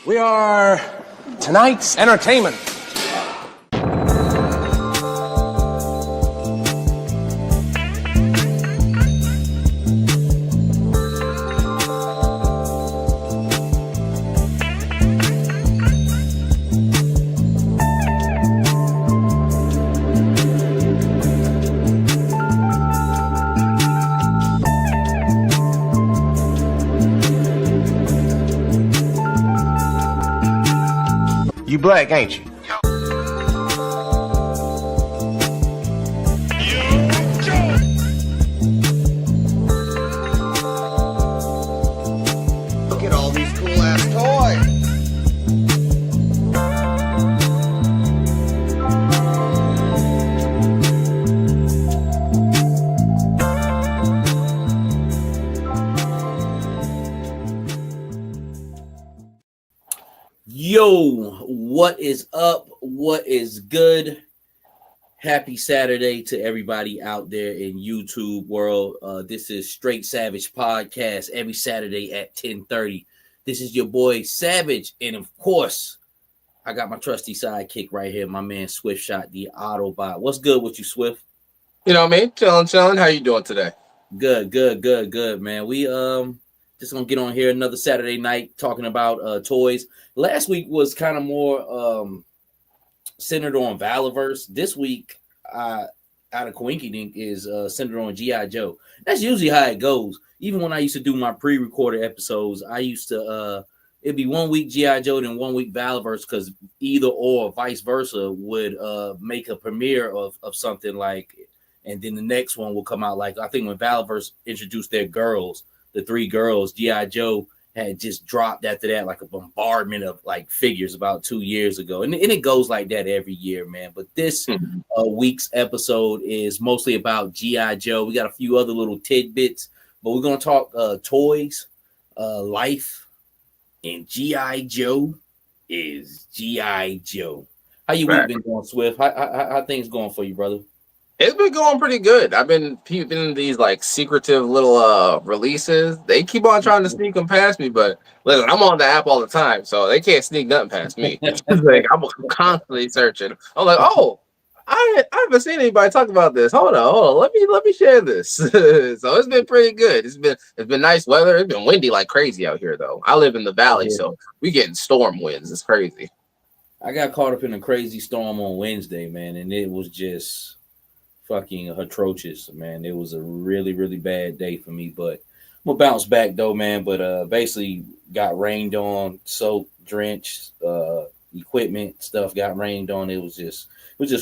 We are tonight's entertainment. You black, ain't you? Look at all these cool ass toys. Yo, what is up? What is good? Happy Saturday to everybody out there in YouTube world. This is Straight Savage Podcast every Saturday at 10:30. This is your boy Savage, and of course, I got my trusty sidekick right here, my man Swift Shot, the Autobot. What's good with you, Swift? You know what I mean? Chilling. How you doing today? Good, man. We just gonna get on here another Saturday night talking about toys. Last week was kind of more centered on Valorverse. This week, out of Coinkydink, is centered on G.I. Joe. That's usually how it goes. Even when I used to do my pre-recorded episodes, I used to it'd be 1 week G.I. Joe, then 1 week Valorverse, because either or vice versa would make a premiere of something like, and then the next one will come out. Like, I think when Valorverse introduced their girls, the 3 girls, G.I. Joe had just dropped after that, like a bombardment of like figures about 2 years ago. And it goes like that every year, man. But this week's episode is mostly about G.I. Joe. We got a few other little tidbits, but we're going to talk toys, life, and G.I. Joe is G.I. Joe. How you week been going, Swift? How things going for you, brother? It's been going pretty good. I've been peeping these like secretive little releases. They keep on trying to sneak them past me, but listen, I'm on the app all the time, so they can't sneak nothing past me. Like, I'm constantly searching. I'm like, oh, I haven't seen anybody talk about this. Hold on. Let me share this. So it's been pretty good. It's been nice weather. It's been windy like crazy out here though. I live in the valley, so we getting storm winds. It's crazy. I got caught up in a crazy storm on Wednesday, man, and it was just fucking atrocious, man. It was a really, really bad day for me, but I'm gonna bounce back though, man. But basically got rained on, soaked, drenched, equipment stuff got rained on. It was just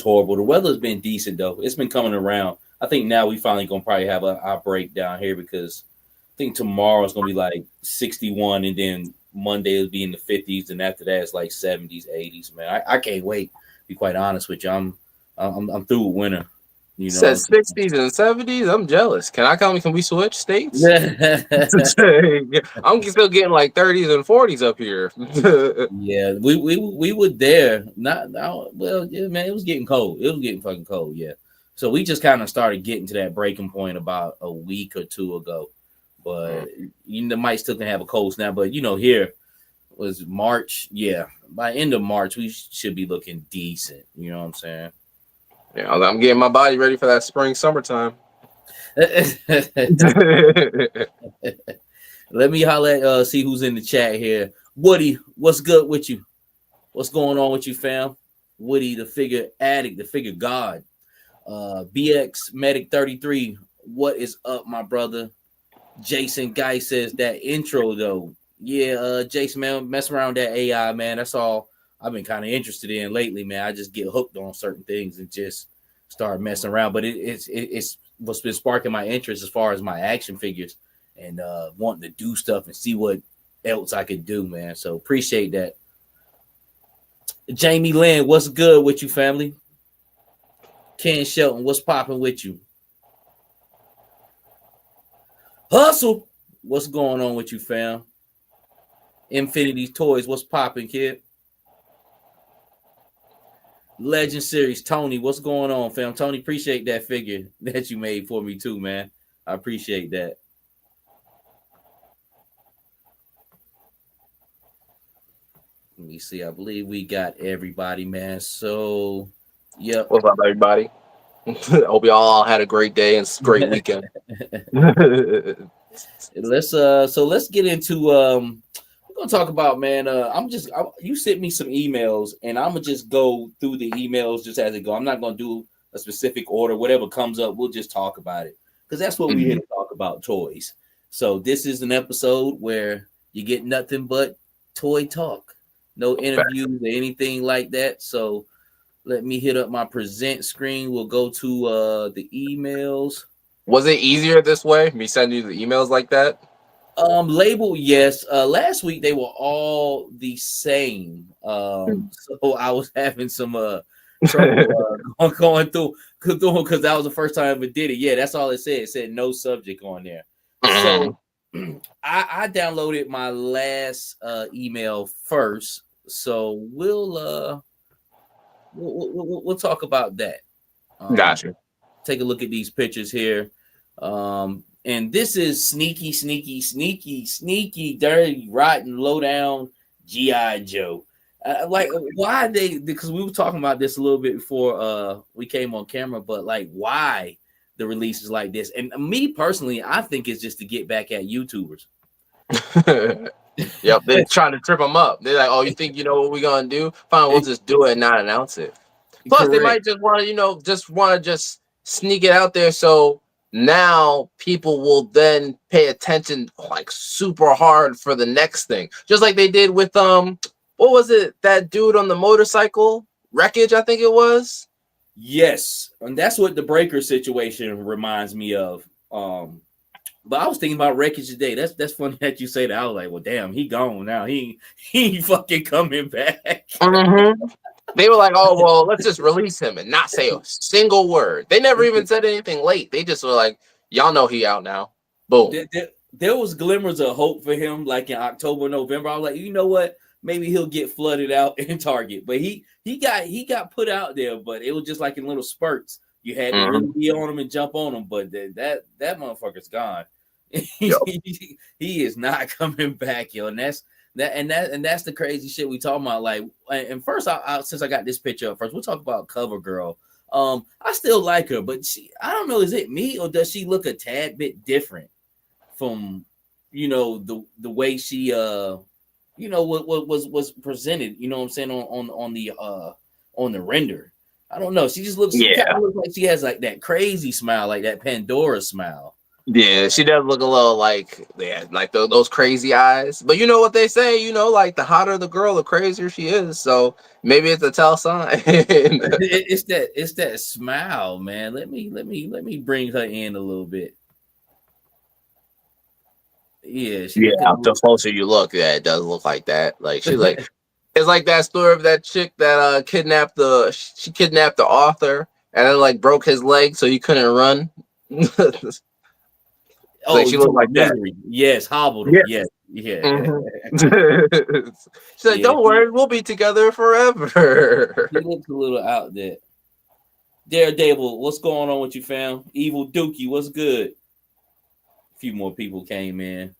horrible. The weather's been decent though. It's been coming around. I think now we finally gonna probably have our break down here, because I think tomorrow it's gonna be like 61, and then Monday it'll be in the 50s, and after that it's like 70s, 80s, man. I can't wait, to be quite honest with you. I'm through with winter. You know, says 60s and 70s. I'm jealous. Can we switch states? I'm still getting like 30s and 40s up here. Yeah, we were there. Not now. Well, yeah, man, it was getting cold. It was getting fucking cold. Yeah. So we just kind of started getting to that breaking point about a week or two ago. But you know, might still can have a cold snap. But you know, here was March. Yeah, by end of March we should be looking decent. You know what I'm saying? Yeah, I'm getting my body ready for that summertime. Let me holler at see who's in the chat here. Woody, what's good with you? What's going on with you, fam? Woody, the figure addict, the figure god. BX Medic 33, what is up, my brother? Jason Guy says that intro though. Yeah, Jason, man, mess around with that AI, man. That's all I've been kind of interested in lately, man. I just get hooked on certain things and just start messing around. But it's what's been sparking my interest as far as my action figures and wanting to do stuff and see what else I could do, man. So appreciate that. Jamie Lynn, what's good with you, family? Ken Shelton, what's popping with you? Hustle, what's going on with you, fam? Infinity Toys, what's popping, kid? Legend Series, Tony, what's going on, fam? Tony, appreciate that figure that you made for me too, man. I appreciate that. Let me see. I believe we got everybody, man. So, yep. What's up, everybody? Hope y'all had a great day and great weekend. Let's get into we're gonna talk about, man. You sent me some emails, and I'm gonna just go through the emails just as it go. I'm not gonna do a specific order. Whatever comes up, we'll just talk about it because that's what we're here to talk about, toys. So this is an episode where you get nothing but toy talk, no interviews or anything like that. So let me hit up my present screen. We'll go to the emails. Was it easier this way? Me sending you the emails like that? Label, yes. Last week they were all the same. So I was having some trouble going through because that was the first time I ever did it. Yeah, that's all it said. It said no subject on there. So I downloaded my last email first. So we'll talk about that. Gotcha. Take a look at these pictures here. And this is sneaky, dirty, rotten, low down G.I. Joe. Like, why they? Because we were talking about this a little bit before we came on camera, but like, why the release is like this? And me personally, I think it's just to get back at YouTubers. Yep, they're trying to trip them up. They're like, "Oh, you think you know what we're gonna do? Fine, we'll just do it and not announce it." Plus, they might just want to, just sneak it out there so now people will then pay attention like super hard for the next thing, just like they did with what was it, that dude on the motorcycle, Wreckage, I think it was. Yes, and that's what the Breaker situation reminds me of. But I was thinking about Wreckage today. That's funny that you say that. I was like, well, damn, he gone now. He fucking coming back. They were like, oh, well, let's just release him and not say a single word. They never even said anything late. They just were like, y'all know he out now. Boom. There was glimmers of hope for him, like in October, November. I was like, you know what? Maybe he'll get flooded out in Target. But he got put out there, but it was just like in little spurts. You had to really be on him and jump on him, but that motherfucker's gone. He is not coming back, yo. And that's the crazy shit we talking about. Like, and first, since I got this picture up first, we'll talk about Cover Girl. I still like her, but I don't know, is it me or does she look a tad bit different from, the way she what was presented, you know what I'm saying, on the render. I don't know. She just looks, kind of looks like she has like that crazy smile, like that Pandora smile. Yeah, she does look a little like, like those crazy eyes. But you know what they say, like the hotter the girl, the crazier she is. So maybe it's a tell sign. it's that smile, man. Let me bring her in a little bit. Yeah, the closer you look, it does look like that. Like she's like, it's like that story of that chick that kidnapped the author and then like broke his leg so he couldn't run. Oh, like she looked like that. Yes, hobbled him. Yeah. She's like, don't worry, we'll be together forever. He looks a little out there. Daredevil, what's going on with you, fam? Evil Dookie, what's good? A few more people came in.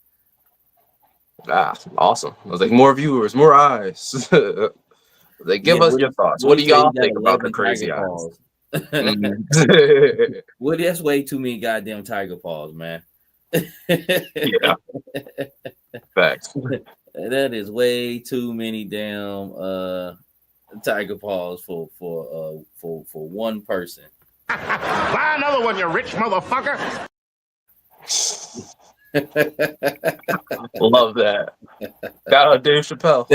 Awesome. I was like, more viewers, more eyes. Like, give us your thoughts. What do y'all think about the crazy eyes? Well, that's way too many goddamn tiger paws, man. Yeah. Facts. That is way too many damn tiger paws for one person. Buy another one, you rich motherfucker. Love that. Shout out Dave Chappelle.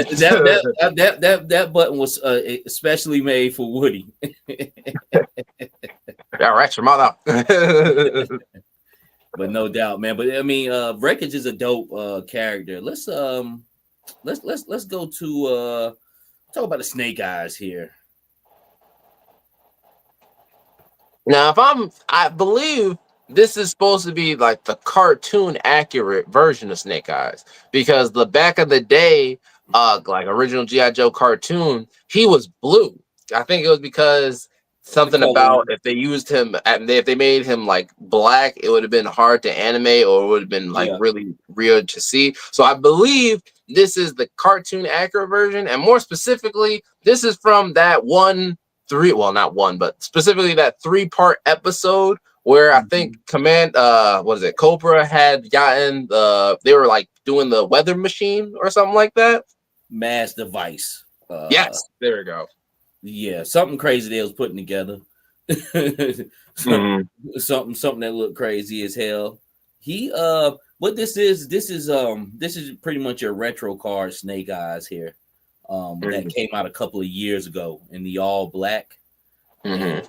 That button was especially made for Woody. Yeah, right, your mother. But no doubt, man. But I mean, Wreckage is a dope character. Let's go to talk about the Snake Eyes here. Now, I believe this is supposed to be like the cartoon accurate version of Snake Eyes, because the back of the day, like original G.I. Joe cartoon, he was blue. I think it was because something about if they used him, if they made him like black, it would have been hard to animate, or it would have been like really real to see. So I believe this is the cartoon accurate version, and more specifically, this is from that not one, but specifically that 3-part episode where I think Cobra had gotten they were like doing the weather machine or something like that. Mass device. Yes, there we go. Yeah, something crazy they was putting together. Something that looked crazy as hell. What this is pretty much a retro card Snake Eyes here. That came out a couple of years ago in the all black. And,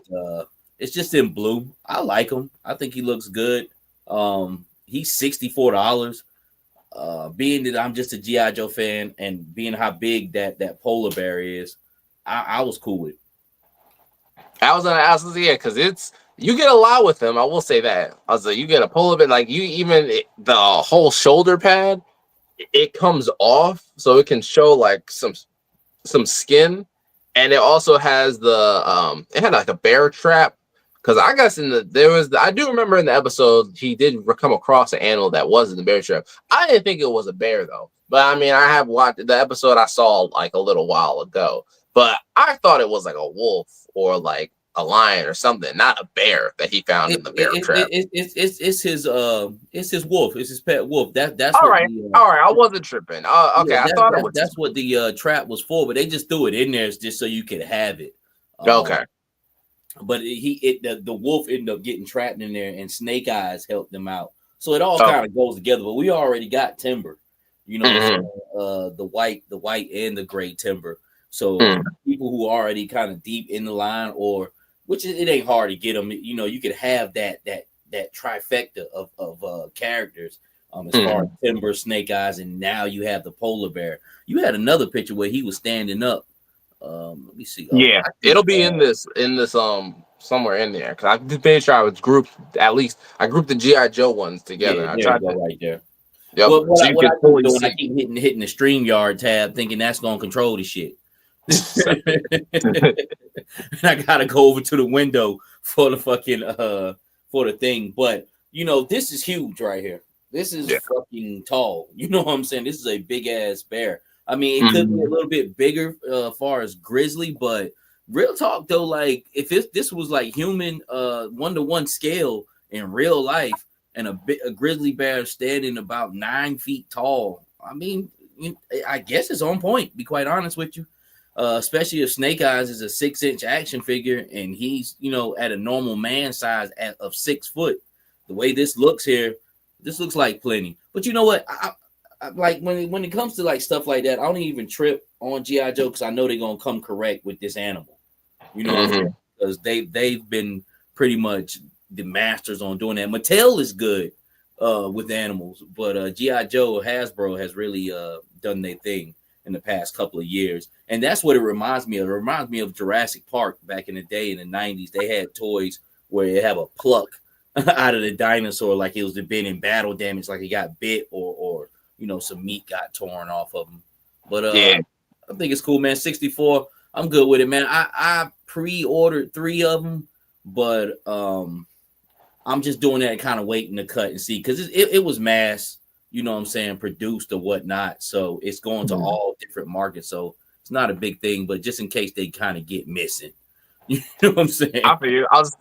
it's just in blue. I like him. I think he looks good. He's $64. Being that I'm just a G.I. Joe fan and being how big that polar bear is, I was cool with it. I was gonna ask, because you get a lot with them. I will say that. I was like, you get a polar bear, like the whole shoulder pad, it comes off so it can show like some skin, and it also has it had like a bear trap. Because I guess I do remember in the episode he did come across an animal that was in the bear trap. I didn't think it was a bear though, but I mean I have watched the episode I saw like a little while ago, but I thought it was like a wolf or like a lion or something, not a bear that he found in the bear trap. It's his wolf. It's his pet wolf. That's all right. I wasn't tripping. Okay, yeah, I thought it was. That's what the trap was for, but they just threw it in there just so you could have it. Okay. But the wolf ended up getting trapped in there, and Snake Eyes helped them out. So it all kind of goes together. But we already got Timber, the white and the gray Timber. So people who are already kind of deep in the line, it ain't hard to get them. You could have that trifecta of characters. As far as Timber, Snake Eyes, and now you have the polar bear. You had another picture where he was standing up. Let me see. Yeah, it'll be in this somewhere in there, because I just made sure I was grouped. At least I grouped the GI Joe ones together. Yeah, I tried to right there. Yep. What I keep hitting the StreamYard tab, thinking that's gonna control the shit. And I gotta go over to the window for the fucking for the thing. But this is huge right here. This is fucking tall. You know what I'm saying? This is a big ass bear. I mean, it could be a little bit bigger as far as grizzly, but real talk though, like if this was like human 1-to-1 scale in real life, and a grizzly bear standing about 9 feet tall, I mean, I guess it's on point. Be quite honest with you, especially if Snake Eyes is a 6-inch action figure and he's at a normal man size of 6 foot. The way this looks here, this looks like plenty. But you know what? I like when it comes to like stuff like that, I don't even trip on G.I. Joe because I know they're gonna come correct with this animal. Because they've been pretty much the masters on doing that. Mattel is good with animals, but G.I. Joe, Hasbro has really done their thing in the past couple of years, and that's what it reminds me of. It reminds me of Jurassic Park back in the day in the 90s. They had toys where you have a pluck out of the dinosaur, like it was been in battle damage, like it got bit or some meat got torn off of them. But I think it's cool, man. 64, I'm good with it, man. I pre-ordered 3 of them, but I'm just doing that, kind of waiting to cut and see, because it was mass, produced or whatnot. So it's going to all different markets. So it's not a big thing, but just in case they kind of get missing. You know what I'm saying? I feel you. I was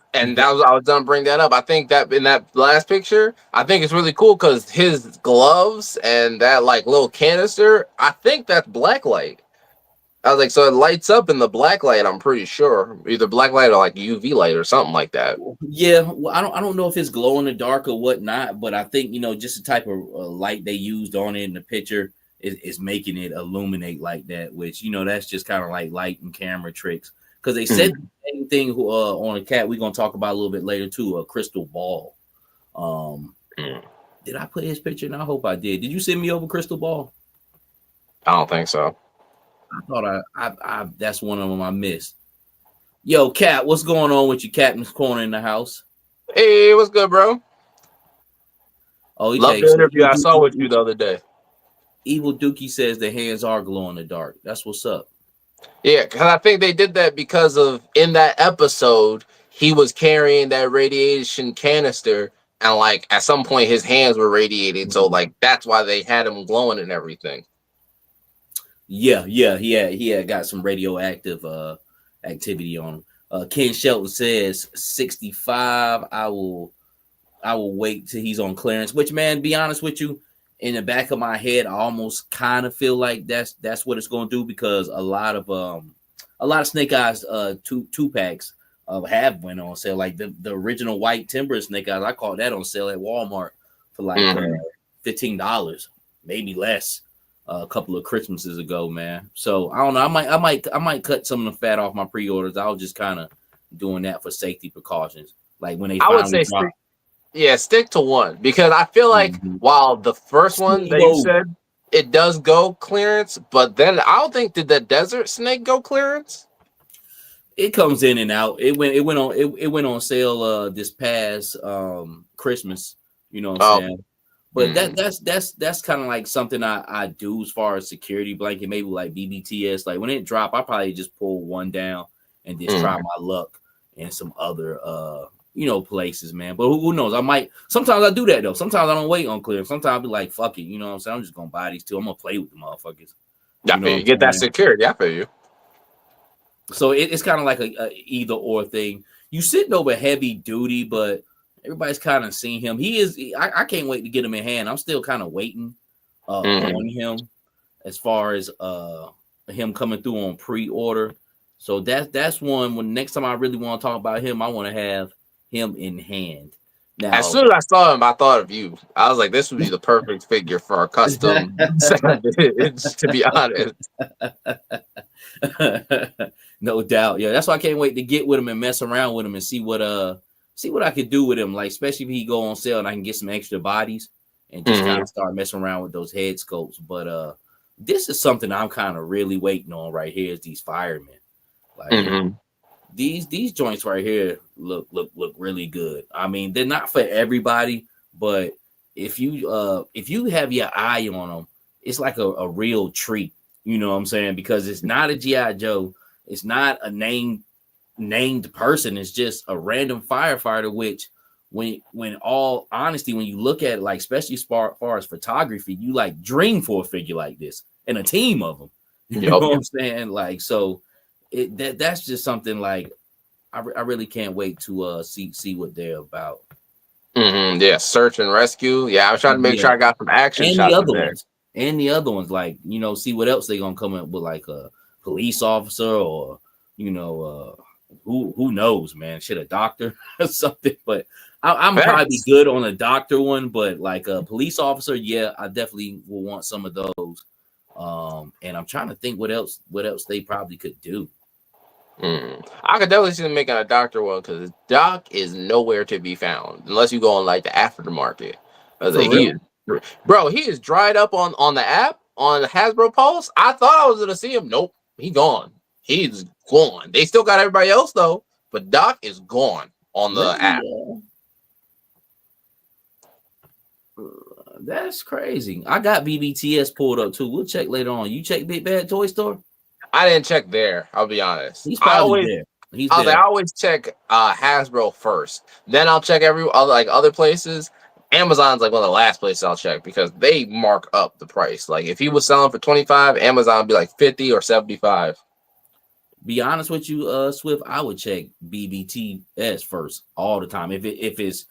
gonna bring that up. I think that in that last picture, I think it's really cool because his gloves and that like little canister, I think that's black light. I was like, so it lights up in the black light. I'm pretty sure either black light or like UV light or something like that. Yeah, well, I don't know if it's glow in the dark or whatnot, but I think just the type of light they used on it in the picture is making it illuminate like that. Which that's just kind of like light and camera tricks. Because they said the same thing on a cat we're going to talk about a little bit later, too, a crystal ball. Did I put his picture in? I hope I did. Did you send me over crystal ball? I don't think so. I thought I that's one of them I missed. Yo, Cat, what's going on with you, Captain's Corner in the house? Hey, what's good, bro? Oh, love the interview I saw with you the other day. Evil Dookie says the hands are glow in the dark. That's what's up. Yeah, because I think they did that because of in that episode he was carrying that radiation canister, and like at some point his hands were radiated, so like that's why they had him glowing and everything. Yeah, he had got some radioactive activity on him. Ken Shelton says 65. I will wait till he's on clearance. Which, man, be honest with you, in the back of my head, I almost kind of feel like that's what it's going to do, because a lot of Snake Eyes two packs have went on sale. Like the original white timber Snake Eyes, I caught that on sale at Walmart for like $15, maybe less, a couple of Christmases ago, man. So I don't know. I might cut some of the fat off my pre-orders. I was just kind of doing that for safety precautions. Like when they finally drop. Yeah, stick to one, because I feel like while the first one that you said, it does go clearance, but then I don't think, did the Desert Snake go clearance? It comes in and out. It went on sale this past Christmas. You know what I'm saying? But that's kind of like something I do as far as security blanket, maybe like BBTS. Like when it drop, I probably just pull one down and just try my luck in some other places, man. But who knows? I might. Sometimes I do that though. Sometimes I don't wait on clearance. Sometimes I'll be like, fuck it. You know what I'm saying? I'm just gonna buy these two. I'm gonna play with the motherfuckers. You get that security. I feel you. So it's kind of like a either or thing. You sitting over heavy duty, but everybody's kind of seen him. He is. I can't wait to get him in hand. I'm still kind of waiting on him as far as him coming through on pre-order. So that's one. When next time I really want to talk about him, I want to have him in hand. Now, as soon as I saw him, I thought of you. I was like, this would be the perfect figure for a custom savage, to be honest. No doubt. Yeah, that's why I can't wait to get with him and mess around with him and see what I could do with him. Like, especially if he go on sale and I can get some extra bodies and just kind of start messing around with those head sculpts. But this is something I'm kind of really waiting on right here, is these firemen. Like these joints right here look really good. I mean, they're not for everybody, but if you have your eye on them, it's like a real treat. You know what I'm saying? Because it's not a G.I. Joe. It's not a named person. It's just a random firefighter, which when all honesty, when you look at it, like, especially as far as photography, you like dream for a figure like this and a team of them. You know what I'm saying? Like, so that's just something like I really can't wait to see what they're about. Yeah, search and rescue. Yeah, I was trying to make sure I got some action and shots the other there. ones. And the other ones, like, see what else they're gonna come up with, like a police officer or who knows, man. Shit, a doctor or something. But I'm probably good on a doctor one, but like a police officer, yeah, I definitely will want some of those. And I'm trying to think what else they probably could do. I could definitely see them making a doctor one, because Doc is nowhere to be found unless you go on like the aftermarket. He is dried up on the app on Hasbro Pulse. I thought I was gonna see him. Nope, he gone. He's gone. They still got everybody else though, but Doc is gone on the app. That's crazy. I got BBTS pulled up too. We'll check later on. You check Big Bad Toy Store? I didn't check there. I'll be honest. He's probably there. I always check Hasbro first. Then I'll check other places. Amazon's like one of the last places I'll check, because they mark up the price. Like if he was selling for 25, Amazon would be like 50 or 75. Be honest with you, Swift, I would check BBTS first all the time. If it's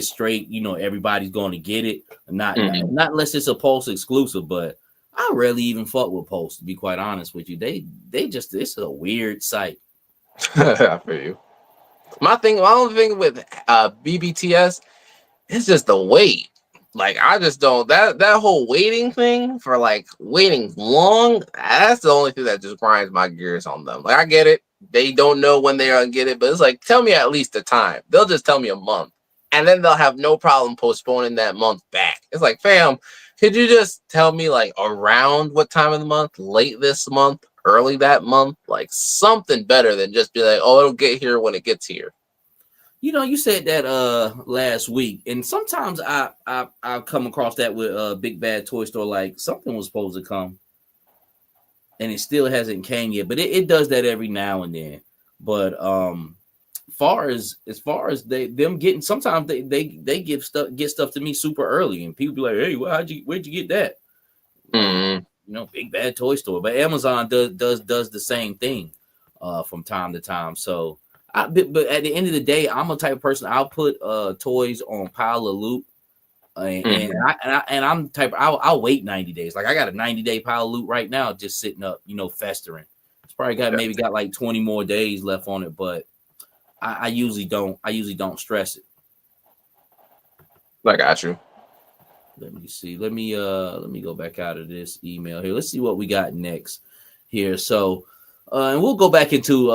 straight, everybody's going to get it. Not unless it's a Pulse exclusive, but I rarely even fuck with Pulse, to be quite honest with you. They just, it's a weird site. I feel you. My only thing with BBTS is just the wait. Like, I just don't, that whole waiting thing for like waiting long, that's the only thing that just grinds my gears on them. Like, I get it. They don't know when they're gonna get it, but it's like, tell me at least the time. They'll just tell me a month, and then they'll have no problem postponing that month back. It's like, fam, could you just tell me like around what time of the month, late this month, early that month, like something better than just be like, oh, it'll get here when it gets here. You said that last week, and sometimes I come across that with Big Bad Toy Store, like something was supposed to come and it still hasn't came yet, but it does that every now and then. But as far as them getting, sometimes they get stuff to me super early, and people be like, hey, where'd you get that? big bad toy store. But Amazon does the same thing from time to time. So, but at the end of the day, I'm a type of person. I'll put toys on pile of loot, and I'm the type. I'll wait 90 days. Like I got a 90-day pile of loot right now, just sitting up, festering. It's probably got like 20 more days left on it, but I usually don't. I usually don't stress it. I got you. Let me see. Let me go back out of this email here. Let's see what we got next here. So, and we'll go back into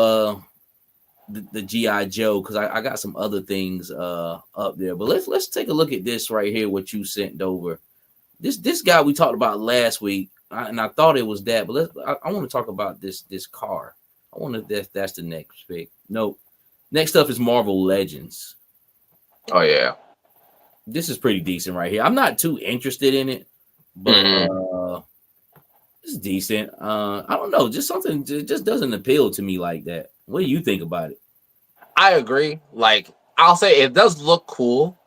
the GI Joe because I got some other things up there. But let's take a look at this right here. What you sent over. This guy we talked about last week, and I thought it was that. But I want to talk about this car. I want to. That's the next pick. Nope. Next up is Marvel Legends. Oh yeah. This is pretty decent right here. I'm not too interested in it, but it's decent. I don't know, just something just doesn't appeal to me like that. What do you think about it? I agree. Like I'll say, it does look cool.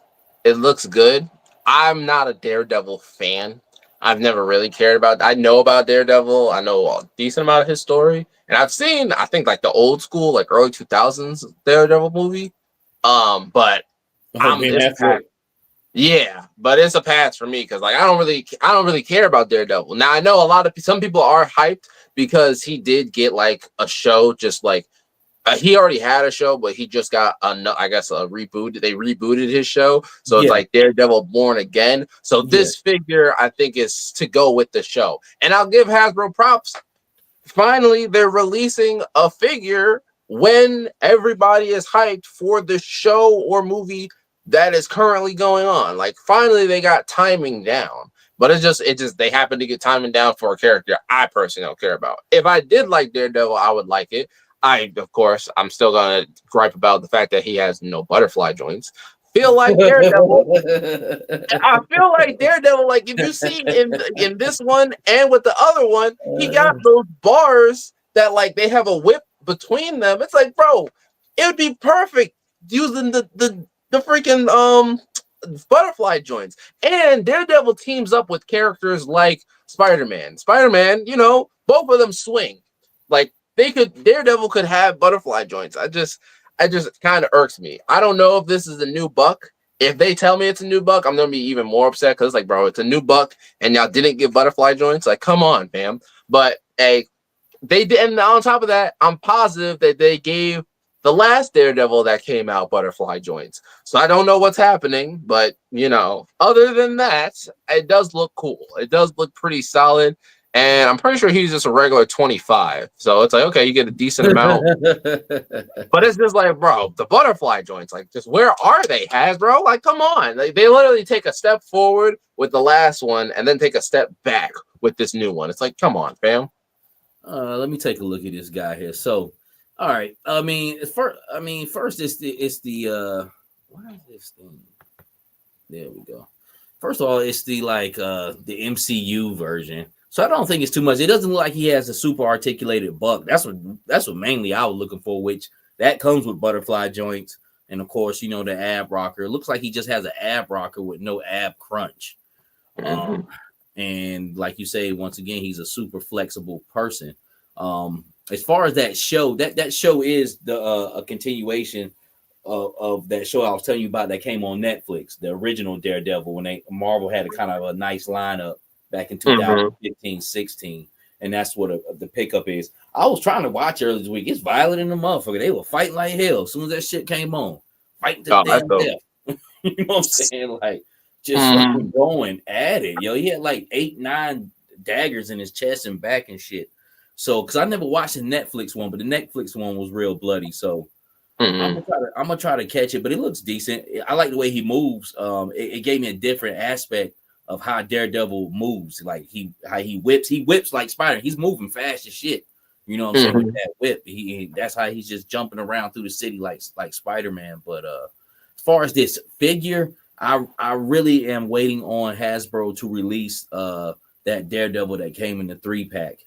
It looks good. I'm not a Daredevil fan. I've never really cared about. I know about Daredevil. I know a decent amount of his story, and I've seen, I think, like the old school, like early 2000s Daredevil movie. But yeah, but it's a pass for me because like I don't really care about Daredevil. Now I know some people are hyped because he did get like a show, just like he already had a show, but he just got a reboot. They rebooted his show, so it's like Daredevil Born Again. So this figure I think is to go with the show, and I'll give Hasbro props. Finally, they're releasing a figure when everybody is hyped for the show or movie that is currently going on. Like finally they got timing down, but it just they happen to get timing down for a character I personally don't care about. If I did like Daredevil, I would like it. Of course I'm still gonna gripe about the fact that he has no butterfly joints. Feel like Daredevil. I feel like Daredevil, like if you see in this one and with the other one, he got those bars that like they have a whip between them. It's like, bro, it would be perfect using the freaking butterfly joints. And Daredevil teams up with characters like Spider-Man. Spider-Man, both of them swing. Like Daredevil could have butterfly joints. I just kind of irks me. I don't know if this is a new buck. If they tell me it's a new buck, I'm gonna be even more upset because it's like, bro, it's a new buck and y'all didn't give butterfly joints. Like, come on, fam. But hey, they did, and on top of that, I'm positive that they gave the last Daredevil that came out butterfly joints. So I don't know what's happening, but other than that, it does look cool. It does look pretty solid. And I'm pretty sure he's just a regular 25. So it's like, okay, you get a decent amount. But it's just like, bro, the butterfly joints, like, just where are they, Hasbro? Like, come on. They literally take a step forward with the last one and then take a step back with this new one. It's like, come on, fam. Let me take a look at this guy here. So, all right. First it's the what is this thing? There we go. First of all, it's the MCU version. So I don't think it's too much. It doesn't look like he has a super articulated buck. That's what mainly I was looking for, which that comes with butterfly joints. And of course, the ab rocker. It looks like he just has an ab rocker with no ab crunch. And like you say, once again, he's a super flexible person. As far as that show, that show is a continuation of that show I was telling you about that came on Netflix, the original Daredevil, when Marvel had a kind of a nice lineup back in 2015-16, and that's what the pickup is. I was trying to watch earlier this week. It's violent in the motherfucker. They were fighting like hell as soon as that shit came on. Fighting to damn death. You know what I'm saying? Like, just going at it. Yo, he had like 8-9 daggers in his chest and back and shit. So, because I never watched the Netflix one, but the Netflix one was real bloody. So, I'm gonna try to catch it, but it looks decent. I like the way he moves. It gave me a different aspect of how Daredevil moves. Like how he whips like Spider. He's moving fast as shit. You know what I'm saying? With that whip, that's how he's just jumping around through the city like Spider-Man. But as far as this figure, I really am waiting on Hasbro to release that Daredevil that came in the 3-pack.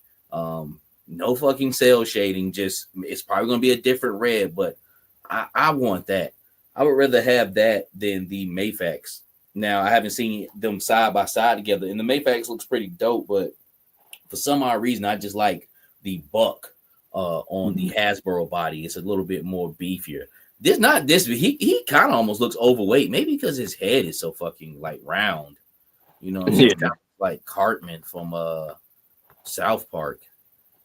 No fucking cell shading. Just it's probably gonna be a different red, but I want that. I would rather have that than the Mayfax. Now I haven't seen them side by side together, and the Mayfax looks pretty dope, but For some odd reason, I just like the buck on the Hasbro body. It's a little bit more beefier. This not this. He kind of almost looks overweight. Maybe because his head is so fucking like round. You know what I'm saying? Yeah. Like Cartman from South Park.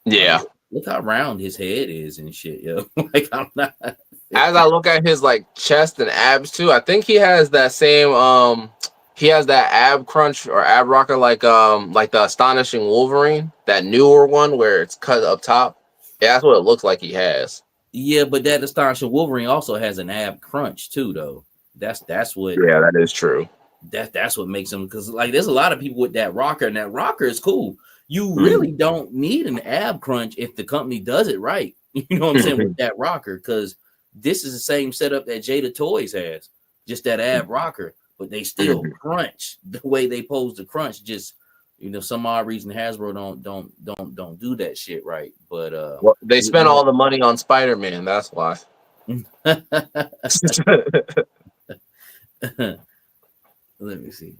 Yeah. Look how round his head is and shit, yo. Like I'm not. As I look at his like chest and abs too, I think he has that same he has that ab crunch or ab rocker like the Astonishing Wolverine, that newer one where it's cut up top. Yeah, that's what it looks like he has. Yeah, but that Astonishing Wolverine also has an ab crunch too, though. That's what. Yeah, that is true. That's what makes him, because like there's a lot of people with that rocker, and that rocker is cool. You really don't need an ab crunch if the company does it right. You know what I'm saying with that rocker, because this is the same setup that Jada Toys has, just that ab rocker, but they still crunch the way they pose the crunch. Just some odd reason Hasbro don't do that shit right. But well, they spent all the money on Spider-Man. That's why. Let me see.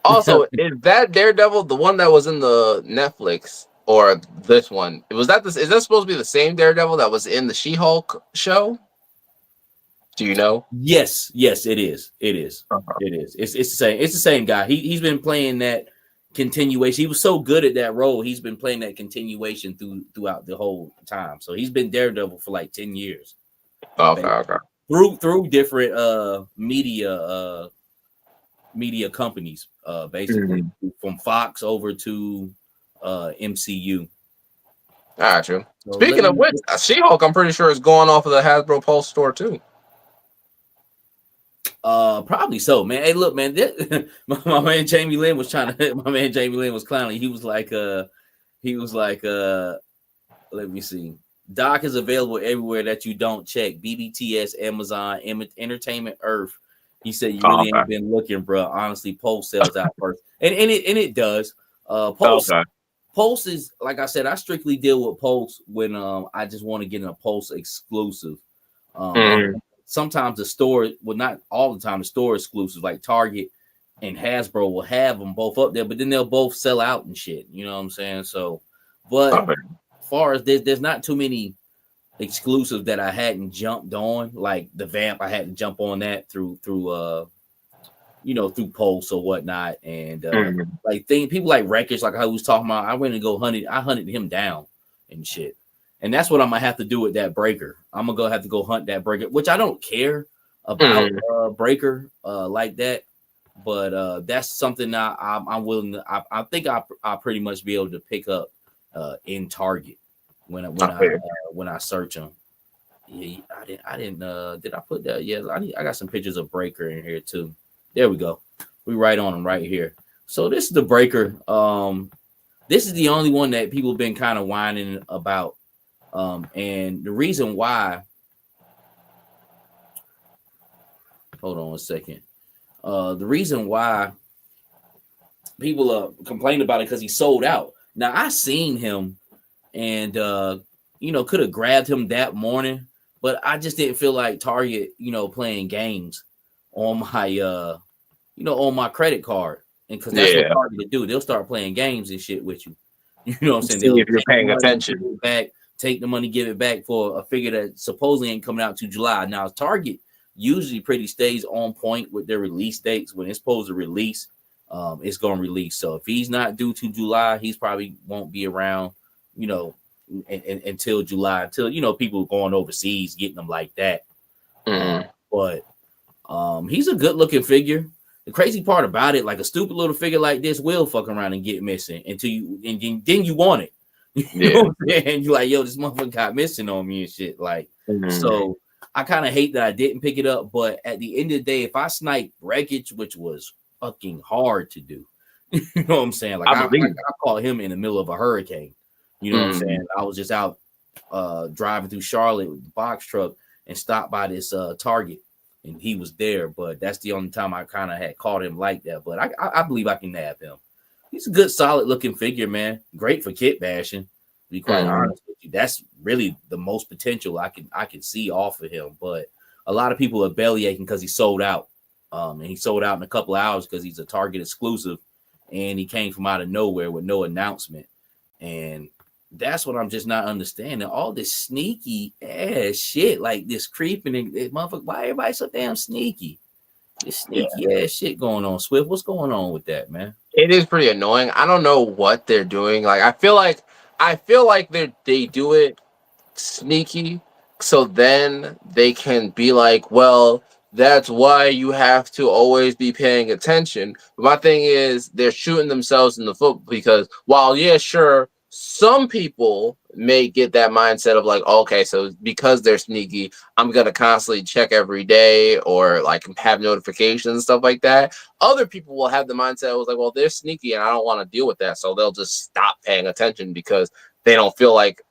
Also, is that Daredevil the one that was in the Netflix, or this one? Is that supposed to be the same Daredevil that was in the She-Hulk show? Do you know? Yes, it is. It is. It is. It's the same. It's the same guy. He's been playing that continuation. He was so good at that role. He's been playing that continuation throughout the whole time. So he's been Daredevil for like 10 years. Okay. Through different media companies, basically from Fox over to MCU. Gotcha. So speaking of which, She-Hulk, I'm pretty sure is going off of the Hasbro Pulse store too. Probably so, man. Hey, look, man, my man Jamie Lynn was clowning. He was like, let me see. Doc is available everywhere that you don't check. BBTS, Amazon, Entertainment Earth. He said you really ain't been looking, bro. Honestly, Pulse sells out first, and it does. Pulse is, like I said, I strictly deal with Pulse when I just want to get in a Pulse exclusive. Sometimes the store, well, not all the time, the store exclusives like Target and Hasbro will have them both up there, but then they'll both sell out and shit. You know what I'm saying? So, but as far as there's not too many exclusives that I hadn't jumped on, like the Vamp. I had to jump on that through through Pulse or whatnot, and people like Wreckage, like I was talking about. I went and I hunted him down and shit, and that's what I'm gonna have to do with that Breaker. I'm gonna have to go hunt that Breaker, which I don't care about Breaker like that, but that's something I'm willing to. I think I pretty much be able to pick up in Target when I search them. Yeah, I didn't did I put that? Yeah, I got some pictures of Breaker in here too. There we go. We right on them right here. So this is the Breaker. This is the only one that people have been kind of whining about. And the reason why, hold on a second. The reason why people complain about it because he sold out. Now I seen him and could have grabbed him that morning, but I just didn't feel like Target, playing games on my on my credit card. And because that's what Target to do. They'll start playing games and shit with you. You know what I'm saying? If you're paying attention. Take the money, give it back for a figure that supposedly ain't coming out to July. Now, Target usually pretty stays on point with their release dates. When it's supposed to release, it's going to release. So if he's not due to July, he's probably won't be around, until July, until, people going overseas, getting them like that. But he's a good looking figure. The crazy part about it, like a stupid little figure like this will fuck around and get missing until then you want it. You know what I'm saying? You're like, yo, this motherfucker got missing on me and shit. Like, so I kind of hate that I didn't pick it up. But at the end of the day, if I snipe Wreckage, which was fucking hard to do, you know what I'm saying? Like, I caught him in the middle of a hurricane. You know what I'm saying? I was just out driving through Charlotte with the box truck and stopped by this Target, and he was there. But that's the only time I kind of had caught him like that. But I believe I can nab him. He's a good, solid looking figure, man. Great for kit bashing. To be quite honest with you, that's really the most potential I can see off of him. But a lot of people are belly aching because he sold out. And he sold out in a couple of hours because he's a Target exclusive. and he came from out of nowhere with no announcement. And that's what I'm just not understanding. All this sneaky ass shit, like this creeping and motherfucker. Why everybody so damn sneaky? This sneaky ass shit going on. Swift, what's going on with that, man? It is pretty annoying. I don't know what they're doing. Like I feel like they do it sneaky, so then they can be like, well, that's why you have to always be paying attention. But my thing is they're shooting themselves in the foot, because while yeah, sure, some people may get that mindset of like, okay, so because they're sneaky, I'm gonna constantly check every day or like have notifications and stuff like that. Other people will have the mindset of like, well, they're sneaky and I don't want to deal with that, so they'll just stop paying attention because they don't feel like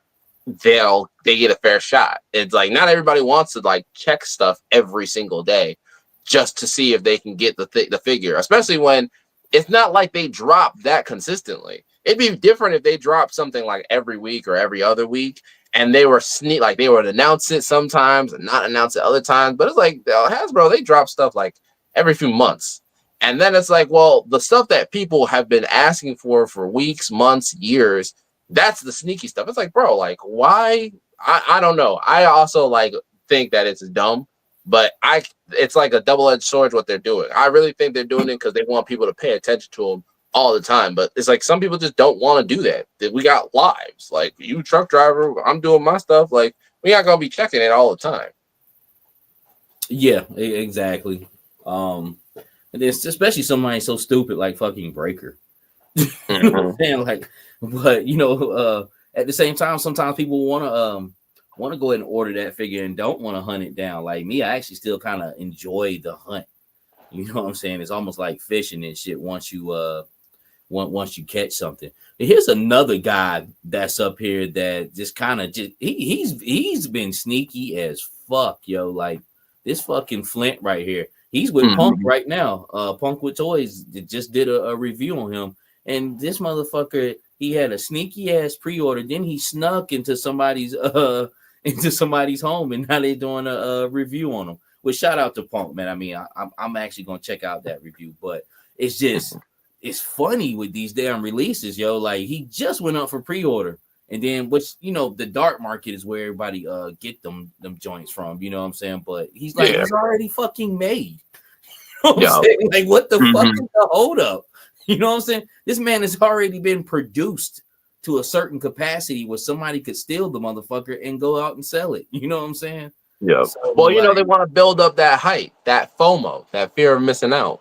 they get a fair shot. It's like not everybody wants to like check stuff every single day just to see if they can get the figure, especially when it's not like they drop that consistently. It'd be different if they dropped something like every week or every other week and they were like they would announce it sometimes and not announce it other times. But it's like Hasbro, they drop stuff like every few months. And then it's like, well, the stuff that people have been asking for weeks, months, years, that's the sneaky stuff. It's like, bro, like why? I don't know. I also like think that it's dumb, but it's like a double-edged sword what they're doing. I really think they're doing it because they want people to pay attention to them all the time. But it's like some people just don't want to do that. We got lives. Like you truck driver, I'm doing my stuff. Like we not gonna be checking it all the time. Yeah, exactly. And then especially somebody so stupid like fucking Breaker. You know what I'm saying? Like, but at the same time, sometimes people want to go ahead and order that figure and don't want to hunt it down. Like me, I actually still kind of enjoy the hunt. You know what I'm saying? It's almost like fishing and shit. Once you catch something. And here's another guy that's up here that just kind of he's been sneaky as fuck, yo. Like this fucking Flint right here. He's with Punk right now. Punk with Toys just did a review on him. And this motherfucker, he had a sneaky ass pre-order. Then he snuck into somebody's home, and now they're doing a review on him. Well, shout out to Punk, man. I mean, I'm actually gonna check out that review, but it's just it's funny with these damn releases, yo. Like he just went up for pre-order, and then the dark market is where everybody get them joints from. You know what I'm saying? But he's like he's already fucking made. You know what I'm saying? Like what the fuck is the hold up? You know what I'm saying? This man has already been produced to a certain capacity where somebody could steal the motherfucker and go out and sell it. You know what I'm saying? Yeah. So, well, they want to build up that hype, that FOMO, that fear of missing out.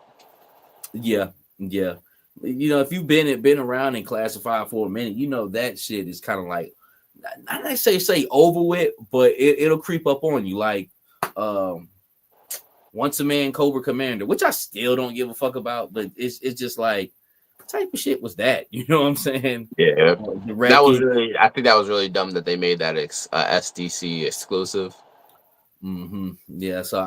Yeah. If you've been around and classified for a minute, that shit is kind of like, not say over with, but it'll creep up on you. Like, Once a Man Cobra Commander, which I still don't give a fuck about, but it's just like, what type of shit was that? You know what I'm saying? Yeah, I think that was really dumb that they made that SDC exclusive. Yeah, so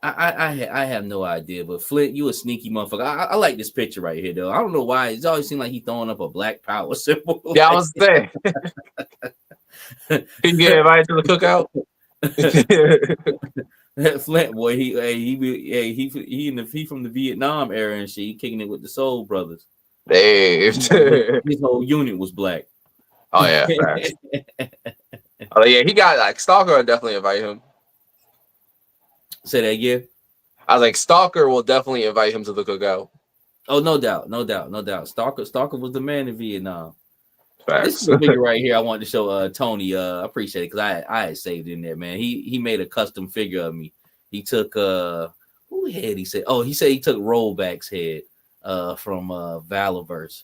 I have no idea, but Flint, you a sneaky motherfucker. I like this picture right here, though. I don't know why. It's always seemed like he throwing up a Black Power symbol. Yeah, I was saying. He get invited to the cookout. That Flint boy, he from the Vietnam era and shit. He kicking it with the Soul Brothers. Hey, his whole unit was black. Oh yeah. Oh yeah, he got like Stalker. Will definitely invite him. Say that again. I was like, Stalker will definitely invite him to the cookout. Oh, no doubt. Stalker was the man in Vietnam. Facts. This is a figure right here I wanted to show Tony. I appreciate it because I had saved it in there, man. He made a custom figure of me. He took who head he said? Oh, he said he took Rollback's head from Valorverse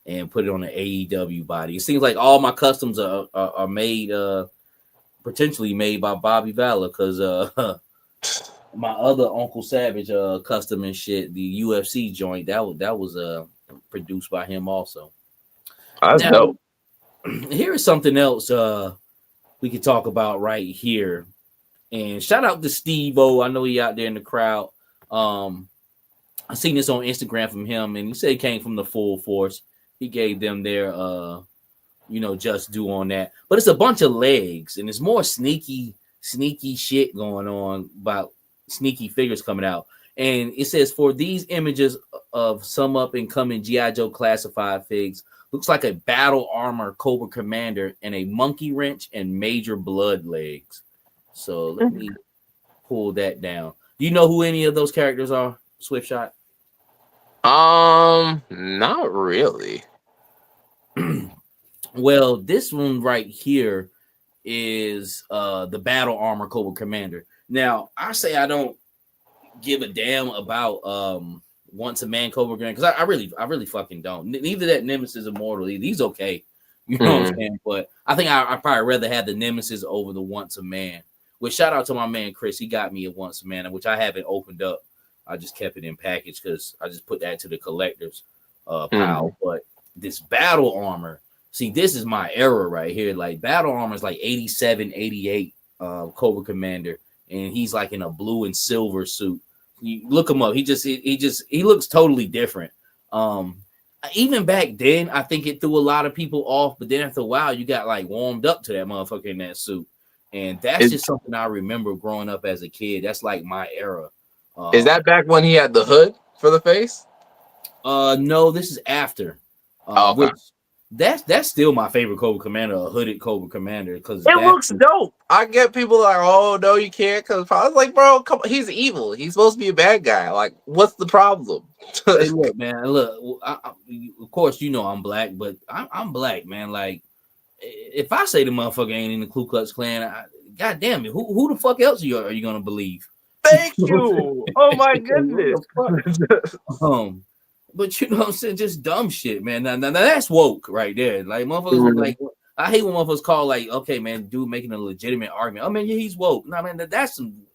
and put it on an AEW body. It seems like all my customs are made potentially made by Bobby Valor because my other Uncle Savage custom and shit, the UFC joint, that was produced by him also. That's dope. Here is something else we could talk about right here. And shout out to Steve-O. I know he out there in the crowd. I seen this on Instagram from him, and he said he came from the Full Force. He gave them their just due on that. But it's a bunch of legs, and it's more sneaky shit going on about sneaky figures coming out. And it says for these images of some up and coming GI Joe classified figs, looks like a battle armor Cobra Commander and a monkey wrench and major blood legs. So let me pull that down. Do you know who any of those characters are, Swift Shot? Not really. Well, this one right here is the battle armor Cobra Commander. Now, I say I don't give a damn about once a man Cobra Commander because I really fucking don't. Neither that Nemesis Immortal, he's okay. You know what I'm saying? But I think I probably rather have the Nemesis over the once a man. Which shout out to my man Chris, he got me a once a man, which I haven't opened up. I just kept it in package because I just put that to the collectors pile. But this battle armor, see, this is my era right here. Like battle armor is like 87, 88 Cobra Commander, and he's like in a blue and silver suit. You look him up. He looks totally different. Even back then, I think it threw a lot of people off. But then after a while, you got like warmed up to that motherfucker in that suit. And that's just something I remember growing up as a kid. That's like my era. Is that back when he had the hood for the face? No, this is after. Okay. Which that's still my favorite Cobra Commander, a hooded Cobra Commander, because it looks dope. I get people like, oh no, you can't, because I was like, bro, come on, he's evil. He's supposed to be a bad guy. Like, what's the problem? Hey, look, man, look. Of course, you know I'm black, but I'm black, man. Like, if I say the motherfucker ain't in the Ku Klux Klan, God damn it, who the fuck else are you gonna believe? Thank you. Oh my goodness. But you know what I'm saying, just dumb shit, man. Now that's woke right there. Like motherfuckers, like I hate when motherfuckers call like, okay, man, dude making a legitimate argument. Oh man, yeah, he's woke. No, man, that's some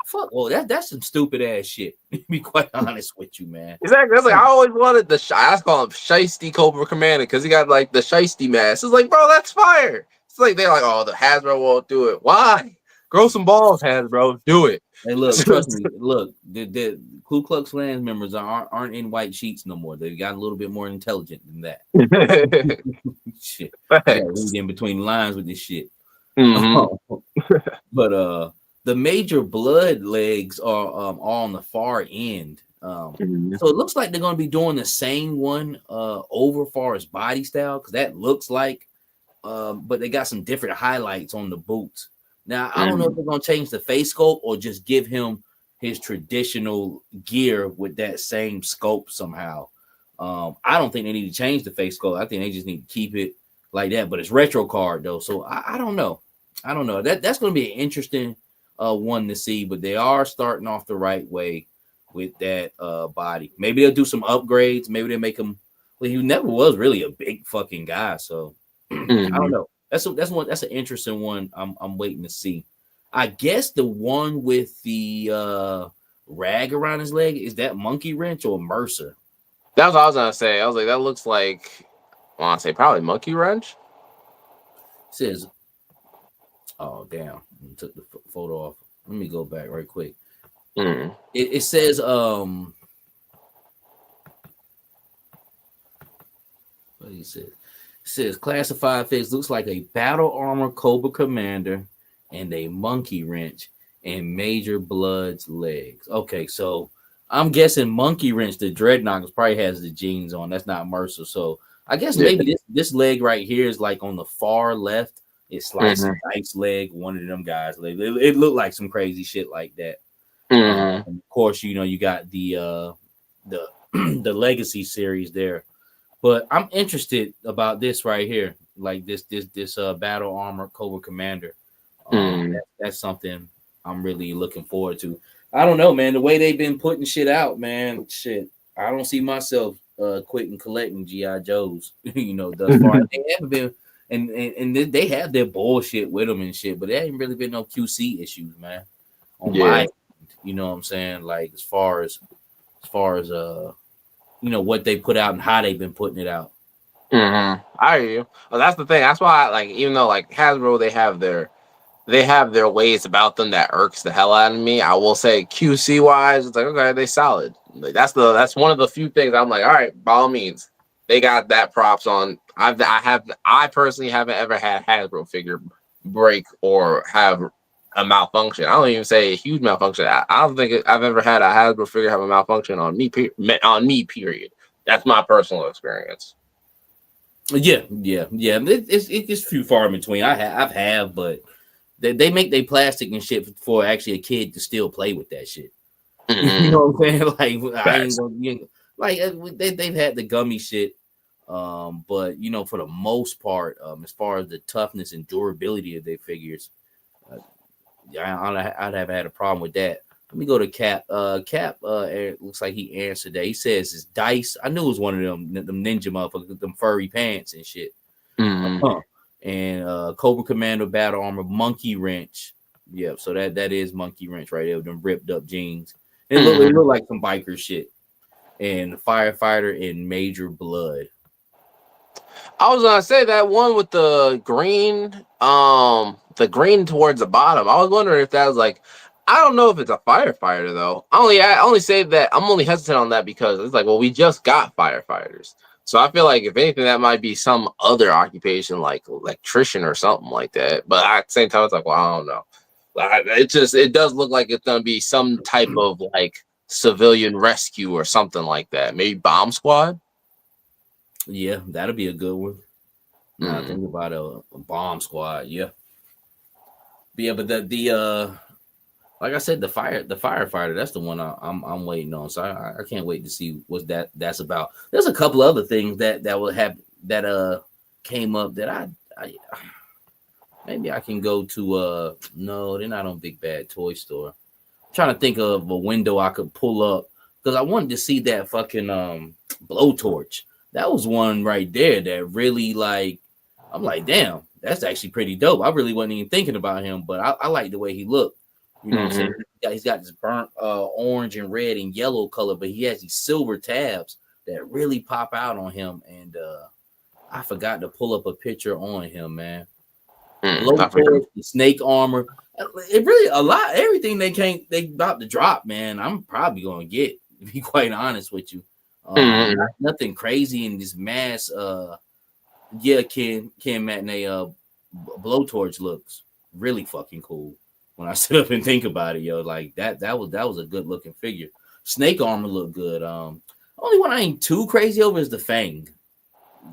fuck. Well, that's some stupid ass shit. To be quite honest with you, man. Exactly. That's like I always wanted I call him Shiesty Cobra Commander because he got like the Shiesty mask. It's like, bro, that's fire. It's like they're like, oh, the Hasbro won't do it. Why? Grow some balls, Hasbro. Do it. Hey, look, trust me. Look, the Ku Klux Klan members aren't in white sheets no more. They've got a little bit more intelligent than that. Shit, read in between the lines with this shit. But the major blood legs are all on the far end. So it looks like they're going to be doing the same one over far as body style because that looks like, but they got some different highlights on the boots. Now, I don't know if they're going to change the face sculpt or just give him his traditional gear with that same scope somehow. I don't think they need to change the face sculpt. I think they just need to keep it like that. But it's retro card, though. So I don't know. I don't know. That's going to be an interesting one to see. But they are starting off the right way with that body. Maybe they'll do some upgrades. Maybe they'll make him. Well, he never was really a big fucking guy. So I don't know. That's an interesting one. I'm waiting to see. I guess the one with the rag around his leg is that Monkey Wrench or Mercer? That's what I was gonna say. I was like, that looks like I want to say probably Monkey Wrench. It says, oh damn, I took the photo off. Let me go back right quick. It says what do you say? Says classified face looks like a battle armor Cobra Commander and a monkey wrench and Major Blood's legs. Okay, so I'm guessing monkey wrench, the Dreadnought probably has the jeans on. That's not Mercer. So I guess maybe this leg right here is like on the far left. It's like some nice leg, one of them guys. It looked like some crazy shit like that. And of course, you know, you got the the Legacy series there. But I'm interested about this right here, like this battle armor Cobra Commander. That's something I'm really looking forward to. I don't know, man. The way they've been putting shit out, man, shit. I don't see myself quitting collecting GI Joes. You know, thus far they haven't been, and they have their bullshit with them and shit, but there ain't really been no QC issues, man. On my end, you know what I'm saying? Like as far as you know what they put out and how they've been putting it out. I hear you. Well, that's the thing. That's why, like, even though like Hasbro, they have their ways about them that irks the hell out of me. I will say QC wise, it's like okay, they solid. Like, that's one of the few things I'm like, all right, by all means, they got that props on. I personally haven't ever had Hasbro figure break or have a malfunction. I don't even say a huge malfunction. I don't think I've ever had a Hasbro figure have a malfunction on me. Period. That's my personal experience. Yeah. It's few far in between. I've had, but they make their plastic and shit for actually a kid to still play with that shit. You know what I'm saying? Like I ain't gonna, like they've had the gummy shit, but for the most part, as far as the toughness and durability of their figures, I'd have had a problem with that. Let me go to Cap. Cap, it looks like he answered that. He says it's dice. I knew it was one of them ninja motherfuckers, them furry pants and shit. And Cobra Commander battle armor, monkey wrench. Yep, so that is monkey wrench right there with them ripped up jeans. It looked like some biker shit. And firefighter in major blood. I was gonna say that one with the green towards the bottom. I was wondering if that was like, I don't know if it's a firefighter though. I only say that I'm only hesitant on that because it's like, well, we just got firefighters. So I feel like if anything, that might be some other occupation like electrician or something like that. But at the same time, it's like, well, I don't know. It does look like it's gonna be some type of like civilian rescue or something like that. Maybe bomb squad. Yeah, that'll be a good one. Now I think about a bomb squad. Yeah, but the like I said, the firefighter. That's the one I'm waiting on. So I can't wait to see what that's about. There's a couple other things that will have that came up that I maybe I can go to. No, they're not on Big Bad Toy Store. I'm trying to think of a window I could pull up because I wanted to see that fucking blowtorch. That was one right there that really like. I'm like, damn, that's actually pretty dope. I really wasn't even thinking about him, but I like the way he looked. You know what I'm saying? He's got this burnt orange and red and yellow color, but he has these silver tabs that really pop out on him. And I forgot to pull up a picture on him, man. The snake armor. It really everything they about to drop, man. I'm probably gonna get, to be quite honest with you. Nothing crazy in this mass. Ken Matinee blowtorch looks really fucking cool. When I sit up and think about it, yo, like that was a good looking figure. Snake armor looked good. Only one I ain't too crazy over is the Fang.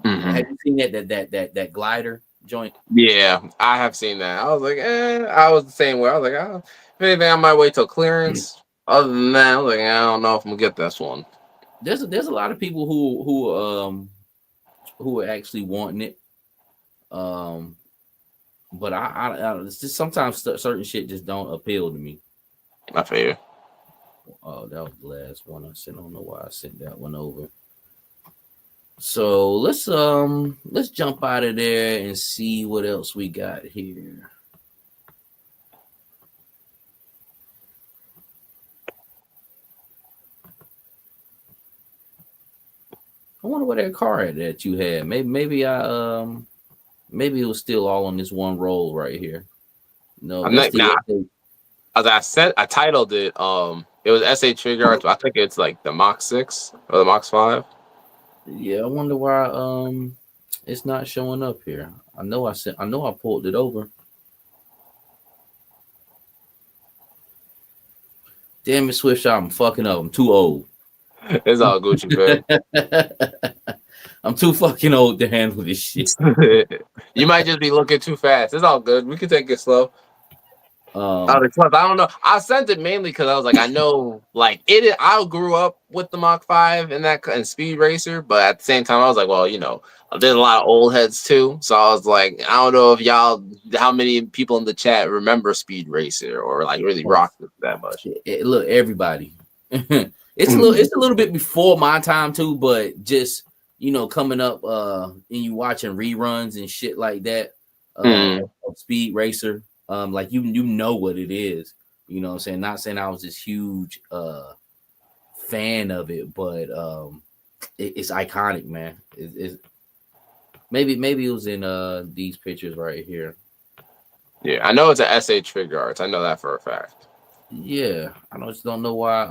Have you seen that glider joint? Yeah, I have seen that. I was like, I was the same way. I was like, if anything, I might wait till clearance. Other than that, I was like, I don't know if I'm gonna get this one. There's a lot of people who are actually wanting it. But I it's just sometimes certain shit just don't appeal to me. I feel you. Oh, that was the last one I sent. I don't know why I sent that one over. So let's jump out of there and see what else we got here. I wonder what that card that you had. Maybe it was still all on this one roll right here. No, I titled it. It was SH Figure Arts. I think it's like the Mach 6 or the Mach 5. Yeah, I wonder why it's not showing up here. I know I pulled it over. Damn it, Swift Shop, I'm fucking up. I'm too old. It's all Gucci, man. I'm too fucking old to handle this shit. You might just be looking too fast. It's all good. We can take it slow. I don't know. I sent it mainly because I was like, I know, like I grew up with the Mach 5 and Speed Racer, but at the same time, I was like, well, there's a lot of old heads too. So I was like, I don't know if how many people in the chat remember Speed Racer or like really rock it that much. Look, everybody. It's a little bit before my time too, but just coming up and you watching reruns and shit like that of Speed Racer. Like you know what it is, you know what I'm saying? Not saying I was this huge fan of it, but it's iconic, man. It's maybe it was in these pictures right here. Yeah, I know it's a SH Figure Arts. I know that for a fact. Yeah, I just don't know why.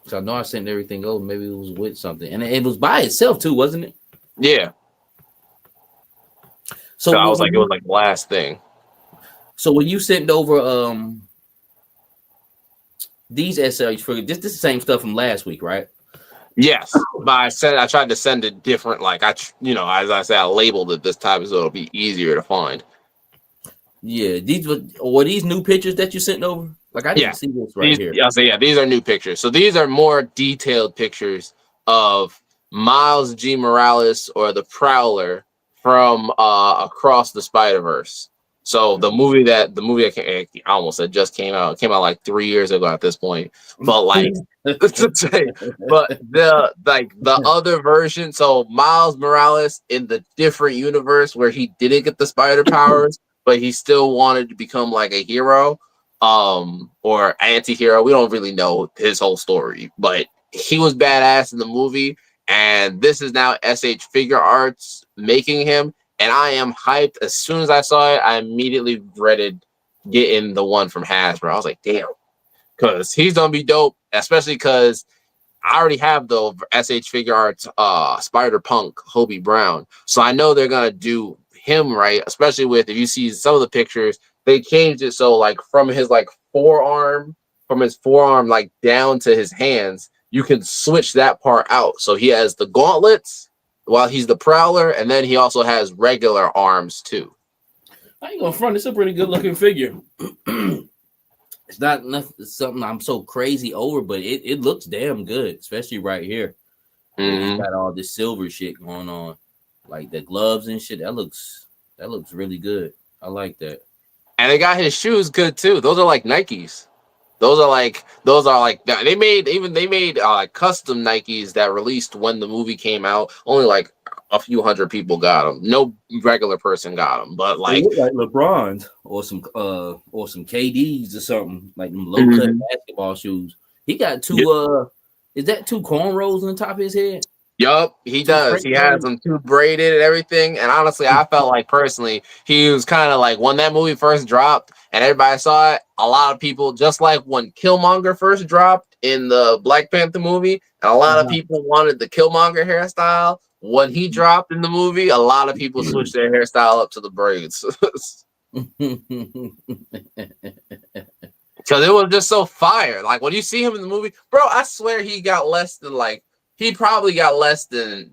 So I know I sent everything over. Maybe it was with something, and it was by itself too, wasn't it? Yeah. So I was like, it was like the last thing. So when you sent over these SLs for this the same stuff from last week, right? Yes, but I tried to send it different. Like as I said, I labeled it this time so it'll be easier to find. Yeah, these were these new pictures that you sent over. Like I Yeah, didn't see this right here. these are new pictures. So these are more detailed pictures of Miles G. Morales or the Prowler from Across the Spider-Verse. So the movie that I almost said just came out. It came out like 3 years ago at this point. But like but the other version, so Miles Morales in the different universe where he didn't get the spider powers, but he still wanted to become like a hero or anti-hero. We don't really know his whole story, but he was badass in the movie, and this is now SH Figure Arts making him, and I am hyped. As soon as I saw it, I immediately dreaded getting the one from Hasbro. I was like, damn, because he's gonna be dope, especially because I already have the SH Figure Arts Spider Punk Hobie Brown, so I know they're gonna do him right, especially with, if you see some of the pictures, they changed it so like from his forearm like down to his hands, you can switch that part out. So he has the gauntlets while he's the Prowler, and then he also has regular arms too. I ain't gonna front. It's a pretty good looking figure. It's not nothing, something I'm so crazy over, but it looks damn good, especially right here. It's got all this silver shit going on, like the gloves and shit. That looks really good. I like that. And they got his shoes good too. Those are like Nikes. Those are like they made custom Nikes that released when the movie came out. Only like a few hundred people got them. No regular person got them. But They look like LeBron's or some KDs or something, like them low cut basketball shoes. He got two is that two cornrows on the top of his head? Yup, he does. He has them too braided and everything. And honestly, I felt like personally, he was kind of like, when that movie first dropped and everybody saw it, a lot of people, just like when Killmonger first dropped in the Black Panther movie, and a lot of people wanted the Killmonger hairstyle. When he dropped in the movie, a lot of people switched their hairstyle up to the braids. Because it was just so fire. Like when you see him in the movie, bro, I swear he probably got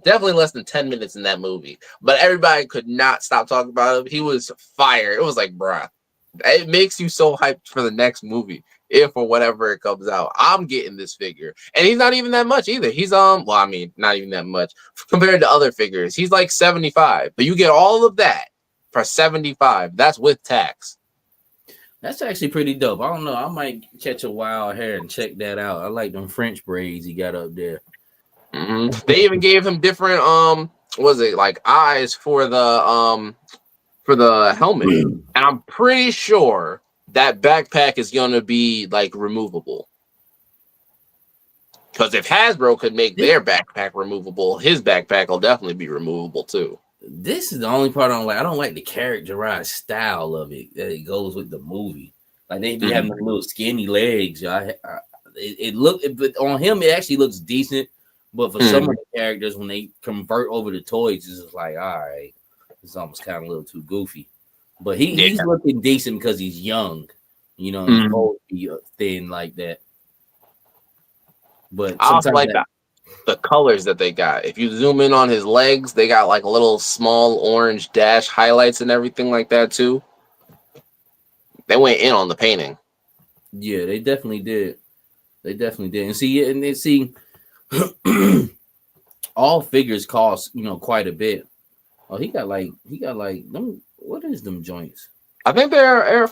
definitely less than 10 minutes in that movie. But everybody could not stop talking about him. He was fire. It was like, bruh, it makes you so hyped for the next movie, if or whatever it comes out. I'm getting this figure. And he's not even that much either. He's not even that much compared to other figures. He's like 75. But you get all of that for 75. That's with tax. That's actually pretty dope. I don't know. I might catch a wild hair and check that out. I like them French braids he got up there. They even gave him different eyes for the helmet. And I'm pretty sure that backpack is gonna be like removable. Because if Hasbro could make their backpack removable, his backpack will definitely be removable too. This is the only part I don't like. I don't like the characterized style of it that it goes with the movie. Like they be having little skinny legs. But on him it actually looks decent. But for some of the characters, when they convert over to toys, it's just like, all right, it's almost kind of a little too goofy. But he's looking decent because he's young, he's supposed to be thin like that. But I also like the colors that they got. If you zoom in on his legs, they got like little small orange dash highlights and everything like that too. They went in on the painting. Yeah, they definitely did. And see, all figures cost quite a bit. Oh, he got like them. What is them joints? I think they're Air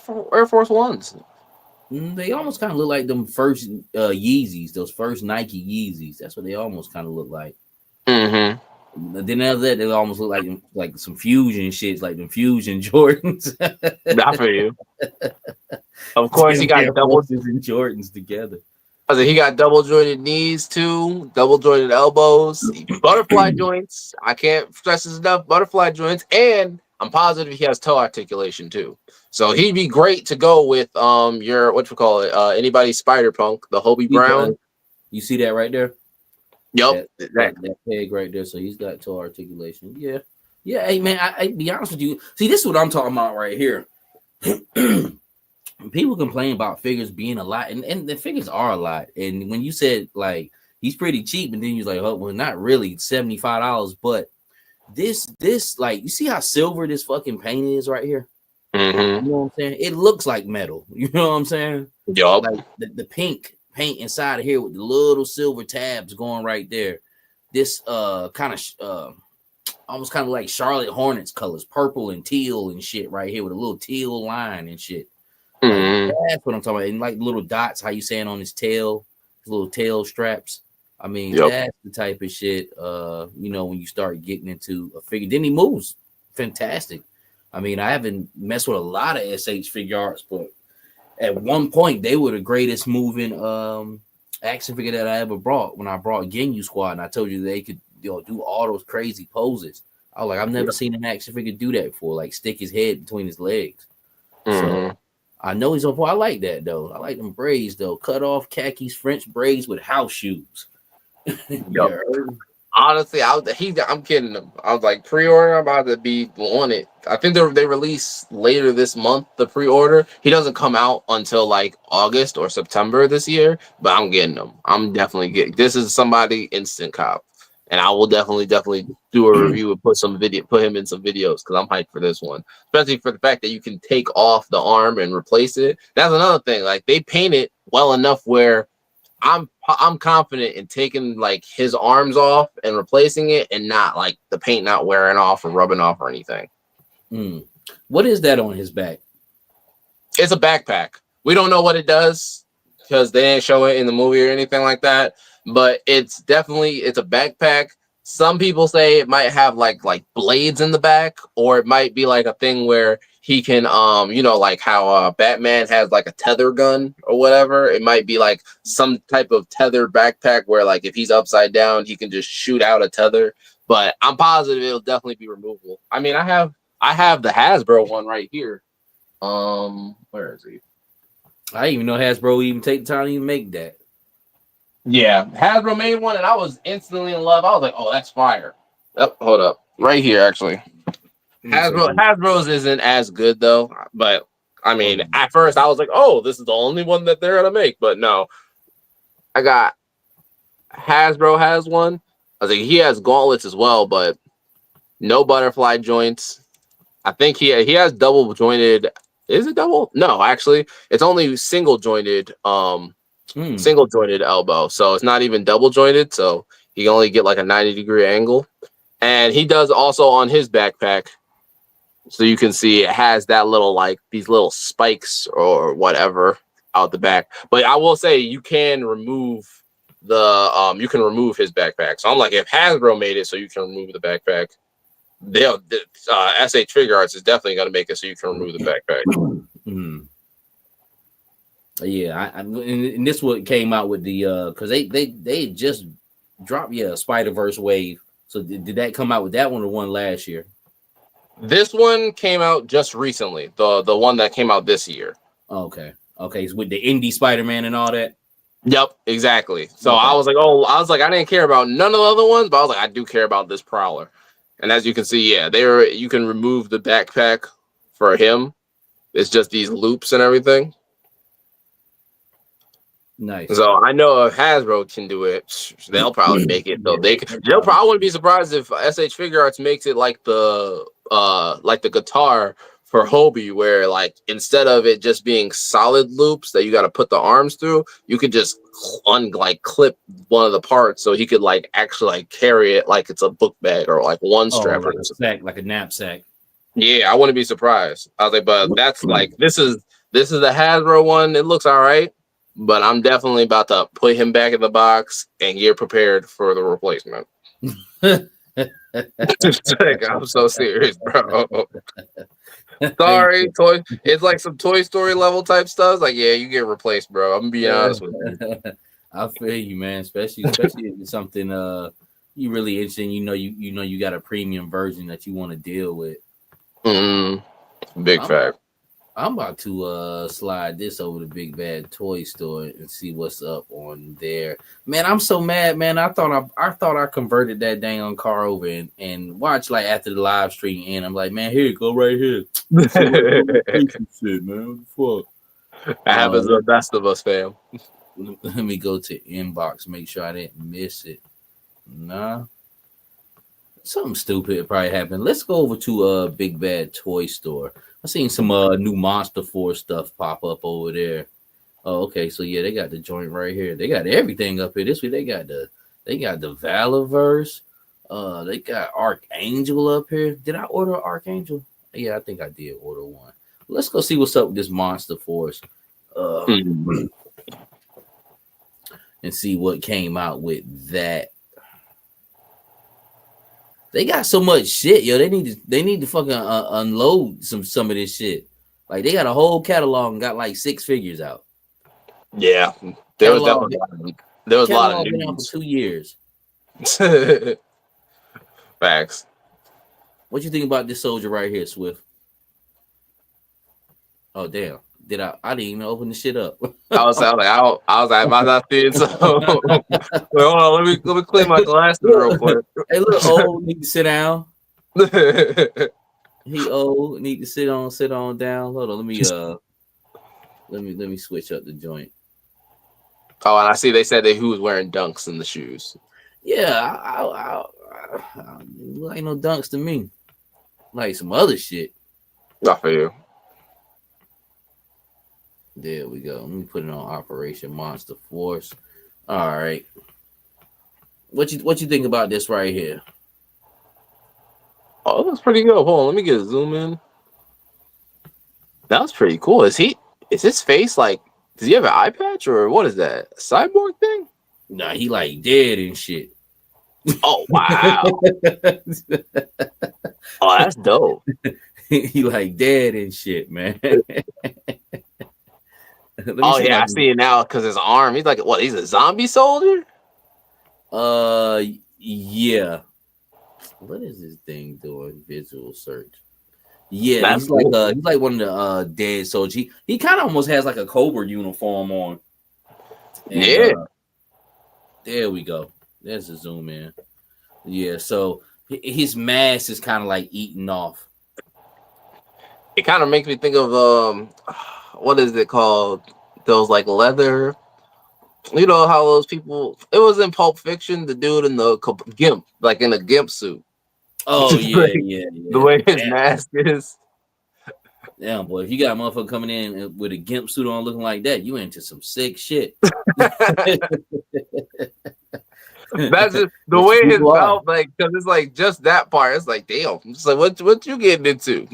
Force Ones. They almost kind of look like them first Yeezys, those first Nike Yeezys. That's what they almost kind of look like. Then after that, they almost look like some fusion shits, like them fusion Jordans. Not for you. Of course, he got double Jordans together. He got double jointed knees too, double jointed elbows, butterfly joints. I can't stress this enough. Butterfly joints, and I'm positive he has toe articulation too. So he'd be great to go with anybody's Spider Punk, the Hobie Brown. You see that right there? Yep, that peg right there. So he's got toe articulation. Yeah. Hey man, I be honest with you. See, this is what I'm talking about right here. People complain about figures being a lot, and the figures are a lot. And when you said like he's pretty cheap, and then you're like, oh well, not really, $75, but this like you see how silver this fucking paint is right here. Mm-hmm. You know what I'm saying? It looks like metal. You know what I'm saying? Yup. Like the pink paint inside of here with the little silver tabs going right there. This kind of almost kind of like Charlotte Hornets colors, purple and teal and shit right here with a little teal line and shit. Mm-hmm. Like, that's what I'm talking about. And like little dots, how you saying on his tail, his little tail straps. I mean, Yep. that's the type of shit, you know, when you start getting into a figure. Then he moves fantastic. I mean, I haven't messed with a lot of SH figure arts, but at one point they were the greatest moving action figure that I ever brought when I brought Ginyu Squad, and I told you they could, you know, do all those crazy poses. I was like, I've never seen an action figure do that before, like stick his head between his legs. Mm-hmm. So I know he's on point. I like that though. I like them braids though. Cut off khakis, French braids with house shoes. Yep. Honestly, I'm kidding him. I was like, pre-order, I'm about to be on it. I think they release later this month, the pre-order. He doesn't come out until like August or September this year, but I'm getting him. I'm definitely getting. This is somebody instant cop, and I will definitely do a review and put him in some videos because I'm hyped for this one, especially for the fact that you can take off the arm and replace it. That's another thing. Like they paint it well enough where I'm confident in taking like his arms off and replacing it, and not like the paint not wearing off or rubbing off or anything. What is that on his back? It's a backpack. We don't know what it does because they didn't show it in the movie or anything like that. But it's a backpack. Some people say it might have like blades in the back, or it might be like a thing where he can you know, like how Batman has like a tether gun or whatever. It might be like some type of tethered backpack where like if he's upside down, he can just shoot out a tether. But I'm positive it'll definitely be removable. I mean, I have the Hasbro one right here. Where is he? I didn't even know Hasbro even take the time to even make that. Yeah, Hasbro made one, and I was instantly in love. I was like, "Oh, that's fire!" Oh, hold up, right here, actually. Hasbro's isn't as good though, but I mean, at first I was like, "Oh, this is the only one that they're gonna make," but no. I got Hasbro has one. I was like, he has gauntlets as well, but no butterfly joints. I think he has double jointed. Is it double? No, actually, it's only single jointed. Single jointed elbow, so it's not even double jointed, so he can only get like a 90-degree angle. And he does also on his backpack, so you can see it has that little like these little spikes or whatever out the back. But I will say you can remove his backpack. So I'm like, if Hasbro made it so you can remove the backpack, SH Figure Arts is definitely going to make it so you can remove the backpack. Yeah, and this what came out with the because they just dropped Spider-Verse Wave. So did that come out with that one or one last year? This one came out just recently. The one that came out this year. Okay, it's with the indie Spider-Man and all that. Yep, exactly. So okay. I was like, I didn't care about none of the other ones, but I was like, I do care about this Prowler. And as you can see, you can remove the backpack for him. It's just these loops and everything. Nice. So I know if Hasbro can do it, they'll probably make it. So I wouldn't be surprised if SH Figure Arts makes it like the guitar for Hobie, where like instead of it just being solid loops that you got to put the arms through, you could just clip one of the parts so he could like actually like carry it like it's a book bag or like one strap like a sack, like a knapsack. Yeah, I wouldn't be surprised. I was like, but that's like this is the Hasbro one. It looks all right. But I'm definitely about to put him back in the box and get prepared for the replacement. I'm so serious, bro. Sorry, toy. It's like some Toy Story level type stuff. Like, yeah, you get replaced, bro. I'm gonna be honest with you. I feel you, man. Especially if it's something you really interested in. You got a premium version that you want to deal with. Big fact. I'm about to slide this over to Big Bad Toy Store and see what's up on there. Man, I'm so mad, man. I thought I converted that dang on car over and watch like after the live stream and I'm like, man, here, go right here. Shit, man. What the fuck? That happens to the best of us, fam. Let me go to inbox, make sure I didn't miss it. Nah. Something stupid probably happened. Let's go over to Big Bad Toy Store. I seen some new Monster Force stuff pop up over there. Oh, okay. So yeah, they got the joint right here. They got everything up here. This week they got the Valaverse. They got Archangel up here. Did I order Archangel? Yeah, I think I did order one. Let's go see what's up with this Monster Force. And see what came out with that. They got so much shit, yo. They need to fucking unload some of this shit. Like they got a whole catalog and got like 6 figures out. Yeah, there was a lot of been out for 2 years. Facts. What you think about this soldier right here, Swift? Oh damn! I didn't even open the shit up. I was like, am I not seeing so? Wait, hold on, let me clean my glasses real quick. Hey, look, old need to sit down. He old, need to sit on down. Hold on, let me switch up the joint. Oh, and I see they said that who was wearing dunks in the shoes. Yeah, I ain't no dunks to me. Like some other shit. Not for you. There we go. Let me put it on Operation Monster Force. All right. What you think about this right here? Oh, that looks pretty good. Hold on, let me get a zoom in. That was pretty cool. Is his face like, does he have an eye patch or what is that? A cyborg thing? Nah, he like dead and shit. Oh wow. Oh, that's dope. He like dead and shit, man. Oh yeah, I see it now because his arm. He's like, what? He's a zombie soldier. Yeah. What is this thing doing? Visual search. Yeah, That's he's cool. like one of the dead soldiers. He kind of almost has like a Cobra uniform on. And, yeah. There we go. There's a zoom in. Yeah, so his mask is kind of like eating off. It kind of makes me think of what is it called? Those like leather. You know how those people? It was in Pulp Fiction. The dude in the gimp, like in a gimp suit. Oh yeah, like, yeah. The way his mask is. Damn, boy, if you got a motherfucker coming in with a gimp suit on looking like that, you into some sick shit. That's just the way his mouth, like, because it's like just that part. It's like, damn. I'm just like, what you getting into?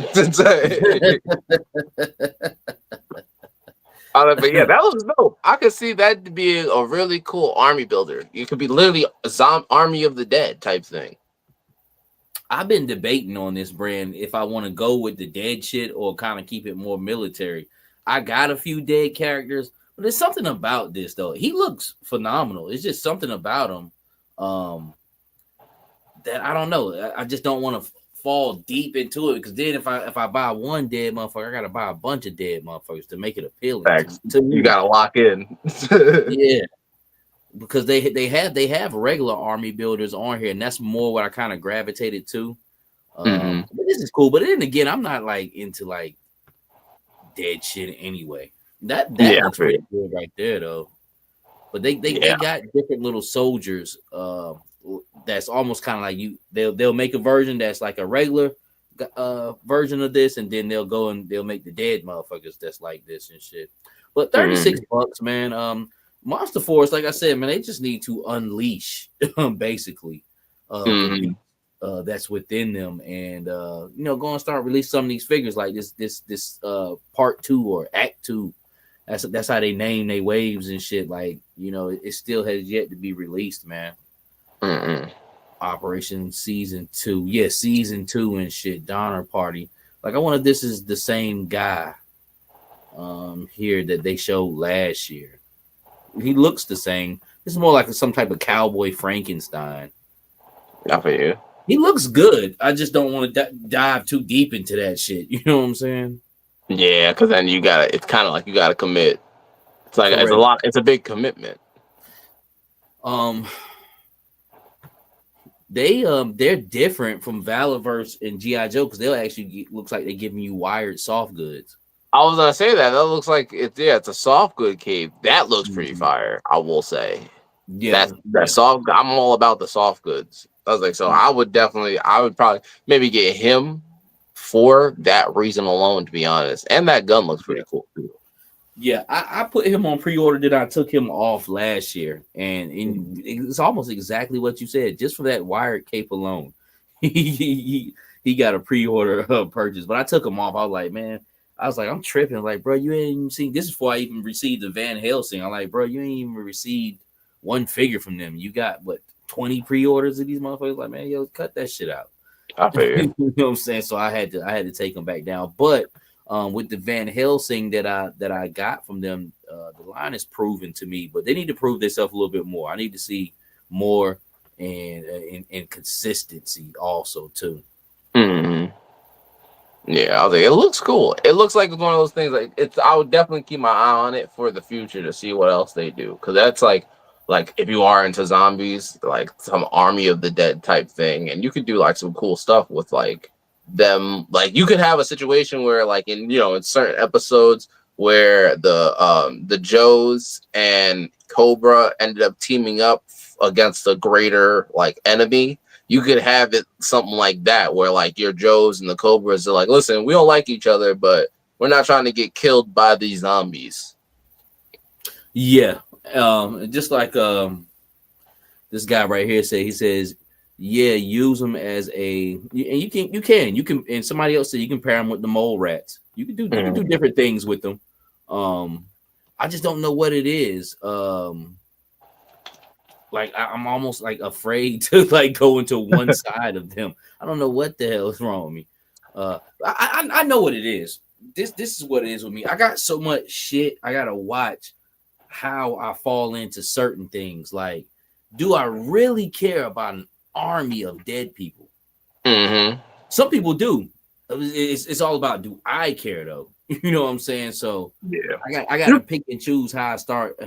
But yeah, that was dope. I could see that being a really cool army builder. You could be literally a army of the dead type thing. I've been debating on this brand if I want to go with the dead shit or kind of keep it more military. I got a few dead characters, but there's something about this though. He looks phenomenal. It's just something about him that I don't know. I just don't want to fall deep into it because then if I buy one dead motherfucker, I gotta buy a bunch of dead motherfuckers to make it appealing. To me. You gotta lock in. Yeah. Because they have regular army builders on here, and that's more what I kind of gravitated to. But this is cool. But then again, I'm not like into like dead shit anyway. That looks pretty good right there though. But they got different little soldiers that's almost kind of like you. They'll make a version that's like a regular version of this, and then they'll go and they'll make the dead motherfuckers that's like this and shit. But $36, man. Monster Force, like I said, man, they just need to unleash basically that's within them, and go and start release some of these figures like this part 2 or act 2. That's how they name their waves and shit. Like it still has yet to be released, man. Operation Season 2, yeah, Season 2 and shit. Donner Party. Like I wonder if this is the same guy here that they showed last year. He looks the same. This is more like some type of cowboy Frankenstein. Not for you. He looks good. I just don't want to dive too deep into that shit. You know what I'm saying? Yeah, because then it's kind of like you gotta commit. It's like it's a Correct. lot. It's a big commitment. They're different from Valorverse and GI Joe because they'll actually looks like they're giving you wired soft goods. I was gonna say that. That looks like it's a soft good cape. That looks pretty Mhm. fire. I will say. Yeah, That soft. I'm all about the soft goods. I was like, so I would probably maybe get him for that reason alone, to be honest. And that gun looks pretty cool too. Yeah, I put him on pre-order. Then I took him off last year, and it's almost exactly what you said. Just for that wired cape alone, he got a pre-order purchase. But I took him off. I was like, man, I'm tripping. Like, bro, you ain't even seen. This is before I even received the Van Helsing. I'm like, bro, you ain't even received one figure from them. You got what 20 pre-orders of these motherfuckers? Like, man, yo, cut that shit out. I figure. You know what I'm saying? So I had to take them back down, but. With the Van Helsing that I got from them, the line is proven to me, but they need to prove themselves a little bit more. I need to see more and consistency also too. Mm-hmm. Yeah, I was like, it looks cool. It looks like it's one of those things. Like I would definitely keep my eye on it for the future to see what else they do, because that's like if you are into zombies, like some Army of the Dead type thing, and you could do like some cool stuff with like them. Like you could have a situation where like in certain episodes where the Joes and Cobra ended up teaming up against a greater like enemy. You could have it something like that where like your Joes and the Cobras are like, listen, we don't like each other, but we're not trying to get killed by these zombies. Yeah, just like this guy right here says, yeah, use them as and you can, and somebody else said you can pair them with the mole rats. You can do different things with them. I just don't know what it is. Like I'm almost like afraid to like go into one side of them. I don't know what the hell is wrong with me. I know what it is. This is what it is with me. I got so much shit. I gotta watch how I fall into certain things. Like, do I really care about an army of dead people? Mm-hmm. Some people do. It's all about, do I care though? You know what I'm saying? So yeah, I got to pick and choose how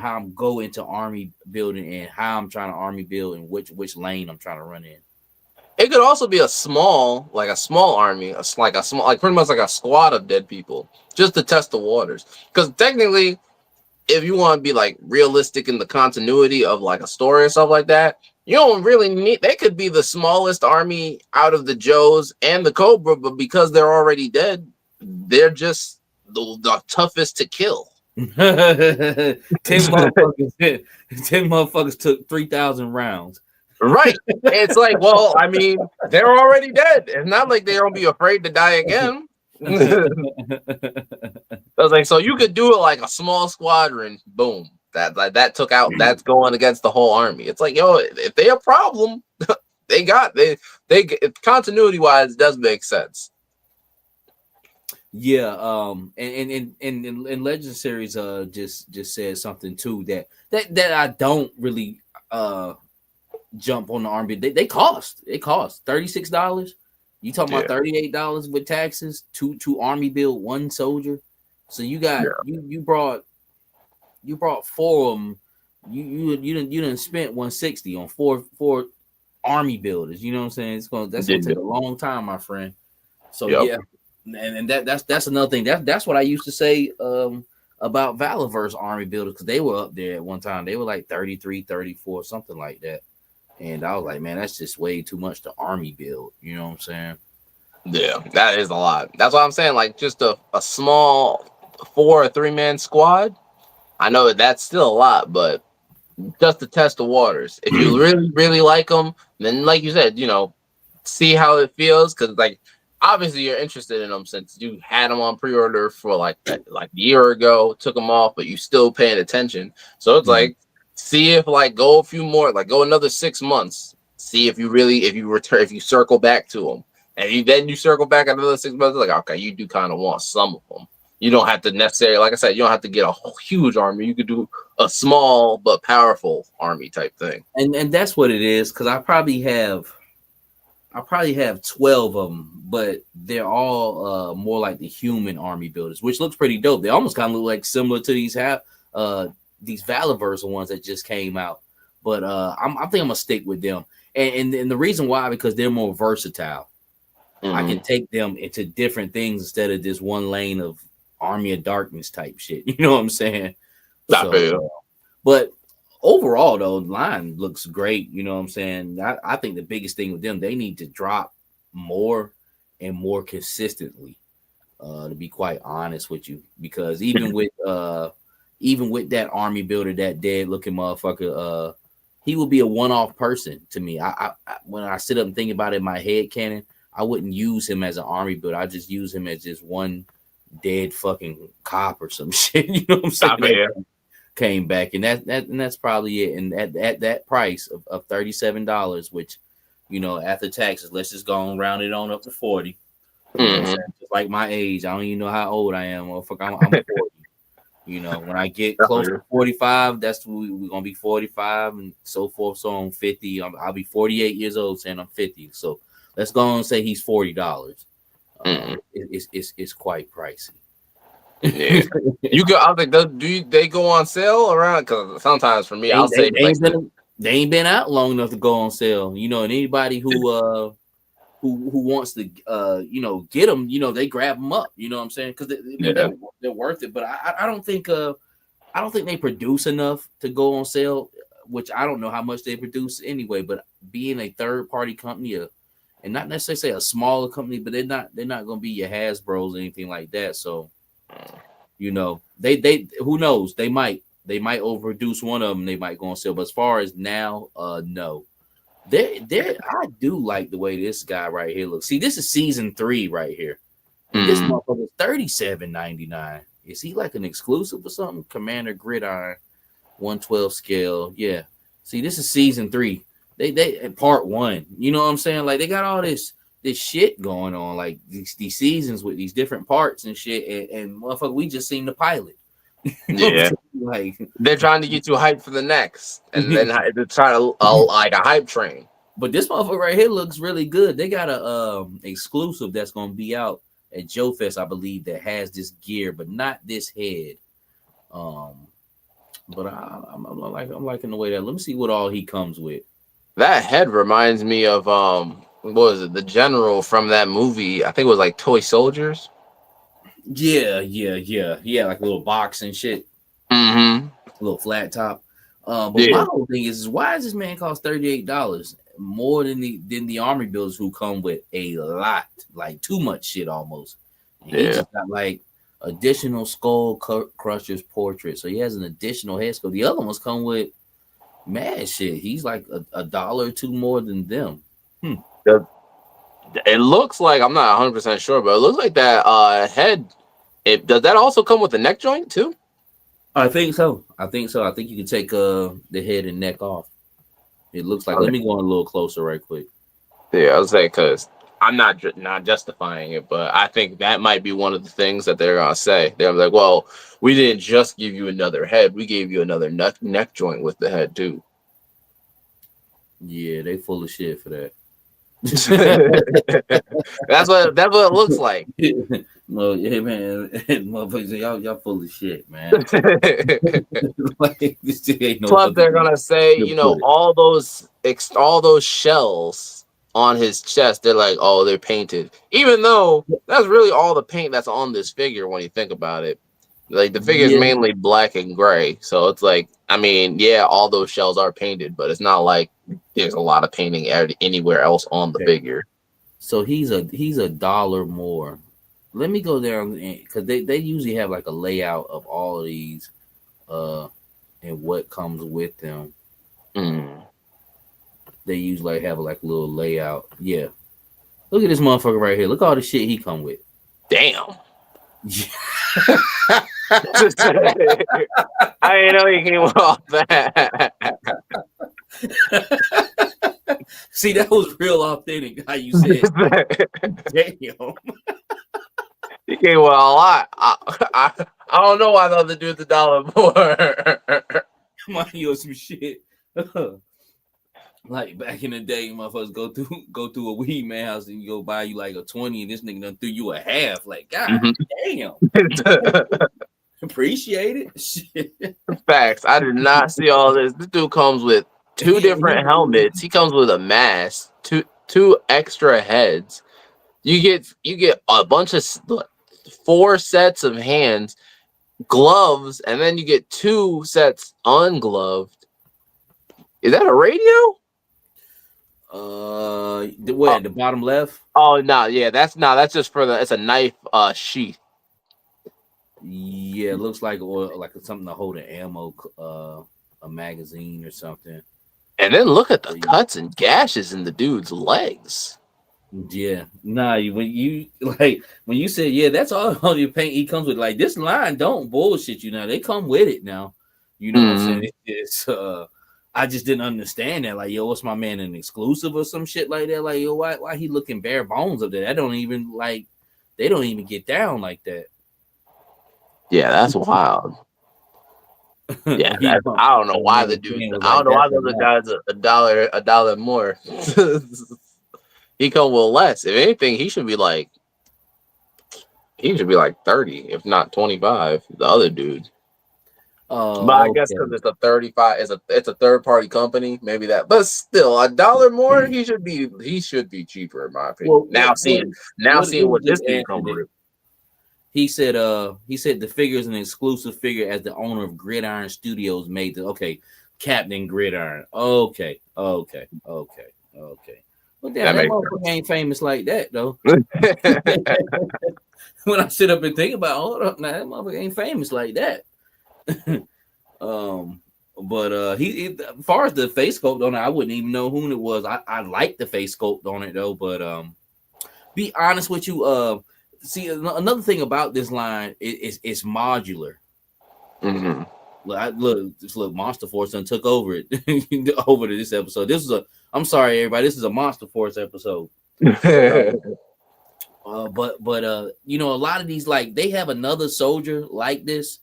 I'm go into army building and how I'm trying to army build and which lane I'm trying to run in. It could also be a small army, pretty much like a squad of dead people, just to test the waters. Because technically, if you want to be like realistic in the continuity of like a story and stuff like that, you don't really need. They could be the smallest army out of the Joes and the Cobra, but because they're already dead, they're just the toughest to kill. 10 motherfuckers took 3,000 rounds. Right. It's like, well, I mean, they're already dead. It's not like they don't be afraid to die again. I was like, so you could do it like a small squadron, boom. That took out, that's going against the whole army. It's like, yo, if they a problem, they continuity wise does make sense. Yeah, and Legend series just said something too that I don't really jump on the army. They cost $36. You talking about $38 with taxes, two army build, one soldier. So you got you brought four of them. You didn't spent 160 on four army builders. You know what I'm saying? That's gonna take a long time, my friend. So yeah. And that's another thing. That's what I used to say about Valorverse army builders, because they were up there at one time. They were like 33, 34, something like that. And I was like, man, that's just way too much to army build. You know what I'm saying? Yeah, that is a lot. That's what I'm saying. Like just a small 4 or 3-man squad. I know that's still a lot, but just to test the waters. If you really, really like them, then like you said, see how it feels. Because like obviously you're interested in them since you had them on pre-order for like a year ago, took them off, but you still paying attention. So it's like, see if like go a few more, like go another 6 months. See if you circle back to them, and then you circle back another 6 months. Like, okay, you do kind of want some of them. You don't have to necessarily, like I said, you don't have to get a huge army. You could do a small but powerful army type thing. And that's what it is, because I probably have 12 of them but they're all more like the human army builders, which looks pretty dope. They almost kind of look like similar to these Valaverse ones that just came out. But I think I'm gonna stick with them, and the reason why, because they're more versatile. I can take them into different things instead of this one lane of Army of Darkness type shit. You know what I'm saying? But overall, though, the line looks great. You know what I'm saying? I think the biggest thing with them, they need to drop more and more consistently. To be quite honest with you, because even with that army builder, that dead looking motherfucker, he would be a one-off person to me. I when I sit up and think about it in my head canon, I wouldn't use him as an army builder. I just use him as just one dead fucking cop or some shit. You know what I'm saying? Came back, and that's probably it. And at that price of $37, which, you know, after taxes, let's just go and round it on up to 40. You know, just like my age, I don't even know how old I am. Motherfucker, I'm 40. You know, when I get close to 45, that's when we're gonna be 45 and so forth. So on 50, I'll be 48 years old, saying I'm 50. So let's go and say he's $40. It's quite pricey. Yeah, I think they go on sale around? Because sometimes for me, I'll say they ain't been out long enough to go on sale. You know, and anybody who wants to you know, get them, you know, they grab them up. You know what I'm saying? Because they're worth it. But I don't think they produce enough to go on sale. Which I don't know how much they produce anyway. But being a third party company, and not necessarily say a smaller company, but they're not going to be your Hasbros or anything like that. So, you know, they who knows, they might overproduce one of them, they might go on sale. But as far as now, no. I do like the way this guy right here looks. See, this is season 3 right here. This motherfucker is $37.99. Is he like an exclusive or something? Commander Gridiron, 112 scale. Yeah. See, this is season 3. They part 1. You know what I'm saying? Like, they got all this shit going on, like these seasons with these different parts and shit. And motherfucker, we just seen the pilot. Yeah, like they're trying to get you hyped for the next, and then they're trying to like a hype train. But this motherfucker right here looks really good. They got a exclusive that's gonna be out at Joe Fest, I believe, that has this gear, but not this head. But I'm liking the way that. Let me see what all he comes with. That head reminds me of what was it? The general from that movie. I think it was like Toy Soldiers. Yeah, like a little box and shit. A little flat top. But my whole thing is, why does this man cost $38 more than the army builders who come with a lot, like too much shit almost? He just got like additional skull crushers portrait, so he has an additional head sculpt. The other ones come with mad shit. He's like a dollar or two more than them. It looks like, I'm not 100% sure, but it looks like that head. Does that also come with the neck joint too? I think so. I think you can take the head and neck off. It looks like. Let me go a little closer right quick. Yeah, I was saying, because I'm not justifying it, but I think that might be one of the things that they're gonna say. They're like, well, we didn't just give you another head, we gave you another neck joint with the head too. Yeah, they full of shit for that. that's what it looks like. Well, yeah, man, motherfuckers, y'all full of shit, man. Like, Plus, they're gonna say, you know, all those shells on his chest. They're like, oh, they're painted, even though that's really all the paint that's on this figure. When you think about it, like the figure is mainly black and gray, so it's like, I mean, yeah, all those shells are painted, but it's not like there's a lot of painting anywhere else on the figure. So he's a dollar more. Let me go there, because they usually have like a layout of all of these and what comes with them. They usually have like a little layout. Yeah. Look at this motherfucker right here. Look at all the shit he come with. Damn. I didn't know he came with all that. See, that was real authentic how you said. Damn. He came with a lot. I don't know why the other dude's $1 more. Mind you, some shit. Like back in the day, motherfuckers go through a weed man house and you go buy you like a 20 and this nigga done threw you a half. Like, God damn. Appreciate it. Shit. Facts. I did not see all this. This dude comes with two different helmets. He comes with a mask, two extra heads. You get a bunch of 4 sets of hands, gloves, and then you get 2 sets ungloved. Is that a radio? Where the bottom left? Oh no, yeah, that's just for it's a knife sheath. Yeah, it looks like something to hold an ammo, a magazine or something. And then look at the cuts and gashes in the dude's legs. Yeah, nah. When you said that's all your paint he comes with. Like this line don't bullshit you now. They come with it now. You know what I'm saying? It's I just didn't understand that. Like, yo, what's my man an exclusive or some shit like that? Like, yo, why he looking bare bones up there? That don't even they don't even get down like that. Yeah, that's wild. Yeah, I don't know why the dude. I don't know why the other guy's a dollar more. He come with less. If anything, he should be like 30, if not 25. The other dude. But I guess because it's a 35, it's a third party company, maybe that. But still, $1 more, he should be cheaper in my opinion. Now seeing what this dude come with. He said the figure is an exclusive figure as the owner of Gridiron Studios made Captain Gridiron. Okay. Well, damn, that motherfucker ain't famous like that though. When I sit up and think about, hold up, now that motherfucker ain't famous like that. But he as far as the face sculpt on it, I wouldn't even know who it was. I like the face sculpt on it though, but be honest with you, see another thing about this line is it's modular. Look, Monster Force done took over it over to this episode. I'm sorry everybody, this is a Monster Force episode. But you know, a lot of these, like, they have another soldier like this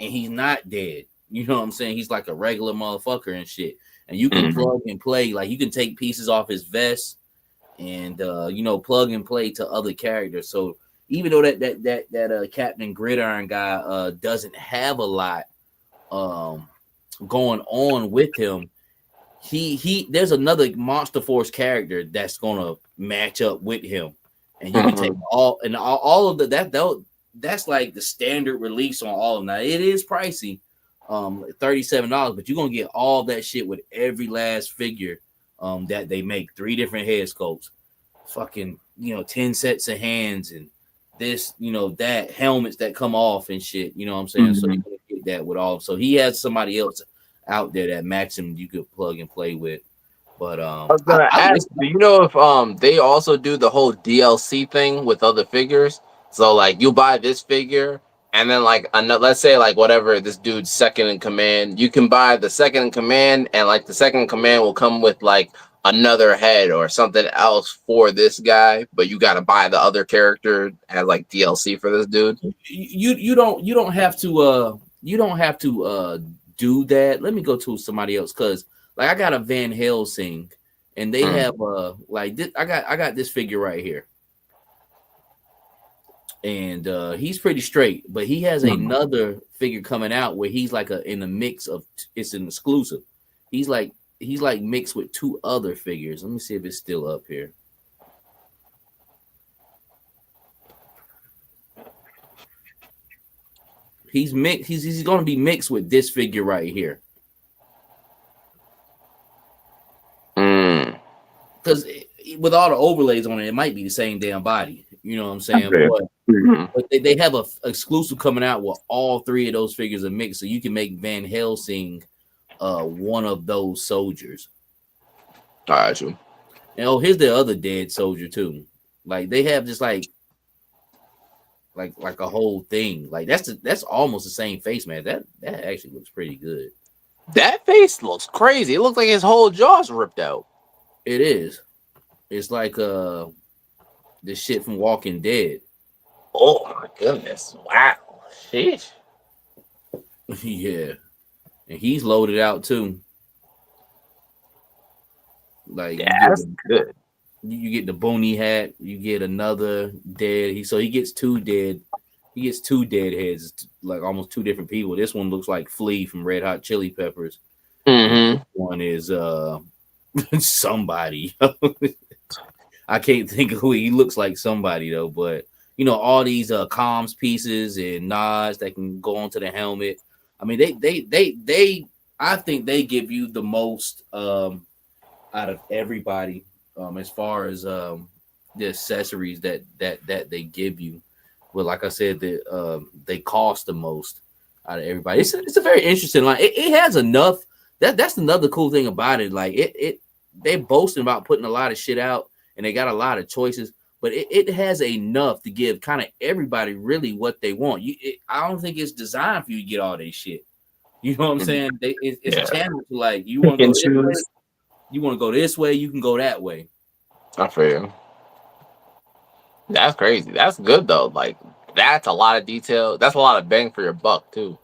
and he's not dead. You know what I'm saying? He's like a regular motherfucker and shit. And you can plug and play, like you can take pieces off his vest and you know, plug and play to other characters. So even though that Captain Gridiron guy doesn't have a lot going on with him, he there's another Monster Force character that's gonna match up with him, and you can take all of that's like the standard release on all of them. Now it is pricey, $37, but you're gonna get all that shit with every last figure that they make. 3 different head sculpts, fucking, you know, 10 sets of hands, and this, you know, that helmets that come off and shit. You know what I'm saying? So you're gonna get that with all. So he has somebody else out there that match him you could plug and play with. But I was gonna ask, do you know if they also do the whole DLC thing with other figures? So like you buy this figure and then like let's say like whatever this dude's second in command, you can buy the second in command and like the second in command will come with like another head or something else for this guy, but you got to buy the other character as like DLC for this dude. You don't have to do that. Let me go to somebody else, because like I got a Van Helsing and they have like this, I got this figure right here. And he's pretty straight, but he has another figure coming out where he's like in a mix of, it's an exclusive. He's like mixed with 2 other figures. Let me see if it's still up here. He's mixed. He's going to be mixed with this figure right here. Because with all the overlays on it, it might be the same damn body. You know what I'm saying? But they have a exclusive coming out where all 3 of those figures are mixed, so you can make Van Helsing one of those soldiers. All right, you. And here's the other dead soldier too. Like they have just like a whole thing. Like that's almost the same face, man. That actually looks pretty good. That face looks crazy. It looks like his whole jaw's ripped out. It is. It's like the shit from Walking Dead. Oh my goodness! Wow, sheesh. Yeah, and he's loaded out too. Like Yeah, that's good. you get the bony hat, you get another dead. He gets two dead. He gets two dead heads, like almost two different people. This one looks like Flea from Red Hot Chili Peppers, and Mm-hmm. this one is somebody. I can't think of who he looks like. Somebody though, but all these comms pieces and nods that can go onto the helmet. I mean, they. I think they give you the most out of everybody as far as the accessories that they give you. But like I said, they cost the most out of everybody. It's a very interesting line. It has enough. That's another cool thing about it. Like they're boasting about putting a lot of shit out, and they got a lot of choices. But it has enough to give kind of everybody really what they want. I don't think it's designed for you to get all this shit. You know what I'm saying? It's channeled to like you want to go this way, you want to go this way, you can go that way. I feel. That's crazy. That's good though. Like that's a lot of detail. That's a lot of bang for your buck too.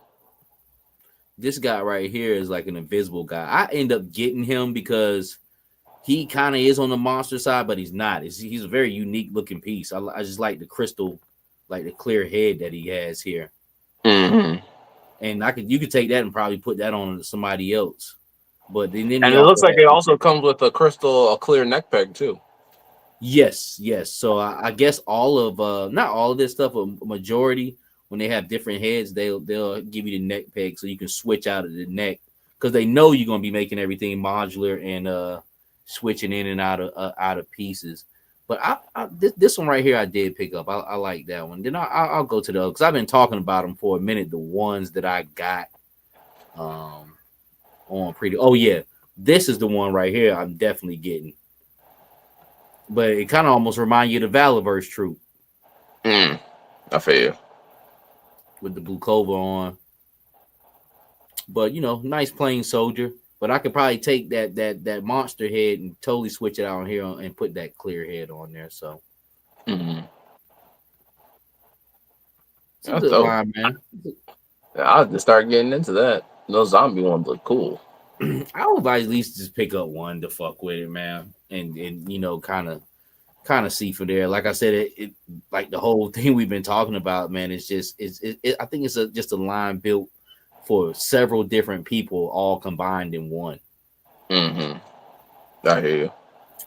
This guy right here is like an invisible guy. I end up getting him because he kind of is on the monster side, but he's not. He's a very unique looking piece. I just like the crystal, like the clear head that he has here. Mm-hmm. And you could take that and probably put that on somebody else. But then And it looks like it also comes with a clear neck peg too. Yes. So I guess all of not all of this stuff, a majority when they have different heads, they'll give you the neck peg so you can switch out of the neck because they know you're gonna be making everything modular and switching in and out of pieces. But this one right here I did pick up. I like that one. Then I'll go to the because I've been talking about them for a minute. The ones that I got on pretty. Oh yeah, this is the one right here. I'm definitely getting. But it kind of almost reminds you of the Valiverse troop. I feel you. With the blue cover on. But nice plain soldier. But I could probably take that monster head and totally switch it out on here and put that clear head on there. So Mm-hmm. it's a good line, man. I'll just start getting into that. Those zombie ones look cool. I would at least just pick up one to fuck with it, man, and kind of see for there. Like I said, it like the whole thing we've been talking about, man. It's just I think it's just a line built for several different people, all combined in one. Mm-hmm. I hear you.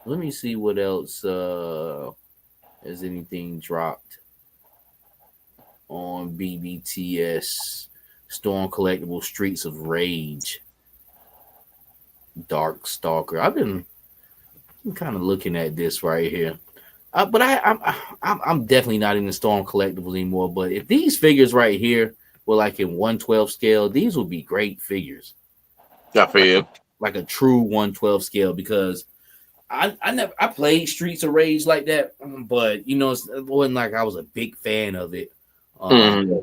Let me see what else has anything dropped on BBTS. Storm Collectible Streets of Rage. Dark Stalker. I'm kind of looking at this right here, but I'm definitely not in the Storm Collectibles anymore. But if these figures right here were like in 1/12 scale, these would be great figures. Yeah, for you, like a true 1/12 scale because I played Streets of Rage like that, but it wasn't like I was a big fan of it.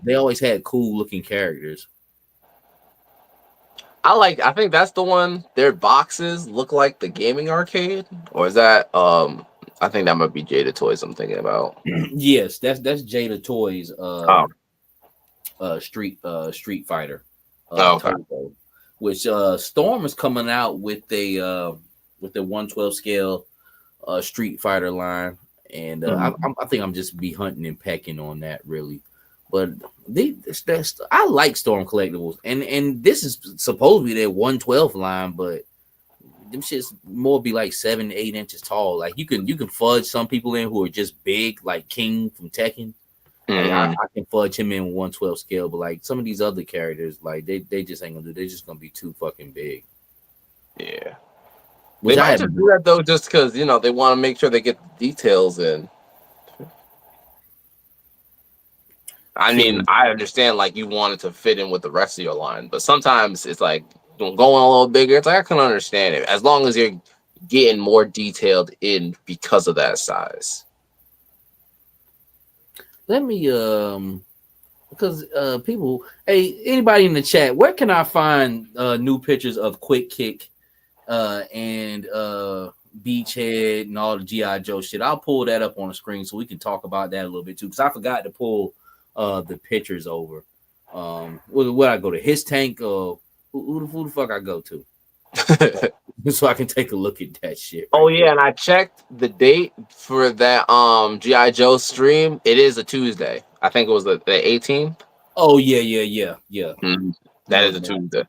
They always had cool looking characters. I think that's the one. Their boxes look like the gaming arcade, or is that I think that might be Jada Toys I'm thinking about. Yes, that's Jada Toys Street Fighter. Okay. Turbo, which Storm is coming out with the 1/12 scale Street Fighter line, and I think I'm just be hunting and pecking on that really. But I like Storm Collectibles, and this is supposed to be their 1/12 line, but them shits more be like 7 to 8 inches tall. Like you can fudge some people in who are just big, like King from Tekken. Like I can fudge him in 1/12 scale, but like some of these other characters, like they just ain't gonna do. They're just gonna be too fucking big. Yeah, Which they might just do that though, just because they want to make sure they get the details in. I mean, I understand like you want it to fit in with the rest of your line, but sometimes it's like going a little bigger. It's like I can understand it as long as you're getting more detailed in because of that size. Let me because people, hey, anybody in the chat, where can I find new pictures of Quick Kick and Beachhead and all the G.I. Joe shit? I'll pull that up on the screen so we can talk about that a little bit too, because I forgot to pull the pictures over. What I go to his tank or who the fuck I go to? so I can take a look at that shit. Oh yeah, and I checked the date for that GI Joe stream. It is a Tuesday. I think it was the 18th. Oh yeah. That is a Tuesday.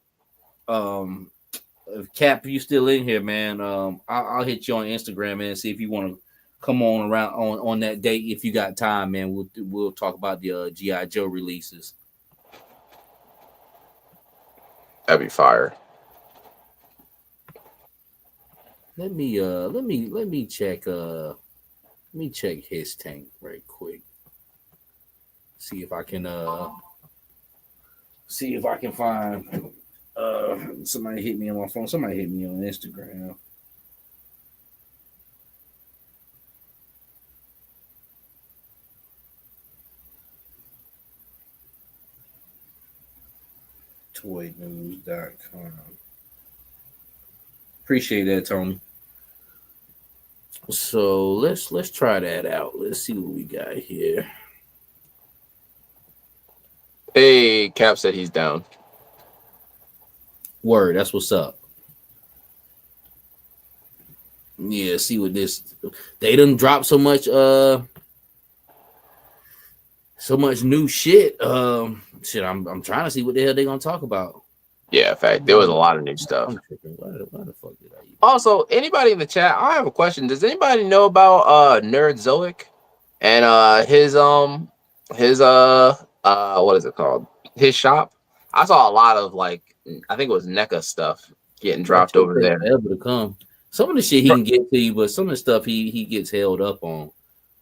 Cap, you still in here, man? I'll hit you on Instagram, man. See if you want to come on around on that date if you got time, man. We'll talk about the GI Joe releases. That'd be fire. Let me check his tank right quick. See if I can find somebody hit me on my phone. Somebody hit me on Instagram. Toynews.com. Appreciate that, Tony. So let's try that out. Let's see what we got here. Hey, Cap said he's down. Word, that's what's up. Yeah, see what this. They done dropped so much new shit. Shit, I'm trying to see what the hell they gonna talk about. Yeah, in fact, there was a lot of new stuff. Why the fuck did I even... Also, anybody in the chat, I have a question. Does anybody know about Nerd Zoic and his what is it called? His shop? I saw a lot of I think it was NECA stuff getting dropped over there. Able to come. Some of the shit he can get to you, but some of the stuff he gets held up on.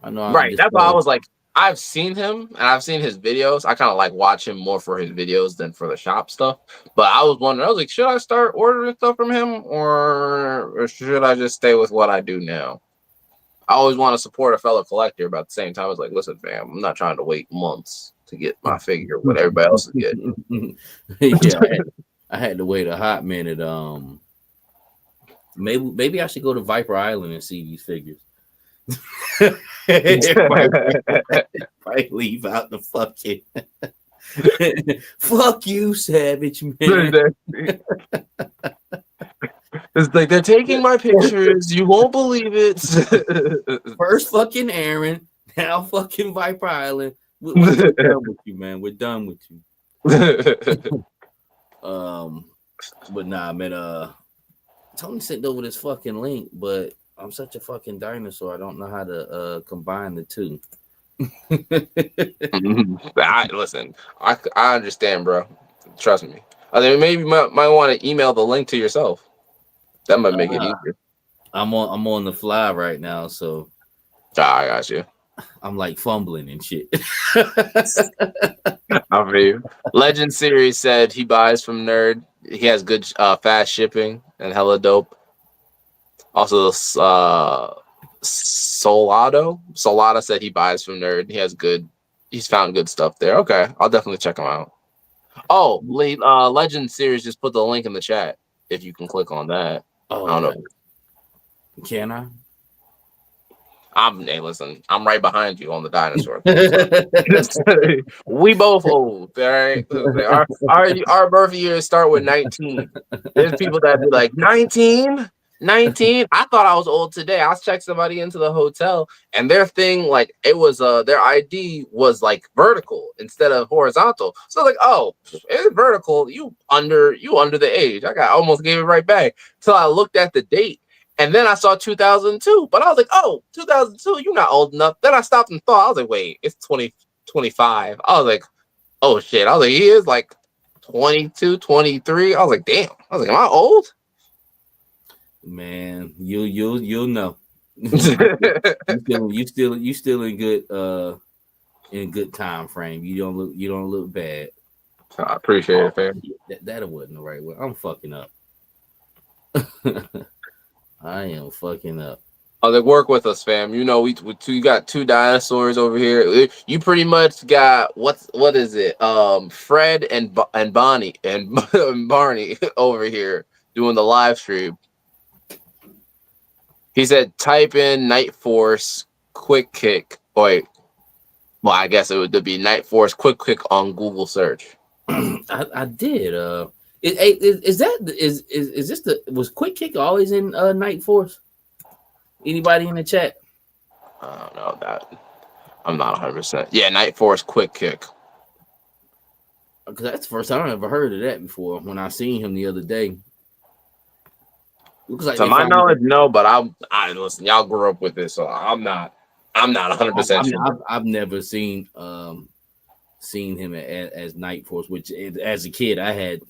I know. Right. That's why I was like, I've seen him and I've seen his videos. I kind of watch him more for his videos than for the shop stuff. But I was wondering, I was like, should I start ordering stuff from him or should I just stay with what I do now? I always want to support a fellow collector, but at the same time, I was like, listen, fam, I'm not trying to wait months to get my figure what everybody else is getting. Yeah, I had to wait a hot minute. Maybe I should go to Viper Island and see these figures. Might leave out the fucking fuck you, Savage man. It's like they're taking my pictures. You won't believe it. First fucking Aaron, now fucking Viper Island. We're done with you, man. We're done with you. But nah, man. Tony sent over this fucking link, but I'm such a fucking dinosaur. I don't know how to combine the two. Listen, I understand, bro. Trust me. I think maybe you might want to email the link to yourself. That might make it easier. I'm on the fly right now, so I got you. I'm fumbling and shit. I feel you. Legend Series said he buys from Nerd. He has good fast shipping and hella dope. Also, Solada said he buys from Nerd. He's found good stuff there. Okay, I'll definitely check him out. Oh, Legend Series just put the link in the chat. If you can click on that. Oh, I don't know. Can I? Hey, listen, I'm right behind you on the dinosaur. We both old, all right? Our birth years start with 19. There's people that be like, 19? 19? I thought I was old today. I checked somebody into the hotel, and their thing, it was their ID was vertical instead of horizontal. So oh, it's vertical. You under the age. I almost gave it right back till I looked at the date. And then I saw 2002, but I was like, oh, 2002, you're not old enough. Then I stopped and thought, I was like, wait, it's 2025. I was like, oh shit. I was like, he is 22, 23. I was like, damn. I was like, am I old? Man, you'll know. you still in good time frame. You don't look bad. I appreciate it, fam. That wasn't the right way. I'm fucking up. I am fucking up. Oh, they work with us, fam. You know, we got two dinosaurs over here. You pretty much got what is it? Fred and Bonnie and Barney over here doing the live stream. He said, type in Night Force Quick Kick. Wait, well, I guess it would be Night Force Quick Kick on Google search. I did. Is this was Quick Kick always in Night Force? Anybody in the chat? I don't know that. I'm not 100%. Yeah, Night Force Quick Kick. Because that's the first time I ever heard of that before. When I seen him the other day, looks like To my knowledge, no. But I listen. Y'all grew up with it, so I'm not 100% sure. I've never seen him as Night Force. Which as a kid, I had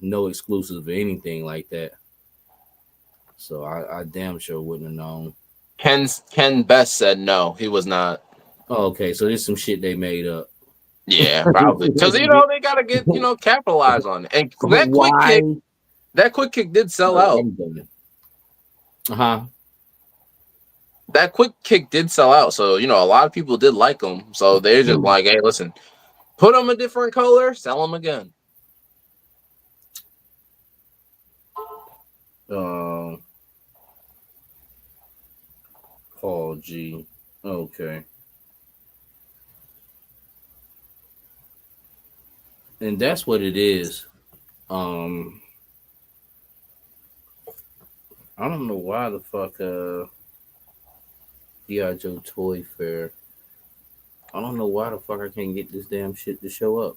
no exclusives or anything like that. So I damn sure wouldn't have known. Ken Best said no, he was not. Oh, okay, so there's some shit they made up. Yeah, probably because they gotta get capitalize on it. And that quick kick did sell out. That quick kick did sell out, so a lot of people did like them. So they're just like, hey, listen, put them a different color, sell them again. Paul G. Okay. And that's what it is. I don't know why the fuck GIJOE Toy Fair. I don't know why the fuck I can't get this damn shit to show up.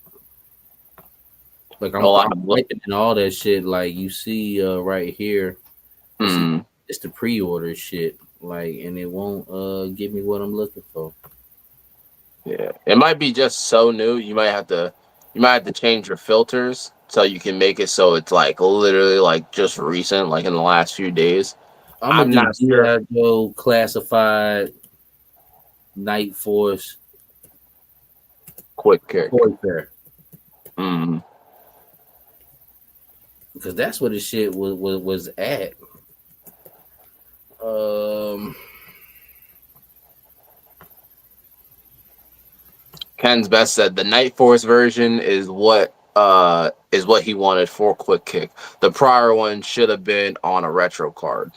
Like I'm typing in all that shit. Like you see right here. It's the pre-order shit. Like, and it won't give me what I'm looking for. Yeah, it might be just so new. You might have to change your filters so you can make it so it's like literally like just recent, like in the last few days. I'm not sure. GIJOE Classified Night Force Quick Kick. Toy Fair. Because that's what the shit was at. Ken's Best said the Night Force version is what he wanted for Quick Kick. The prior one should have been on a retro card.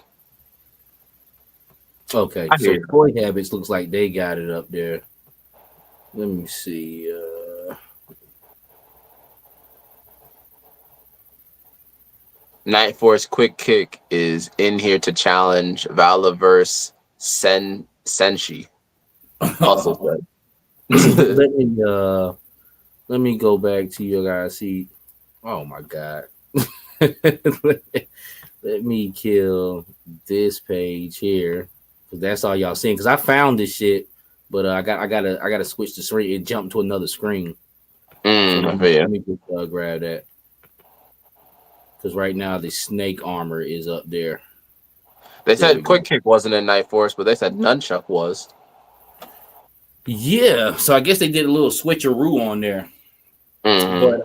Okay, so Toy Habits looks like they got it up there. Let me see. Night Force Quick Kick is in here to challenge Valaverse Senshi. Also said. Let me go back to your guys. See, oh my god. Let me kill this page here because that's all y'all seeing. Because I found this shit, but I gotta switch the screen and jump to another screen. So let me just grab that because right now the snake armor is up there. They said Quick Kick wasn't in Night Force, but they said Nunchuck was. Yeah, so I guess they did a little switcheroo on there. But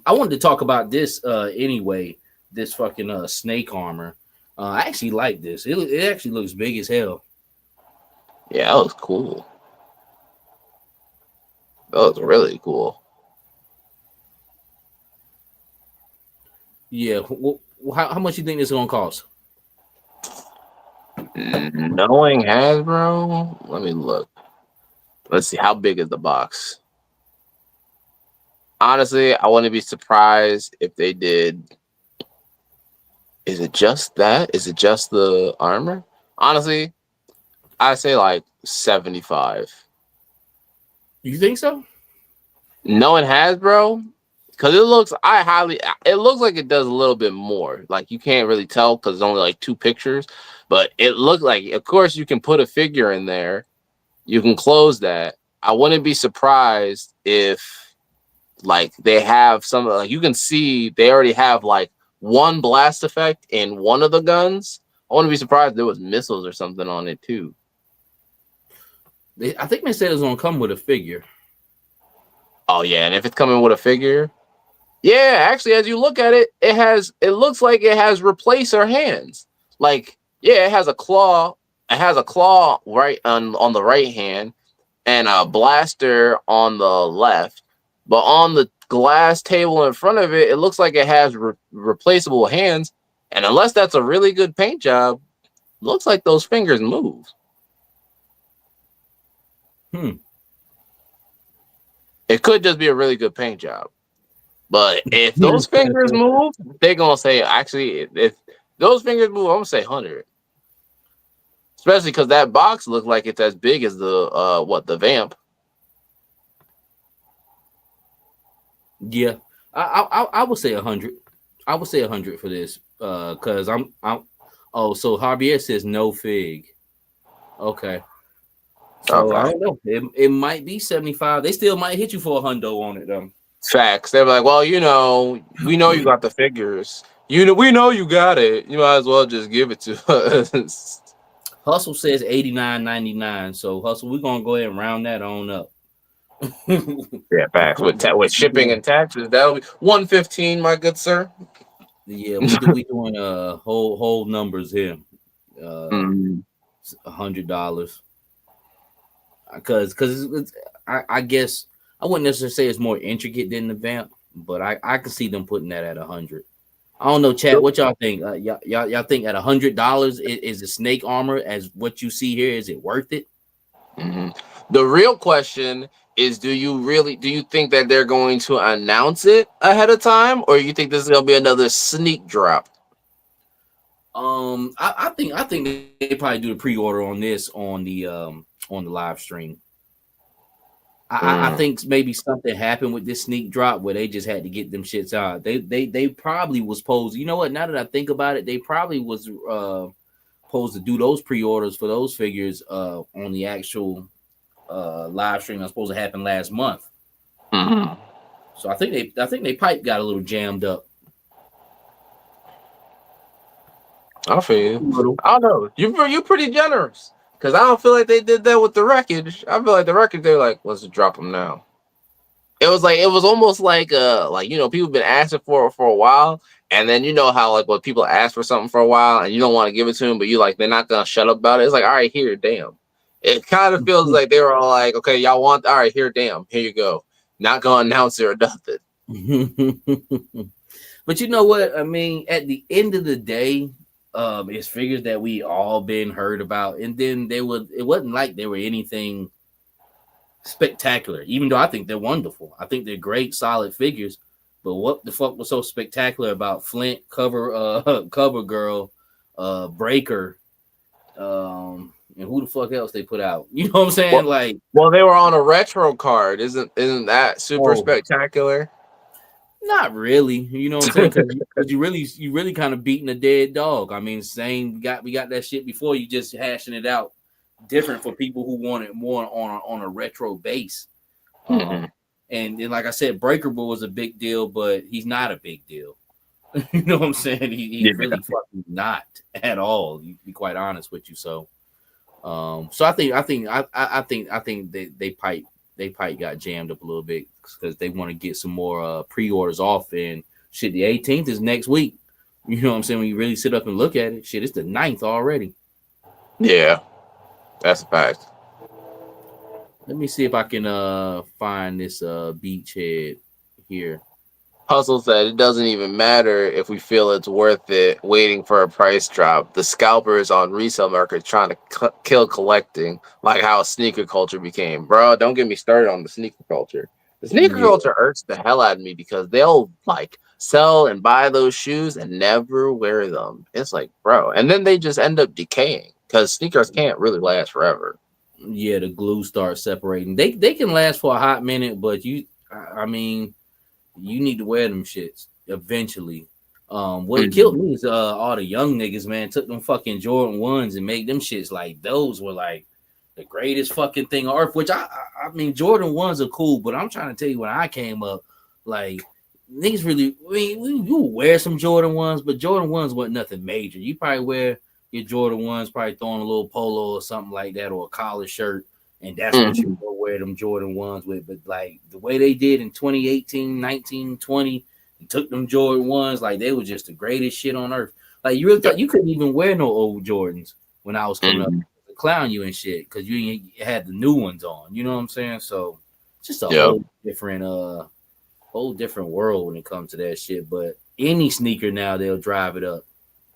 I wanted to talk about this anyway. This fucking snake armor. I actually like this. It actually looks big as hell. Yeah, that was cool. That was really cool. Yeah. How much you think this is gonna cost? Knowing Hasbro, let me look. Let's see, how big is the box? Honestly, I wouldn't be surprised if they did. Is it just that? Is it just the armor? Honestly, I'd say like 75. You think so? Knowing Hasbro, because it looks like it does a little bit more. Like you can't really tell because it's only like 2 pictures, but it looked like, of course, you can put a figure in there. You can close that. I wouldn't be surprised if like they have some, like you can see they already have like one blast effect in one of the guns. I wouldn't be surprised if there was missiles or something on it too. I think they said it's gonna come with a figure. Oh yeah, and if it's coming with a figure, yeah, actually, as you look at it, it looks like it has replacer hands. Like, yeah, it has a claw. It has a claw right on the right hand and a blaster on the left. But on the glass table in front of it, it looks like it has replaceable hands. And unless that's a really good paint job, looks like those fingers move. It could just be a really good paint job. But if those fingers move, they're gonna say actually if those fingers move, I'm gonna say 100. Especially because that box looks like it's as big as the vamp. Yeah, I would say 100. I would say 100 for this. Cause I'm. Oh, so Javier says no fig. Okay. So I don't know. It might be 75. They still might hit you for a hundo on it though. Facts. They're like, well, we know you got the figures. We know you got it. You might as well just give it to us. Hustle says 89.99. So Hustle, we're gonna go ahead and round that on up. Yeah, facts. With shipping and taxes, that'll be 115, my good sir. Yeah, we doing whole numbers here. $100. Because I guess I wouldn't necessarily say it's more intricate than the vamp, but I can see them putting that at 100. I don't know, chat. What y'all think? Y'all think at $100 is the snake armor as what you see here? Is it worth it? Mm-hmm. The real question is: do you think that they're going to announce it ahead of time, or you think this is gonna be another sneak drop? I think they probably do the pre-order on this on the live stream. I think maybe something happened with this sneak drop where they just had to get them shits out. They probably was supposed. You know what? Now that I think about it, they probably was supposed to do those pre-orders for those figures on the actual live stream that's supposed to happen last month. Mm-hmm. So I think they pipe got a little jammed up. I feel you. I don't know. You're pretty generous. Because I don't feel like they did that with the wreckage. I feel like the wreckage, they're like, let's just drop them now. It was almost like people been asking for it for a while, and then you know how like when people ask for something for a while and you don't want to give it to them, but you like they're not gonna shut up about it. It's like, all right, here, damn. It kind of feels like they were all like, okay, y'all want, all right, here, damn, here you go. Not gonna announce it or nothing. But you know what? I mean, at the end of the day, it's figures that we all been heard about, and then it wasn't like they were anything spectacular, even though I think they're wonderful. I think they're great, solid figures. But what the fuck was so spectacular about Flint, cover girl, Breaker, and who the fuck else they put out? You know what I'm saying? Well, they were on a retro card. Isn't that super spectacular? Not really, you know what I'm saying? Because you really kind of beating a dead dog. I mean, we got that shit before. You just hashing it out different for people who want it more on a retro base. And then, like I said, Breakable was a big deal, but he's not a big deal. You know what I'm saying? He's really fucking not at all. To be quite honest with you. So I think they pipe got jammed up a little bit because they want to get some more pre-orders off, and shit, the 18th is next week. You know what I'm saying? When you really sit up and look at it, shit, it's the 9th already. Yeah, that's a fact. Let me see if I can find this beachhead here. Hustle said it doesn't even matter if we feel it's worth it waiting for a price drop. The scalpers on resale market trying to kill collecting, like how sneaker culture became. Bro, don't get me started on the sneaker culture. The sneaker culture irks the hell out of me because they'll like sell and buy those shoes and never wear them. It's like, bro, and then they just end up decaying because sneakers can't really last forever. Yeah, the glue starts separating. They can last for a hot minute, but I mean, you need to wear them shits eventually. What killed me is all the young niggas, man, took them fucking Jordan 1s and made them shits like those were like the greatest fucking thing on earth. Which I mean, Jordan 1s are cool, but I'm trying to tell you, when I came up, like niggas really, I mean, you wear some Jordan 1s, but Jordan 1s wasn't nothing major. You probably wear your Jordan 1s, probably throwing a little polo or something like that, or a collar shirt. And that's what you go wear them Jordan 1s with. But like the way they did in 2018, 19, 20, and took them Jordan 1s, like they were just the greatest shit on earth. Like you really thought you couldn't even wear no old Jordans when I was coming up to clown you and shit because you had the new ones on. You know what I'm saying? So just a whole different world when it comes to that shit. But any sneaker now, they'll drive it up,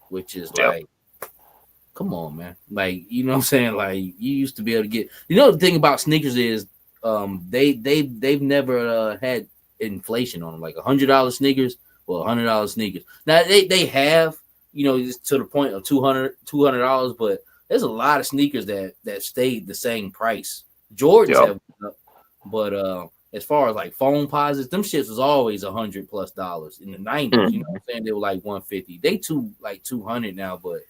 which is like, come on, man. Like, you know what I'm saying? Like, you used to be able to get, you know, the thing about sneakers is they've never had inflation on them, like $100 sneakers or $100 sneakers. Now they have, you know, just to the point of $200, but there's a lot of sneakers that stayed the same price. Jordans have, but as far as like phone posits, them shits was always $100+ in the 90s. You know what I'm saying? They were like 150. They like 200 now, but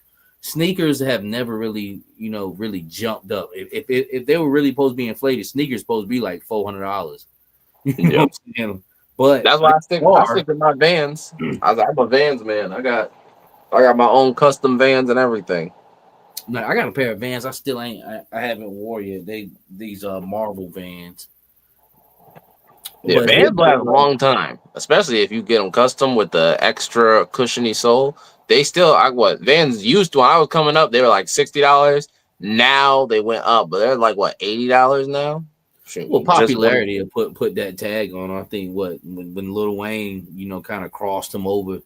sneakers have never really, you know, really jumped up. If they were really supposed to be inflated, sneakers supposed to be like $400. You know what I'm saying? But that's why I stick with my Vans. I'm a Vans man. I got my own custom Vans and everything. No, I got a pair of Vans. I still ain't. I haven't wore yet. These Marvel Vans. Yeah, But Vans last a long time, especially if you get them custom with the extra cushiony sole. They still, Vans used to when I was coming up, they were like $60. Now they went up, but they're like what, $80 now. Well, popularity put that tag on. I think when Lil Wayne, you know, kind of crossed him over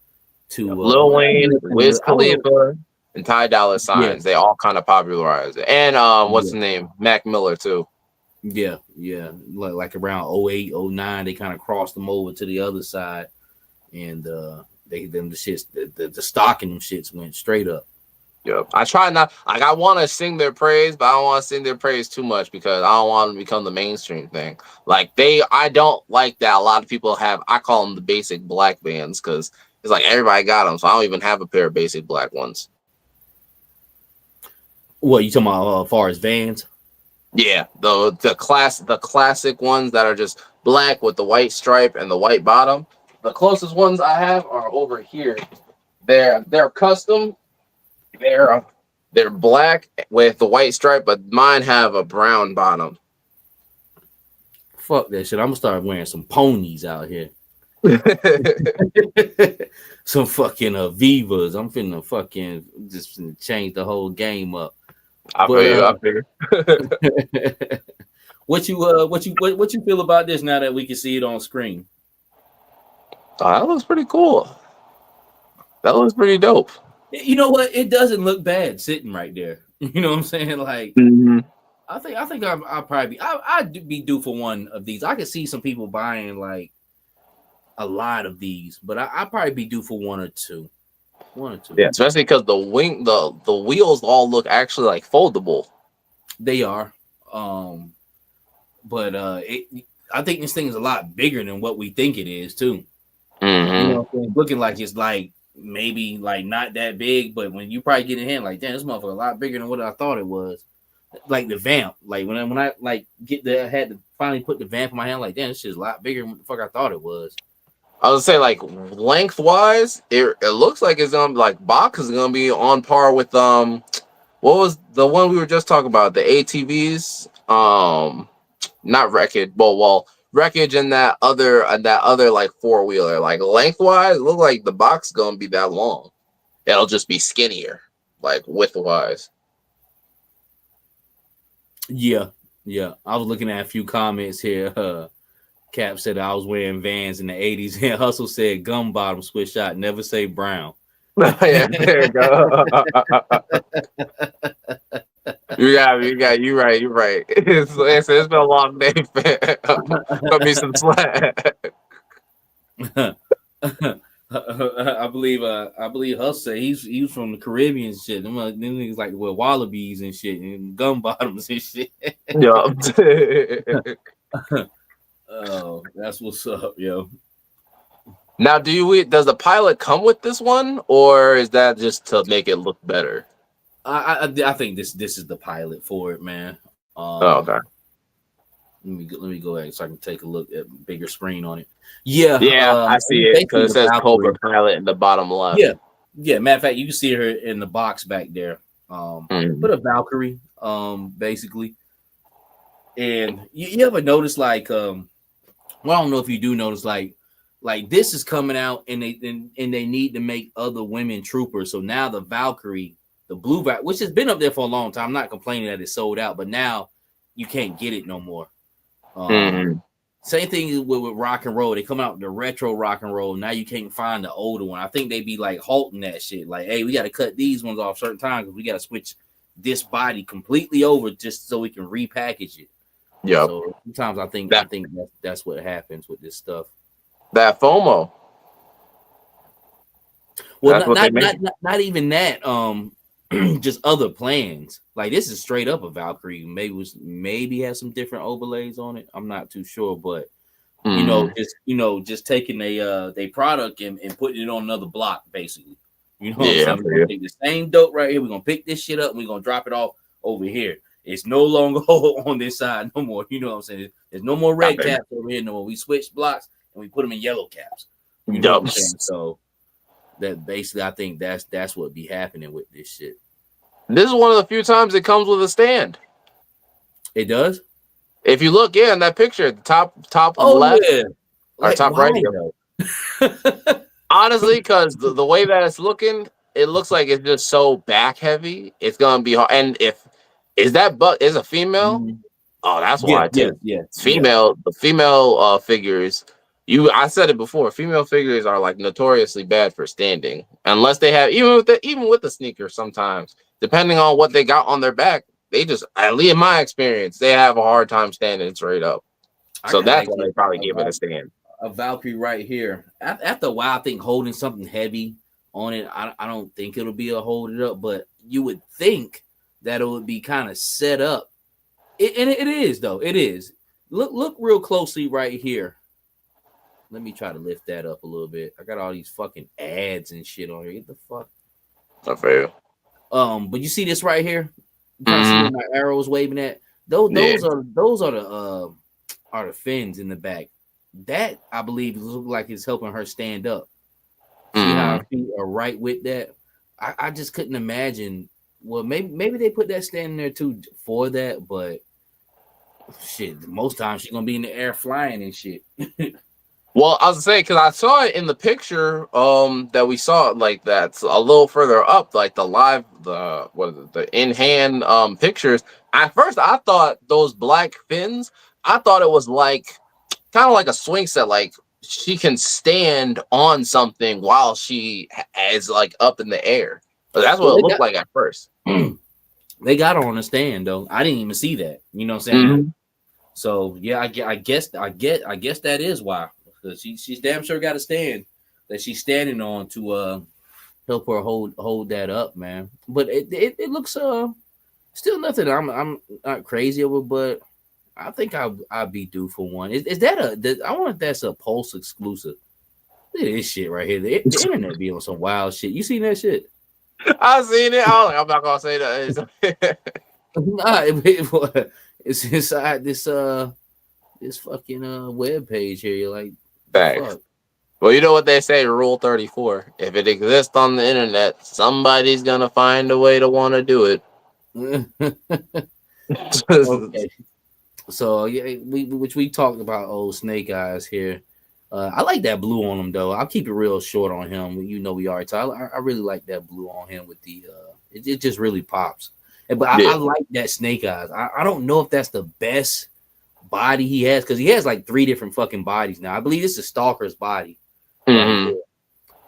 to Lil Wayne, Wiz Khalifa, and Ty Dolla Signs. They all kind of popularized it. And what's the name? Mac Miller too. Yeah. Like around 08, 09, they kind of crossed them over to the other side, and the stock in them shits went straight up. Yep. I try not, like, I want to sing their praise, but I don't want to sing their praise too much because I don't want them to become the mainstream thing. Like I don't like that a lot of people have. I call them the basic black Vans because it's like everybody got them, so I don't even have a pair of basic black ones. What you talking about as far as Vans? Yeah, the classic ones that are just black with the white stripe and the white bottom. The closest ones I have are over here. They're custom. They're black with the white stripe, but mine have a brown bottom. Fuck that shit. I'm gonna start wearing some ponies out here. Some fucking Vivas. I'm finna fucking just change the whole game up. I figure. What you feel about this now that we can see it on screen? Oh, that looks pretty cool. That looks pretty dope. You know what? It doesn't look bad sitting right there. You know what I'm saying? Like, I think I'll probably I'd be due for one of these. I could see some people buying like a lot of these, but I'll probably be due for one or two. Yeah, especially because the wheels all look actually like foldable. They are, but I think this thing is a lot bigger than what we think it is too. You know, looking like it's like maybe like not that big, but when you probably get in hand, like, damn, this motherfucker a lot bigger than what I thought it was. Like the vamp, like when I like I had to finally put the vamp in my hand, like, damn, this shit's a lot bigger than what the fuck I thought it was. I would say like lengthwise, it looks like it's gonna be like box is gonna be on par with what was the one we were just talking about, the ATVs, not Wreckage, well Wreckage and that other like 4-wheeler. Like lengthwise, it looks like the box is gonna be that long. It'll just be skinnier, like widthwise. Yeah. I was looking at a few comments here. Cap said I was wearing Vans in the 80s, and Hustle said gum bottom switch shot, never say brown. Yeah, there you go. You're right. It's been a long day. Cut me some slack. I believe Hustle said he's from the Caribbean and shit. Them niggas like to wear wallabies and shit and gum bottoms and shit. Yup. Oh, that's what's up, yo. Now, does the pilot come with this one, or is that just to make it look better? I think this is the pilot for it, man. Okay. Let me go ahead so I can take a look at bigger screen on it. Yeah, I see it because it says Cobra Pilot in the bottom left. Yeah. Matter of fact, you can see her in the box back there. But a Valkyrie, basically. And you ever notice like well, I don't know if you do notice like this is coming out and they need to make other women troopers. So now the Valkyrie, the blue Valkyrie, which has been up there for a long time. I'm not complaining that it's sold out, but now you can't get it no more. Same thing with rock and roll. They come out the retro rock and roll. Now you can't find the older one. I think they be like halting that shit. Like, hey, we got to cut these ones off certain times because we got to switch this body completely over just so we can repackage it. Yeah. So sometimes I think that's what happens with this stuff. That FOMO. Well, That's what they make. not even that. Just other plans. Like this is straight up a Valkyrie. Maybe has some different overlays on it. I'm not too sure, but just taking they product and putting it on another block, basically. You know what I'm saying? We're gonna take the same dope right here. We're gonna pick this shit up and we're gonna drop it off over here. It's no longer on this side no more. You know what I'm saying? There's no more red caps over here no more. We switched blocks and we put them in yellow caps. You know what I'm saying? So that basically, I think that's what be happening with this shit. This is one of the few times it comes with a stand. It does. If you look, in that picture, top left, or top right. Honestly, because the way that it's looking, it looks like it's just so back heavy. It's gonna be hard. And is a female? Mm-hmm. Oh, that's why too. Yeah. Female. The female figures. I said it before. Female figures are like notoriously bad for standing, unless they have even with the sneakers. Sometimes, depending on what they got on their back, they just, at least in my experience, they have a hard time standing straight up. So that's why they probably give it a stand. A Valkyrie right here. After a while, I think holding something heavy on it, I don't think it'll be a hold it up, but you would think that it would be kind of set up. And it is though. It is. Look real closely right here. Let me try to lift that up a little bit. I got all these fucking ads and shit on here. Get the fuck. Not fair. But you see this right here? You kind of see where my arrows waving at? Those are the fins in the back. That I believe looks like it's helping her stand up. See how her feet are right with that? I just couldn't imagine. Well, maybe they put that stand in there too for that, but shit, most times she's gonna be in the air flying and shit. Well, I was saying, because I saw it in the picture that we saw, like that's a little further up, like the in-hand pictures. At first, I thought those black fins, I thought it was like kind of like a swing set, like she can stand on something while she is like up in the air. But that's what it looked like at first. They got her on a stand though. I didn't even see that. You know what I'm saying? Mm-hmm. So yeah, I guess that is why. Because she's damn sure got a stand that she's standing on to help her hold that up, man. But it looks still nothing I'm not crazy over, but I think I'll be due for one. Is that I wonder if that's a Pulse exclusive. Look at this shit right here. The internet be on some wild shit. You seen that shit? I seen it. I'm not gonna say that. Nah, it's inside this fucking web page here. You're like, thanks. Well, you know what they say, Rule 34. If it exists on the internet, somebody's gonna find a way to want to do it. Okay. So yeah, we talked about old Snake Eyes here. I like that blue on him though. I'll keep it real short on him. You know we are. So I really like that blue on him with the it just really pops. But I like that Snake Eyes. I don't know if that's the best body he has, because he has like 3 different fucking bodies now. I believe this is Stalker's body. Mm-hmm.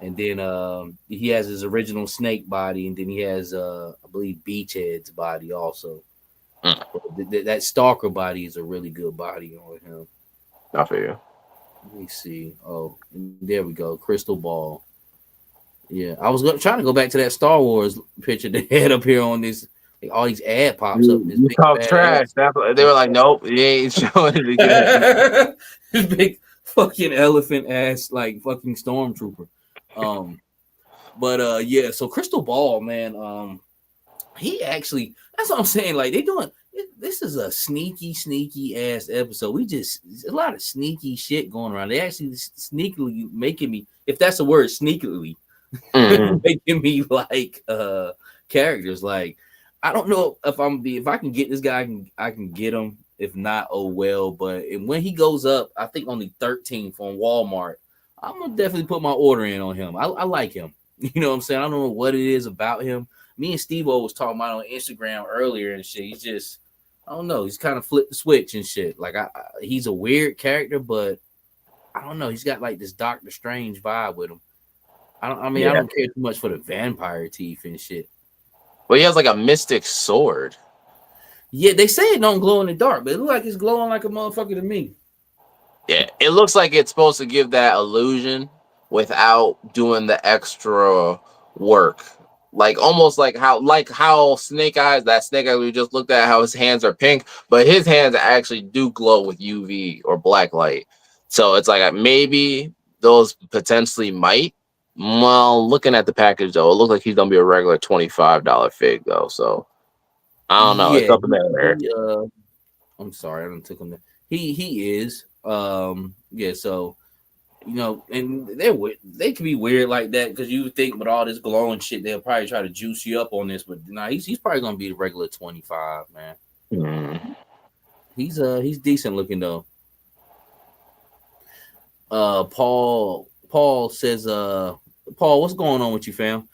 And then he has his original Snake body, and then he has I believe Beachhead's body also. That Stalker body is a really good body on him. I feel you. Let me see. Oh, there we go. Crystal Ball. Yeah, I was trying to go back to that Star Wars picture they had up here on this. Like, all these ad pops up. You talk trash. They were like, nope, you ain't showing it again. This big fucking elephant ass, like fucking stormtrooper. But yeah, so Crystal Ball, man, he actually, that's what I'm saying. Like, they doing this is a sneaky ass episode. A lot of sneaky shit going around. They actually sneakily making me, if that's a word, sneakily making me like characters. Like, I don't know if I can get this guy, I can get him. If not, oh well. But when he goes up, I think on the 13th on Walmart, I'm gonna definitely put my order in on him. I like him. You know what I'm saying? I don't know what it is about him. Me and Steve-O was talking about on Instagram earlier and shit. He's just, I don't know. He's kind of flipped the switch and shit. Like he's a weird character, but I don't know. He's got like this Doctor Strange vibe with him. I don't care too much for the vampire teeth and shit. Well, he has like a mystic sword. Yeah, they say it don't glow in the dark, but it looks like it's glowing like a motherfucker to me. Yeah, it looks like it's supposed to give that illusion without doing the extra work. Like almost like how Snake Eyes, that Snake Eyes we just looked at, how his hands are pink, but his hands actually do glow with UV or black light. So it's like maybe those potentially might. Well, looking at the package though, it looks like he's gonna be a regular $25 fig though. So I don't know. It's Yeah, up in the air. I'm sorry, I didn't took him there. He is. Yeah, so and they can be weird like that because you think with all this glowing shit, they'll probably try to juice you up on this, but nah, he's probably gonna be the regular 25, man. He's decent looking though. Paul says, Paul, what's going on with you, fam?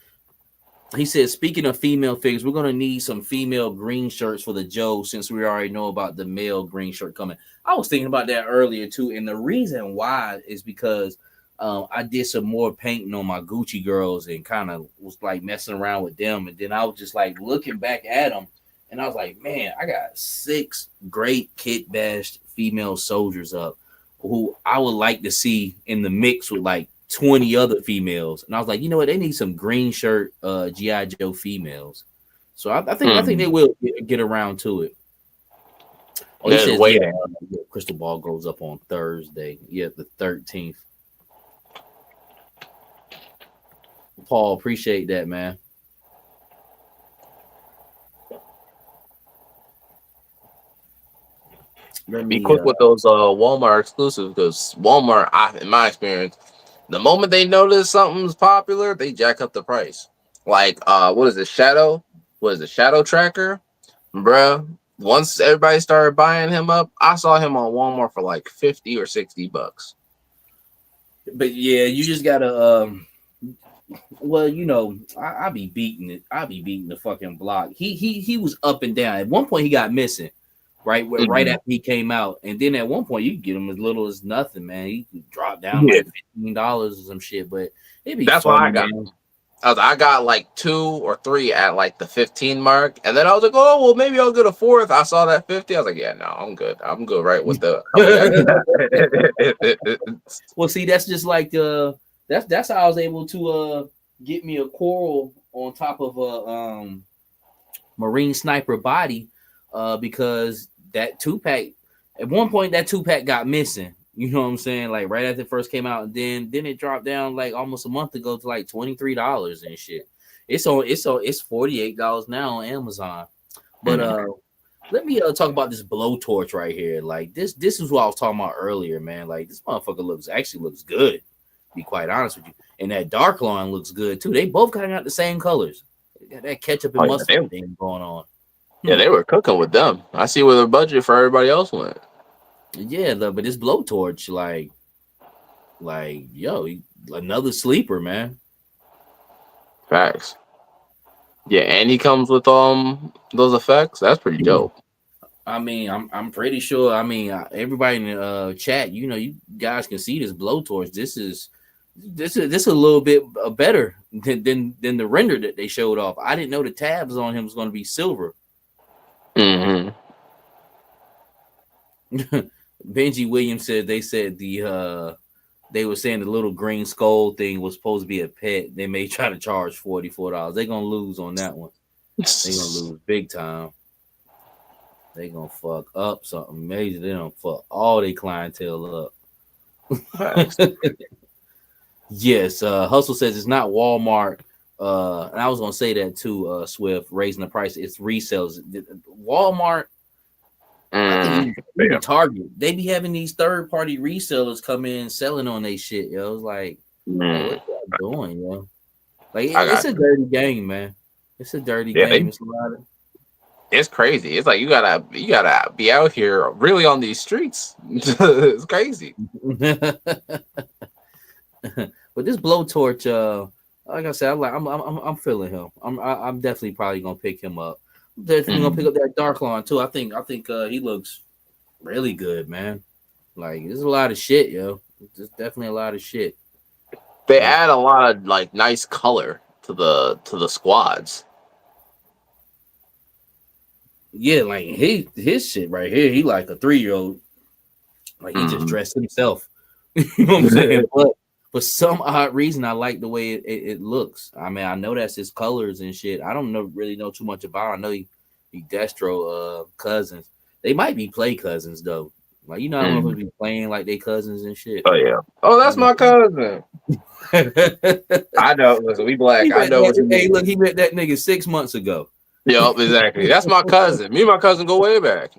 He says, speaking of female figures, we're gonna need some female green shirts for the Joe since we already know about the male green shirt coming. I was thinking about that earlier too, and the reason why is because I did some more painting on my Gucci girls and kind of was like messing around with them, and then I was just like looking back at them, and I was like, man, I got 6 great kit bashed female soldiers up who I would like to see in the mix with like 20 other females, and I was like, you know what? They need some green shirt GI Joe females. So I think they will get around to it. Oh, he says, yeah, Crystal Ball goes up on Thursday. Yeah, the 13th. Paul, appreciate that, man. Be quick with those Walmart exclusives because Walmart, in my experience, the moment they notice something's popular, they jack up the price. Like, what is it? Shadow? What is it? Shadow Tracker? Bruh. Once everybody started buying him up, I saw him on Walmart for like $50 or $60. But yeah, you just gotta well, I be beating it. I be beating the fucking block. He was up and down. At one point he got missing. Right, right after he came out, and then at one point you could get him as little as nothing, man. He could drop down like $15 or some shit, but it'd be that's funny, what I got. Man. I got like 2 or 3 at like the 15 mark, and then I was like, oh well, maybe I'll get a 4th. I saw that 50. I was like, yeah, no, I'm good. I'm good right with the. Well, see, that's just like that's how I was able to get me a coral on top of a Marine Sniper body because that 2-pack at one point that 2-pack got missing. You know what I'm saying? Like right after it first came out, and then it dropped down like almost a month ago to like $23 and shit. It's $48 now on Amazon. But let me talk about this blowtorch right here. Like this is what I was talking about earlier, man. Like this motherfucker looks good, to be quite honest with you. And that dark line looks good too. They both kind of got the same colors. They got that ketchup and mustard thing going on. Yeah, they were cooking with them. I see where the budget for everybody else went. Yeah, but this blowtorch, like yo, another sleeper, man. Facts. Yeah, and he comes with those effects. That's pretty dope. I mean, I'm pretty sure. I mean, everybody in the chat, you guys can see this blowtorch. This is a little bit better than the render that they showed off. I didn't know the tabs on him was going to be silver. Benji Williams said they said they were saying the little green skull thing was supposed to be a pet. They may try to charge $44. They're gonna lose on that one. They're gonna lose big time. They gonna fuck up something major. They don't fuck all their clientele up. Yes, Hustle says it's not Walmart. And I was gonna say that too, Swift, raising the price. It's resales. Walmart, I think even Target, they be having these third-party resellers come in selling on they shit, yo. It's like, what y'all doing, yo? Like it's a dirty game, man. It's a dirty game. It's crazy. It's like you gotta be out here really on these streets. It's crazy. But this blowtorch, like I said, I'm feeling him. I'm definitely probably gonna pick him up. Definitely gonna pick up that dark line too. I think he looks really good, man. Like there's a lot of shit, yo. There's definitely a lot of shit. They add a lot of like nice color to the squads. Yeah, like his shit right here, he like a 3-year-old. Like he just dressed himself. You know what I'm saying? But for some odd reason, I like the way it looks. I mean, I know that's his colors and shit. I don't really know too much about it. I know he Destro cousins. They might be play cousins though. Like, you know, I don't know if be playing like they cousins and shit. Oh yeah. Oh, that's my cousin. I know. Listen, we black. I know what you mean. Hey, look, he met that nigga 6 months ago. Yup, exactly. That's my cousin. Me and my cousin go way back.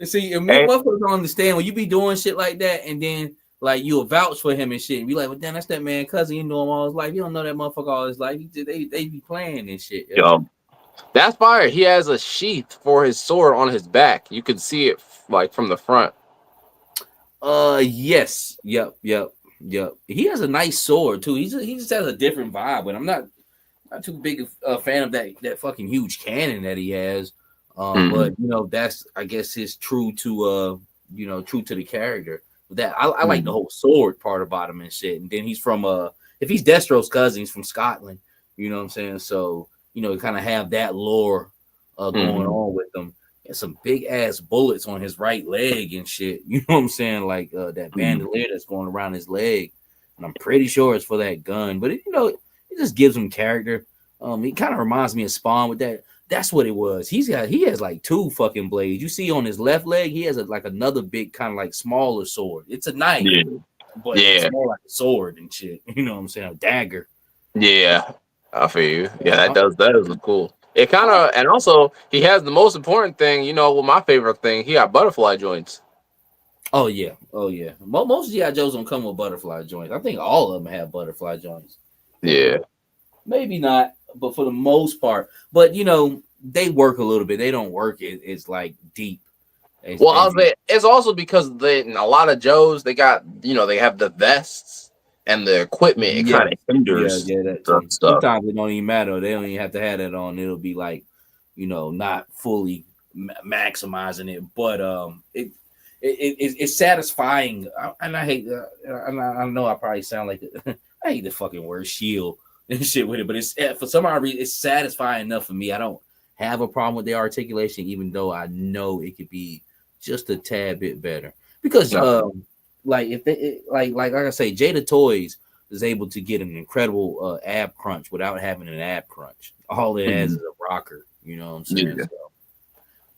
See, and motherfuckers don't understand when you be doing shit like that, and then like you'll vouch for him and shit. And be like, well, damn, that's that man cousin. You know him all his life. You don't know that motherfucker all his life. They be playing and shit. Yo, that's fire. He has a sheath for his sword on his back. You can see it like from the front. Yes. Yep. He has a nice sword too. He just has a different vibe, but I'm not too big a fan of that fucking huge cannon that he has. But you know, that's I guess is true to the character. That I like the whole sword part about him and shit. And then he's from if he's Destro's cousin, he's from Scotland. You know what I'm saying? So you know, kind of have that lore going on with him. And some big ass bullets on his right leg and shit. You know what I'm saying? Like that bandolier that's going around his leg. And I'm pretty sure it's for that gun. But it just gives him character. He kind of reminds me of Spawn with that. That's what it was. He has like two fucking blades. You see on his left leg, he has like another big kind of like smaller sword. It's a knife, but it's more like a sword and shit. You know what I'm saying? A dagger. Yeah, I feel you. Yeah, that does look cool. It kind of, and also he has the most important thing. You know, my favorite thing. He got butterfly joints. Oh yeah. Most GI Joes don't come with butterfly joints. I think all of them have butterfly joints. Yeah, maybe not, but for the most part. But you know, they work a little bit. They don't work. It's like deep. It's also because a lot of Joes they got they have the vests and the equipment. It kind of hinders stuff. Sometimes it don't even matter. They don't even have to have that on. It'll be like, not fully maximizing it, but it's satisfying. And I hate. I know I probably sound like I hate the fucking word shield and shit with it, but it's for some odd reason it's satisfying enough for me. I don't have a problem with the articulation, even though I know it could be just a tad bit better. Because like if they like I say, Jada Toys is able to get an incredible ab crunch without having an ab crunch. All it has is a rocker, you know what I'm saying? Yeah. So,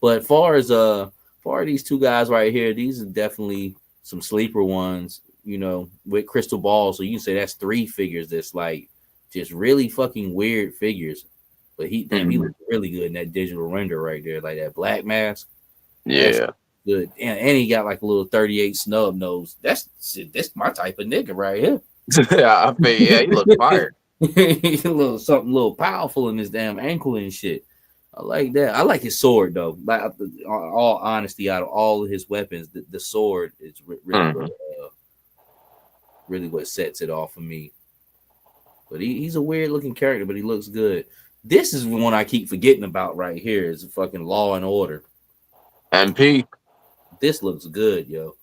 but far as these two guys right here, these are definitely some sleeper ones, with crystal balls. So you can say that's three figures that's like just really fucking weird figures. But he looks really good in that digital render right there, like that black mask. Yeah. Good. And he got like a little 38 snub nose. That's my type of nigga right here. Yeah, I mean, he looks fired. He's a little powerful in his damn ankle and shit. I like that. I like his sword though. Like, all honesty, out of all of his weapons, the sword is really what sets it off for me. But he's a weird looking character, but he looks good. This is the one I keep forgetting about right here. Is fucking Law and Order. MP. This looks good, yo.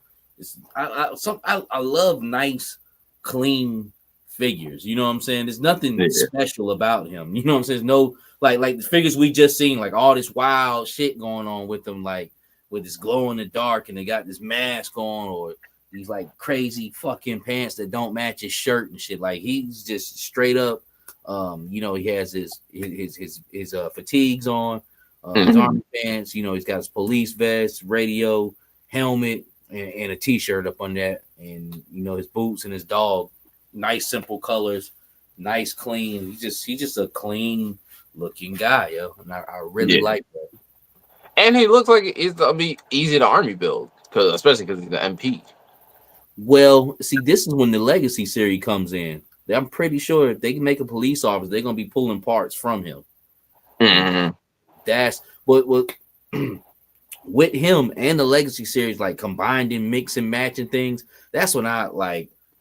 I love nice, clean figures. You know what I'm saying? There's nothing special about him. You know what I'm saying? There's no like the figures we just seen, like all this wild shit going on with them, like with this glow in the dark, and they got this mask on, or these like crazy fucking pants that don't match his shirt and shit. Like he's just straight up. He has his fatigues on, his army pants. He's got his police vest, radio, helmet, and a t-shirt up on that, and his boots and his dog. Nice simple colors, nice clean. He's just a clean looking guy, yo. And I really like that. And he looks like he's gonna be easy to army build, especially because he's the MP. Well, see, this is when the Legacy series comes in. I'm pretty sure if they can make a police officer, they're gonna be pulling parts from him. That's what with him and the Legacy series, like combined and mix and matching things. That's when I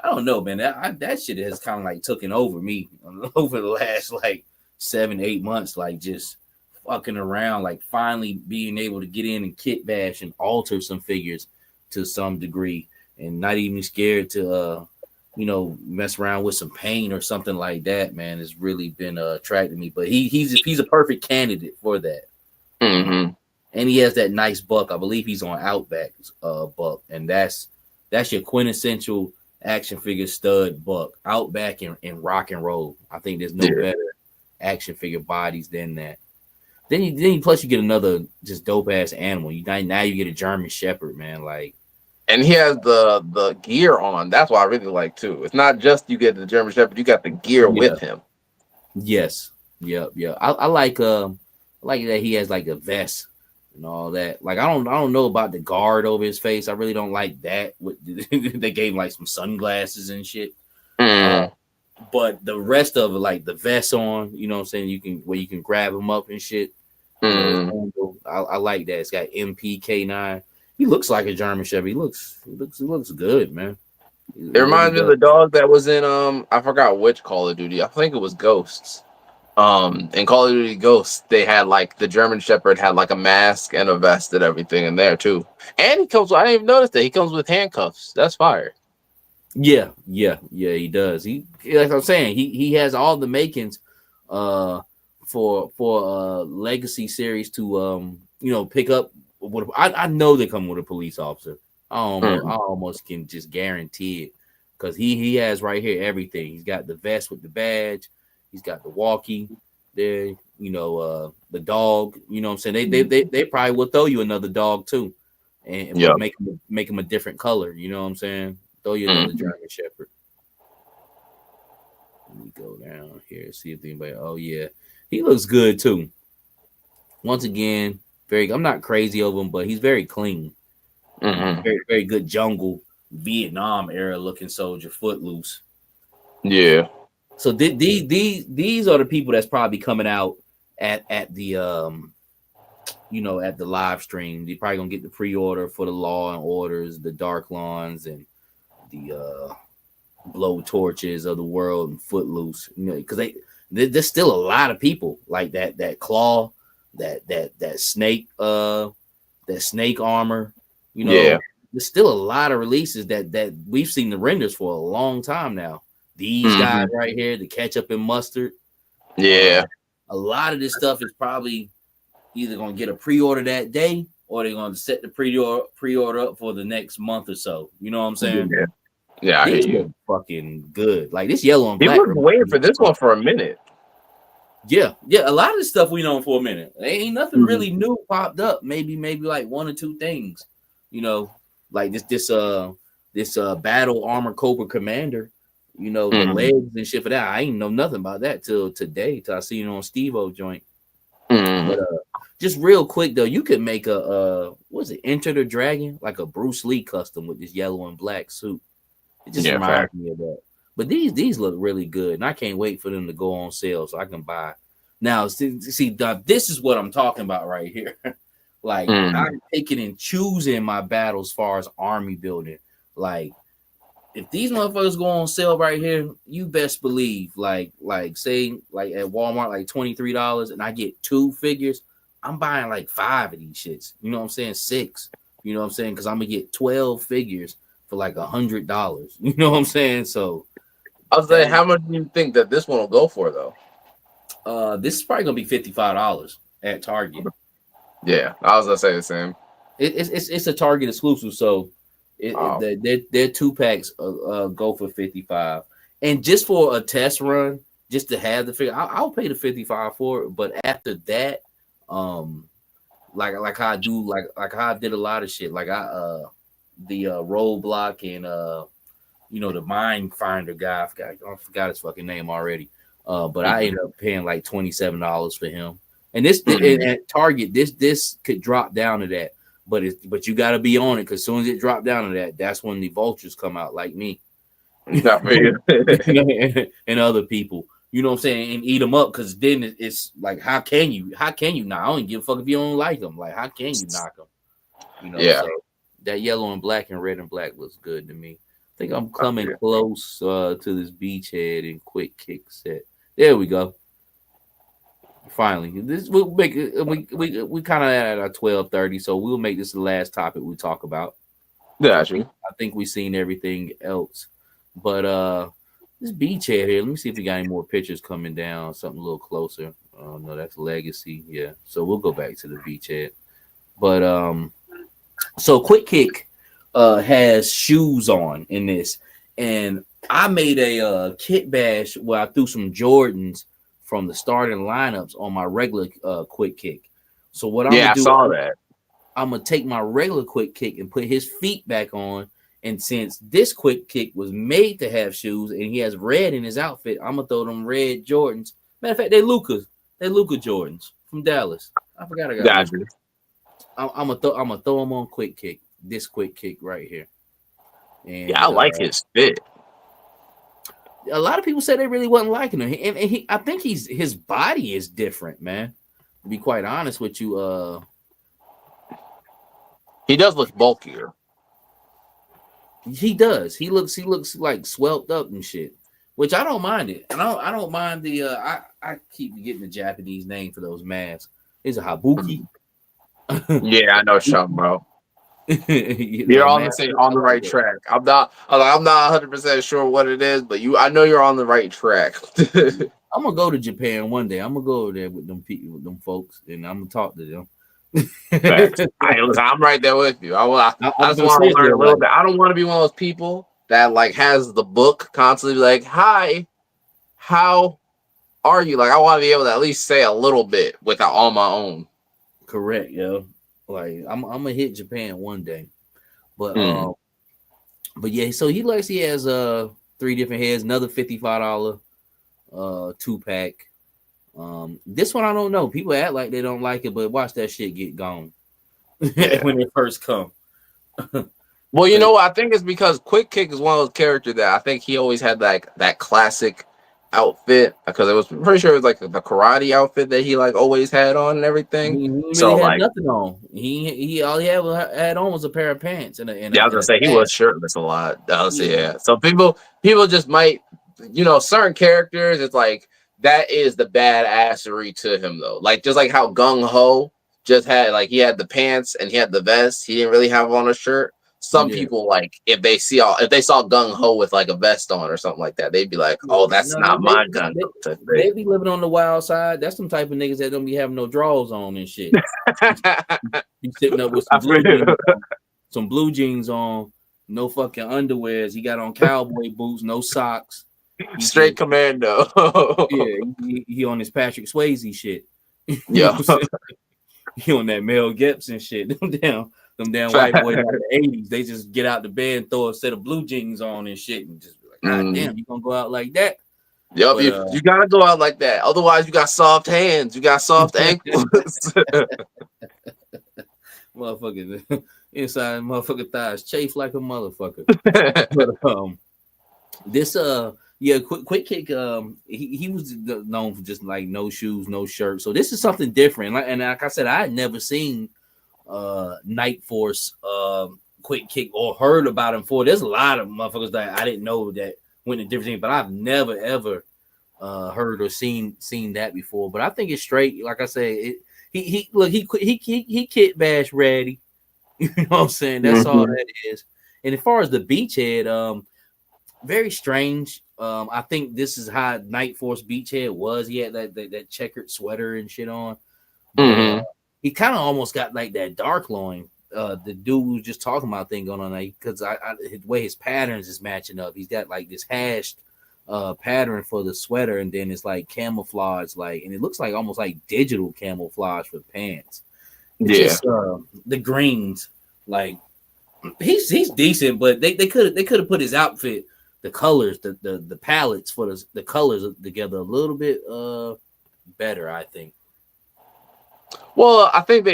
don't know, man. That shit has kind of like taken over me over the last like 7-8 months, like just fucking around, like finally being able to get in and kit bash and alter some figures to some degree, and not even scared to mess around with some paint or something like that. Man, has really been attracting me. But he's a perfect candidate for that. and he has that nice buck. I believe he's on Outback buck, and that's your quintessential action figure stud buck. Outback and rock and roll. I think there's no better action figure bodies than that. Then you plus you get another just dope ass animal. Now you get a German Shepherd, man. Like, and he has the gear on. That's what I really like too. It's not just you get the German Shepherd, you got the gear with him. Yes. Yep. I like that he has like a vest and all that. Like, I don't know about the guard over his face. I really don't like that. They gave him like some sunglasses and shit. But the rest of it, like the vest on, you know what I'm saying? You can grab him up and shit. I like that. It's got e.p.20. He looks like a German Shepherd. He looks good, man. It reminds me of the dog that was in I forgot which Call of Duty. I think it was Ghosts. In Call of Duty Ghosts, they had like the German Shepherd had like a mask and a vest and everything in there too. And I didn't even notice that he comes with handcuffs. That's fire. Yeah, he does. Like I'm saying, he has all the makings for a legacy series to pick up. I know they come with a police officer. I almost can just guarantee it, because he has right here everything. He's got the vest with the badge. He's got the walkie there. The dog. You know what I'm saying? They probably will throw you another dog too, and make him a different color. You know what I'm saying? Throw you another German Shepherd. Let me go down here, see if anybody. Oh yeah, he looks good too. Once again, I'm not crazy over him, but he's very clean. Very, very good jungle Vietnam era looking soldier, Footloose. Yeah. So these are the people that's probably coming out at the at the live stream. They're probably gonna get the pre-order for the Law and Orders, the Dark Lawns, and the Blow Torches of the world, and Footloose. Because there's still a lot of people like that Claw, that snake armor. There's still a lot of releases that we've seen the renders for a long time now. These guys right here, the ketchup and mustard. Yeah. A lot of this stuff is probably either going to get a pre-order that day, or they're going to set the pre-order up for the next month or so. You know what I'm saying? Yeah, I hear you. Fucking good. Like this yellow and black. People been waiting for this one for a minute. Yeah. A lot of this stuff we known for a minute. There ain't nothing really new popped up. Maybe like one or two things. Like this battle armor Cobra Commander. The legs and shit for that. I ain't know nothing about that till today, till I seen it on Steve-O joint. But just real quick though, you could make Enter the Dragon, like a Bruce Lee custom with this yellow and black suit. It just reminds me of that. But these look really good, and I can't wait for them to go on sale so I can buy. Now, see, Doc, this is what I'm talking about right here. Like, I'm picking and choosing my battles as far as army building. Like, if these motherfuckers go on sale right here, you best believe, like say, like at Walmart, like $23, and I get 2 figures, I'm buying like 5 of these shits. You know what I'm saying? 6. You know what I'm saying? Because I'm gonna get 12 figures for like $100. You know what I'm saying? So I was saying, how much do you think that this one will go for though? This is probably gonna be $55 at Target. Yeah, I was gonna say the same. It's a Target exclusive, so their 2-packs go for $55. And just for a test run, just to have the figure, I'll pay the $55 for it. But after that, like how I do, like how I did a lot of shit, like the roadblock and the Mind Finder guy. I forgot his fucking name already. But I ended up paying like $27 for him. And this at Target, this could drop down to that. But you got to be on it, because as soon as it dropped down to that, that's when the vultures come out, like me. Not me. And other people, you know what I'm saying, and eat them up. Because then it's like, how can you not? I don't give a fuck if you don't like them. Like, how can you knock them? So that yellow and black and red and black looks good to me. I think I'm coming close to this beachhead and quick kick set. There we go. Finally, this we'll make it. We kind of at our 12:30, so we'll make this the last topic we talk about. Yeah, actually, I think we've seen everything else, but this beachhead here. Let me see if we got any more pictures coming down. Something a little closer. Oh no, that's Legacy. Yeah, so we'll go back to the beachhead. But so Quick Kick has shoes on in this, and I made a kit bash where I threw some Jordans from the starting lineups on my regular Quick Kick. So what I'm Yeah, gonna I do, saw that. I'm gonna take my regular Quick Kick and put his feet back on. And since this Quick Kick was made to have shoes and he has red in his outfit, I'm gonna throw them red Jordans. Matter of fact, they Luka Jordans from Dallas. I forgot I got Luka. Gotcha. I'm gonna throw them on Quick Kick. This Quick Kick right here. Yeah, I And like his fit. a lot of people said they really wasn't liking him. And I think his body is different, man. To be quite honest with you, He does look bulkier. he does. He looks like swelled up and shit. Which I don't mind it. And I don't mind the I keep getting the Japanese name for those masks. Is it Habuki? Yeah, I know, Sean, bro. You're on the right track. I'm not 100% sure what it is, but I know you're on the right track. I'm gonna go to Japan one day. I'm gonna go over there with them people, with them folks, and I'm gonna talk to them. I'm right there with you. I just want to learn a little bit. I don't want to be one of those people that like has the book constantly like, "Hi, how are you?" Like, I want to be able to at least say a little bit without on my own. Correct, yo. Like I'm gonna hit Japan one day, but yeah. So he has 3 different heads, another $55 2-pack. This one I don't know. People act like they don't like it, but watch that shit get gone when it first come. Well, you know what? I think it's because Quick Kick is one of those characters that I think he always had like that classic outfit, because it was pretty sure it was like the karate outfit that he like always had on and everything. He really So had like nothing on. He all he had on was a pair of pants and yeah, I was gonna say he was shirtless a lot. Yeah. So people just might, certain characters, it's like that is the badassery to him though. Like just like how Gung Ho just had like he had the pants and he had the vest. He didn't really have on a shirt. Some people like if they saw Gung Ho with like a vest on or something like that, they'd be like, "Oh, that's not my Gung Ho." They be living on the wild side. That's some type of niggas that don't be having no drawers on and shit. Be sitting up with some blue jeans on, no fucking underwears. He got on cowboy boots, no socks. Straight commando. Yeah, he on his Patrick Swayze shit. Yeah, he on that Mel Gibson shit. Them damn white boys out of the 80s, they just get out the bed and throw a set of blue jeans on and shit and just be like, God damn, you gonna go out like that? Yep, but, you gotta go out like that. Otherwise, you got soft hands, you got soft ankles. Motherfucker, inside motherfucker thighs chafe like a motherfucker. But this Quick Kick, he was known for just like no shoes, no shirt. So this is something different. And like I said, I had never seen Night Force Quick Kick or heard about him before. There's a lot of motherfuckers that I didn't know that went in different things, but I've never ever heard or seen that before. But I think it's straight. Like I say, he kit bash ready. You know what I'm saying? That's all that is. And as far as the beachhead, very strange. I think this is how Night Force beachhead was. He had that checkered sweater and shit on. He kind of almost got like that dark loin. The dude was just talking about thing going on, like, because the way his patterns is matching up. He's got like this hashed pattern for the sweater, and then it's like camouflage, like, and it looks like almost like digital camouflage for pants. It's just the greens, like he's decent, but they could have put his outfit, the colors, the palettes for the colors together a little bit better, I think. Well, I think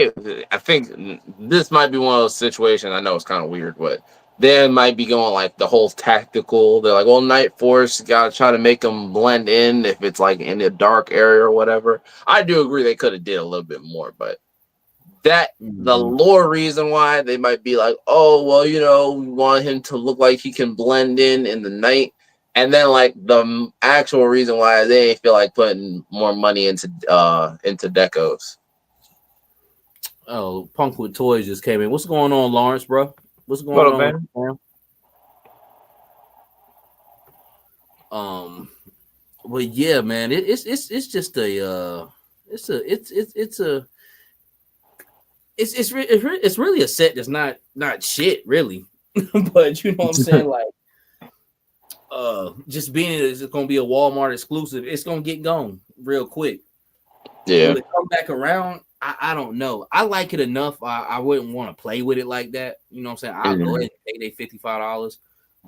this might be one of those situations. I know it's kind of weird, but they might be going like the whole tactical. They're like, well, Night Force, gotta try to make them blend in if it's like in a dark area or whatever. I do agree they could have did a little bit more, but that the lore reason why they might be like, oh, well, we want him to look like he can blend in the night. And then like the actual reason why they feel like putting more money into decos. Oh, Punk with Toys just came in. What's going on, Lawrence, bro? What's going on, man? Well, yeah, man. It's just it's really a set that's not shit really, but you know what I'm saying, like just being it's gonna be a Walmart exclusive, it's gonna get gone real quick. Yeah. Will it come back around? I don't know. I like it enough. I wouldn't want to play with it like that. You know what I'm saying? I'll go ahead and pay they $55,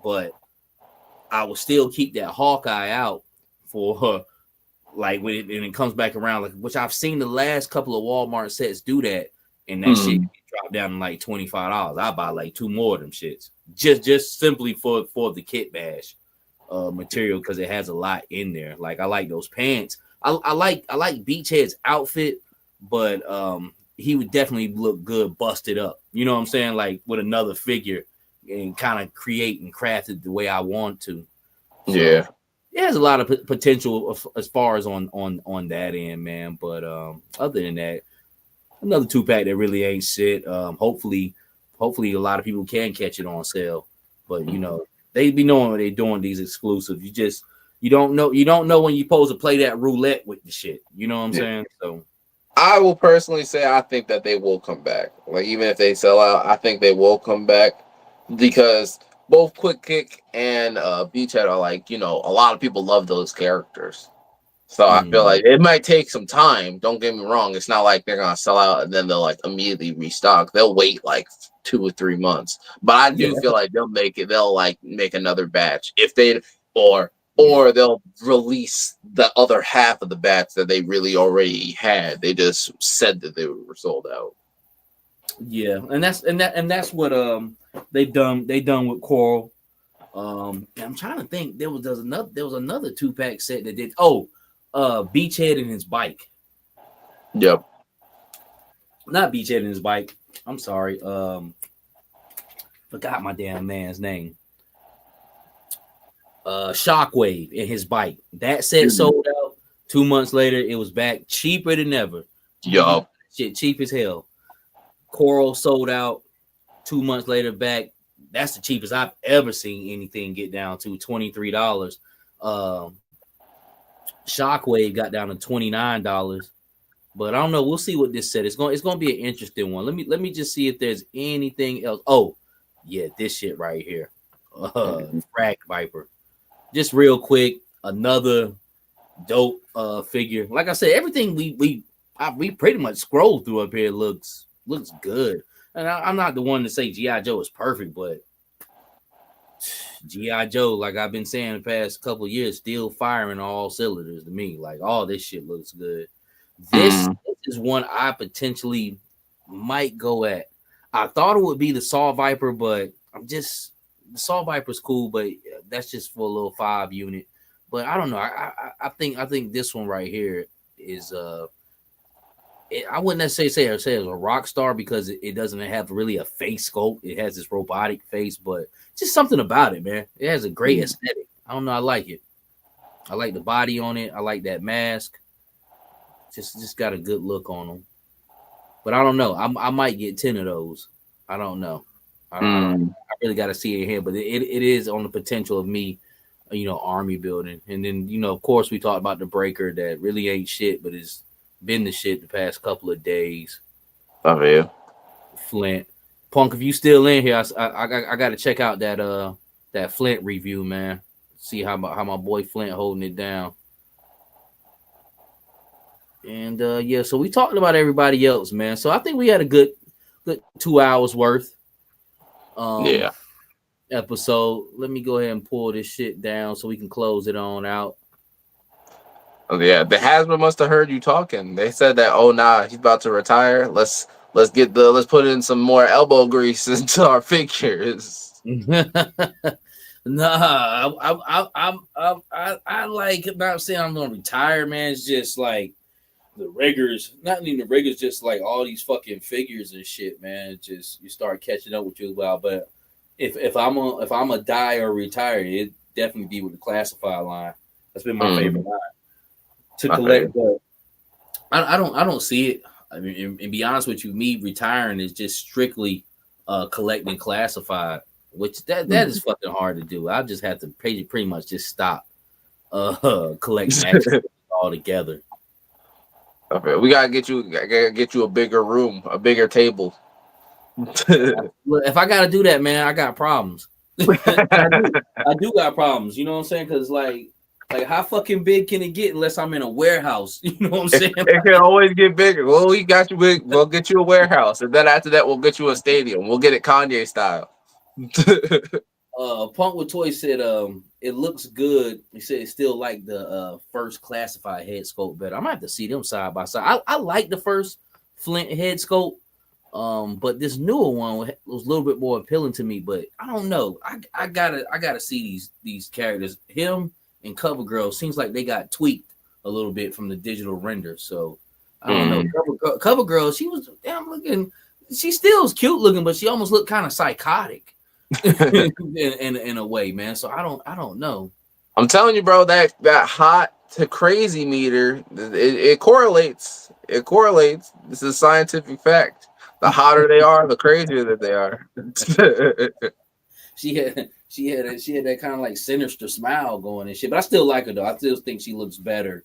but I will still keep that Hawkeye out for like when it comes back around, like which I've seen the last couple of Walmart sets do that, and that shit dropped down to like $25. I'll buy like 2 more of them shits. Just simply for the kit bash material because it has a lot in there. Like I like those pants. I like Beachhead's outfit, but he would definitely look good busted up. You know what I'm saying? Like with another figure and kind of create and craft it the way I want to. So, yeah. it has a lot of potential as far as on that end, man. But other than that, another 2-pack that really ain't shit. Hopefully a lot of people can catch it on sale. But you know, they be knowing what they're doing these exclusives. You don't know when you're supposed to play that roulette with the shit. You know what I'm saying? So I will personally say I think that they will come back. Like even if they sell out, I think they will come back because both Quick Kick and Beachhead are like, you know, a lot of people love those characters. So I feel like it might take some time. Don't get me wrong. It's not like they're gonna sell out and then they'll like immediately restock. They'll wait like 2 or 3 months. But I do feel like they'll make it. They'll like make another batch if they or they'll release the other half of the batch that they really already had. They just said that they were sold out. Yeah, and that's what they've done with Coral. I'm trying to think. There was another 2-pack set that did. Beachhead and his bike. Yep. Not Beachhead and his bike. I'm sorry. Forgot my damn man's name. Shockwave and his bike. That set sold out. 2 months later, it was back cheaper than ever. Yup. Shit cheap as hell. Coral sold out. 2 months later, back. That's the cheapest I've ever seen anything get down to $23. Shockwave got down to $29, but I don't know. We'll see what this set is going. It's going to be an interesting one. Let me just see if there's anything else. Oh, yeah, this shit right here, Frag Viper. Just real quick, another dope figure. Like I said, everything we pretty much scrolled through up here looks good. And I'm not the one to say GI Joe is perfect, but GI Joe, like I've been saying the past couple of years, still firing all cylinders to me. Like all this shit looks good. This is one I potentially might go at. I thought it would be the Saw Viper, but the Saw Viper's cool, but that's just for a little 5 unit. But I don't know. I think this one right here is I wouldn't necessarily say it's a rock star because it doesn't have really a face sculpt. It has this robotic face, but just something about it, man. It has a great aesthetic. I don't know. I like it. I like the body on it. I like that mask. Just got a good look on them. But I don't know. I might get 10 of those. I don't know. I really got to see it here, but it is on the potential of me, army building. And then, of course, we talked about the breaker that really ain't shit, but it's been the shit the past couple of days. Oh yeah. Flint. Punk, if you still in here, I got to check out that Flint review, man. See how my boy Flint holding it down. And so we talked about everybody else, man. So I think we had a good 2 hours worth episode. Let me go ahead and pull this shit down so we can close it on out. Oh yeah, the Hasbro must have heard you talking. They said that he's about to retire. Let's put in some more elbow grease into our figures. Nah, I like not saying I'm gonna retire, man. It's just like the riggers, not even the riggers, just like all these fucking figures and shit, man. It's just you start catching up with you about. But if I'm a die or retire, it definitely be with the classified line. That's been my favorite line to collect. But I don't see it. I mean, and be honest with you, me retiring is just strictly collecting classified, which that is fucking hard to do. I just have to pretty much just stop collecting action altogether. Okay, we gotta get you a bigger room, a bigger table. Look, if I gotta do that, man, I got problems. I do got problems. You know what I'm saying? Because like how fucking big can it get unless I'm in a warehouse? You know what I'm saying? It can always get bigger. Well, we got you. We'll get you a warehouse, and then after that, we'll get you a stadium. We'll get it Kanye style. Punk with Toy said, it looks good. He said it's still like the first classified head sculpt better. I'm gonna have to see them side by side. I like the first Flint head sculpt, but this newer one was a little bit more appealing to me. But I don't know. I gotta see these characters. Him and CoverGirl seems like they got tweaked a little bit from the digital render. So I don't know. CoverGirl, she was damn looking. She still was cute looking, but she almost looked kind of psychotic. in a way, man. So I don't know. I'm telling you, bro, that hot to crazy meter, it correlates. It correlates. This is a scientific fact. The hotter they are, the crazier that they are. she had that kind of like sinister smile going and shit. But I still like her though. I still think she looks better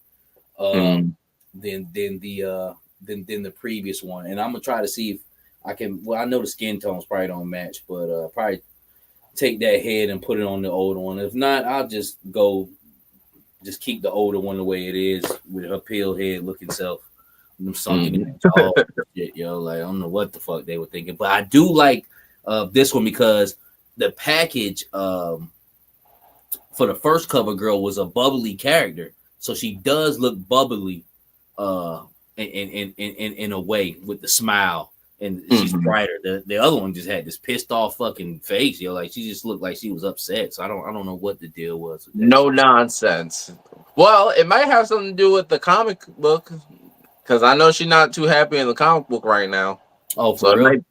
than the previous one. And I'm gonna try to see if I can. Well, I know the skin tones probably don't match, but probably take that head and put it on the older one. If not, I'll just keep the older one the way it is with her peel head looking self. Them sunken in jaw shit, yo. Like I don't know what the fuck they were thinking, but I do like this one because the package for the first CoverGirl was a bubbly character, so she does look bubbly in a way with the smile. And she's brighter. The other one just had this pissed off fucking face, yo. Like she just looked like she was upset. So I don't know what the deal was. No nonsense. Well, it might have something to do with the comic book, because I know she's not too happy in the comic book right now. Oh, for real?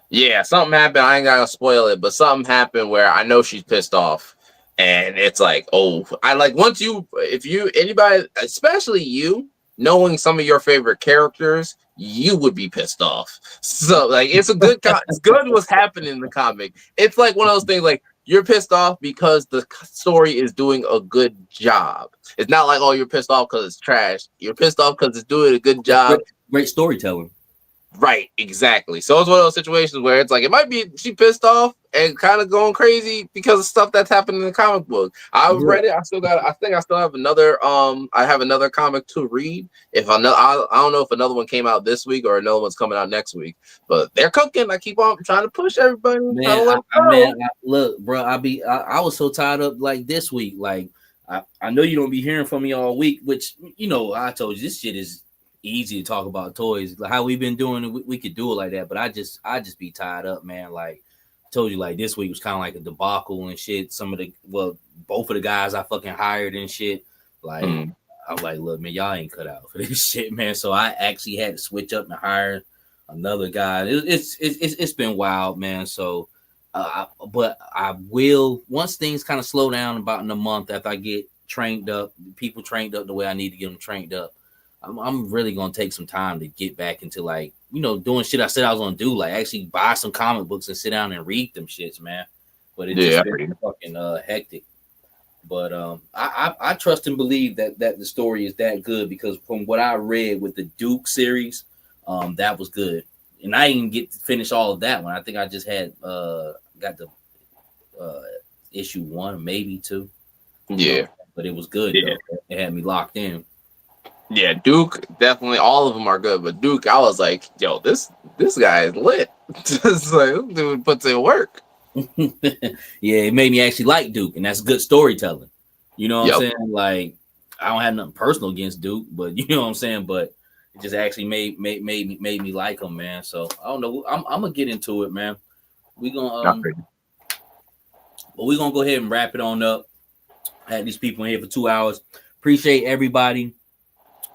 Yeah, something happened. I ain't gotta spoil it, but something happened where I know she's pissed off, and it's like, oh, I like anybody, especially you, knowing some of your favorite characters, you would be pissed off. So like it's a good it's good what's happening in the comic. It's like one of those things like you're pissed off because the story is doing a good job. It's not like, oh, you're pissed off because it's trash. You're pissed off because it's doing a good job. Great storytelling. Right, exactly. So it's one of those situations where it's like it might be she pissed off and kind of going crazy because of stuff that's happened in the comic book. I read it. I think I still have another I have another comic to read. If I don't know if another one came out this week or another one's coming out next week. But they're cooking. I keep on trying to push everybody. Look, bro, I was so tied up like this week. Like I know you don't be hearing from me all week, which you know I told you this shit is easy to talk about toys. Like how we've been doing it, we could do it like that. But I just be tied up, man. Like I told you, like this week was kind of like a debacle and shit. Both of the guys I fucking hired and shit. Like I was like, look, man, y'all ain't cut out for this shit, man. So I actually had to switch up and hire another guy. It's been wild, man. So but I will, once things kind of slow down about in a month after I get trained up, people trained up the way I need to get them trained up, I'm really gonna take some time to get back into like, you know, doing shit I said I was gonna do, like actually buy some comic books and sit down and read them shits, man. But it's just been fucking hectic. But I trust and believe that the story is that good because from what I read with the Duke series, that was good. And I didn't get to finish all of that one. I think I just had got the issue 1, maybe 2. Yeah, but it was good. Yeah, it had me locked in. Yeah, Duke, definitely all of them are good, but Duke, I was like, yo, this guy is lit. It's like, this dude puts in work. Yeah, it made me actually like Duke, and that's good storytelling. You know what I'm saying? Like, I don't have nothing personal against Duke, but you know what I'm saying. But it just actually made me like him, man. So I don't know. I'm gonna get into it, man. We're gonna go ahead and wrap it on up. I had these people in here for 2 hours. Appreciate everybody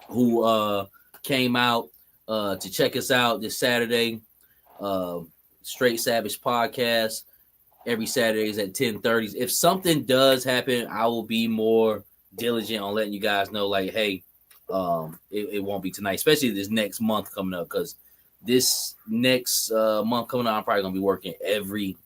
who came out to check us out this Saturday. Straight Savage Podcast every Saturdays at 10:30. If something does happen, I will be more diligent on letting you guys know, like, hey, it won't be tonight, especially this next month coming up, because this next month coming up, I'm probably gonna be working every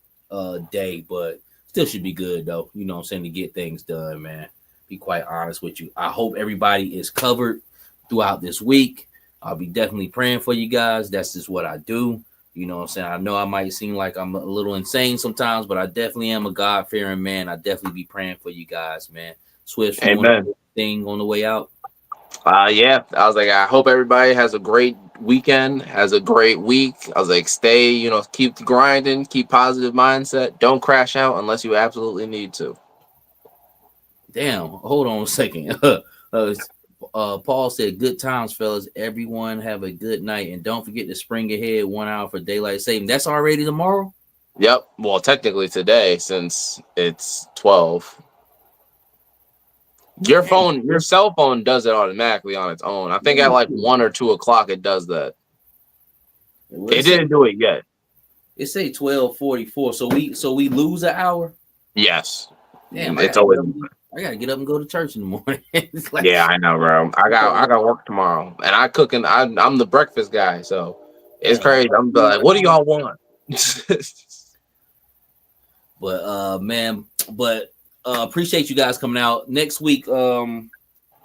day, but still should be good though. You know what I'm saying, to get things done, man. Be quite honest with you. I hope everybody is covered throughout this week. I'll be definitely praying for you guys. That's just what I do. You know what I'm saying? I know I might seem like I'm a little insane sometimes, but I definitely am a God-fearing man. I definitely be praying for you guys, man. Swift, you want Amen. to thing on the way out? Yeah. I was like, I hope everybody has a great weekend, has a great week. I was like, stay, keep grinding, keep positive mindset. Don't crash out unless you absolutely need to. Damn, hold on a second. Paul said, "Good times, fellas. Everyone have a good night, and don't forget to spring ahead 1 hour for daylight saving. That's already tomorrow." Yep. Well, technically today, since it's 12. Your cell phone does it automatically on its own. I think at like 1 or 2 o'clock it does that. It didn't do it yet. It say 12:44. So we lose an hour. Yes. Damn, it's always. I gotta get up and go to church in the morning. Yeah, I know, bro. I got work tomorrow, and I cook, and I'm the breakfast guy, so it's crazy. I'm like, what do y'all want? But appreciate you guys coming out next week. I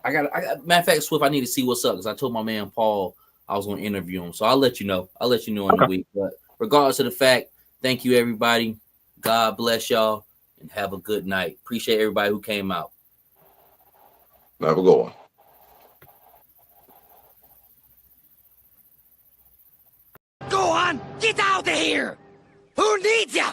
got matter of fact, Swift, I need to see what's up because I told my man Paul I was going to interview him, so I'll let you know. I'll let you know in the week. But regardless of the fact, thank you everybody. God bless y'all and have a good night. Appreciate everybody who came out. Have a good one. Go on, get out of here! Who needs you?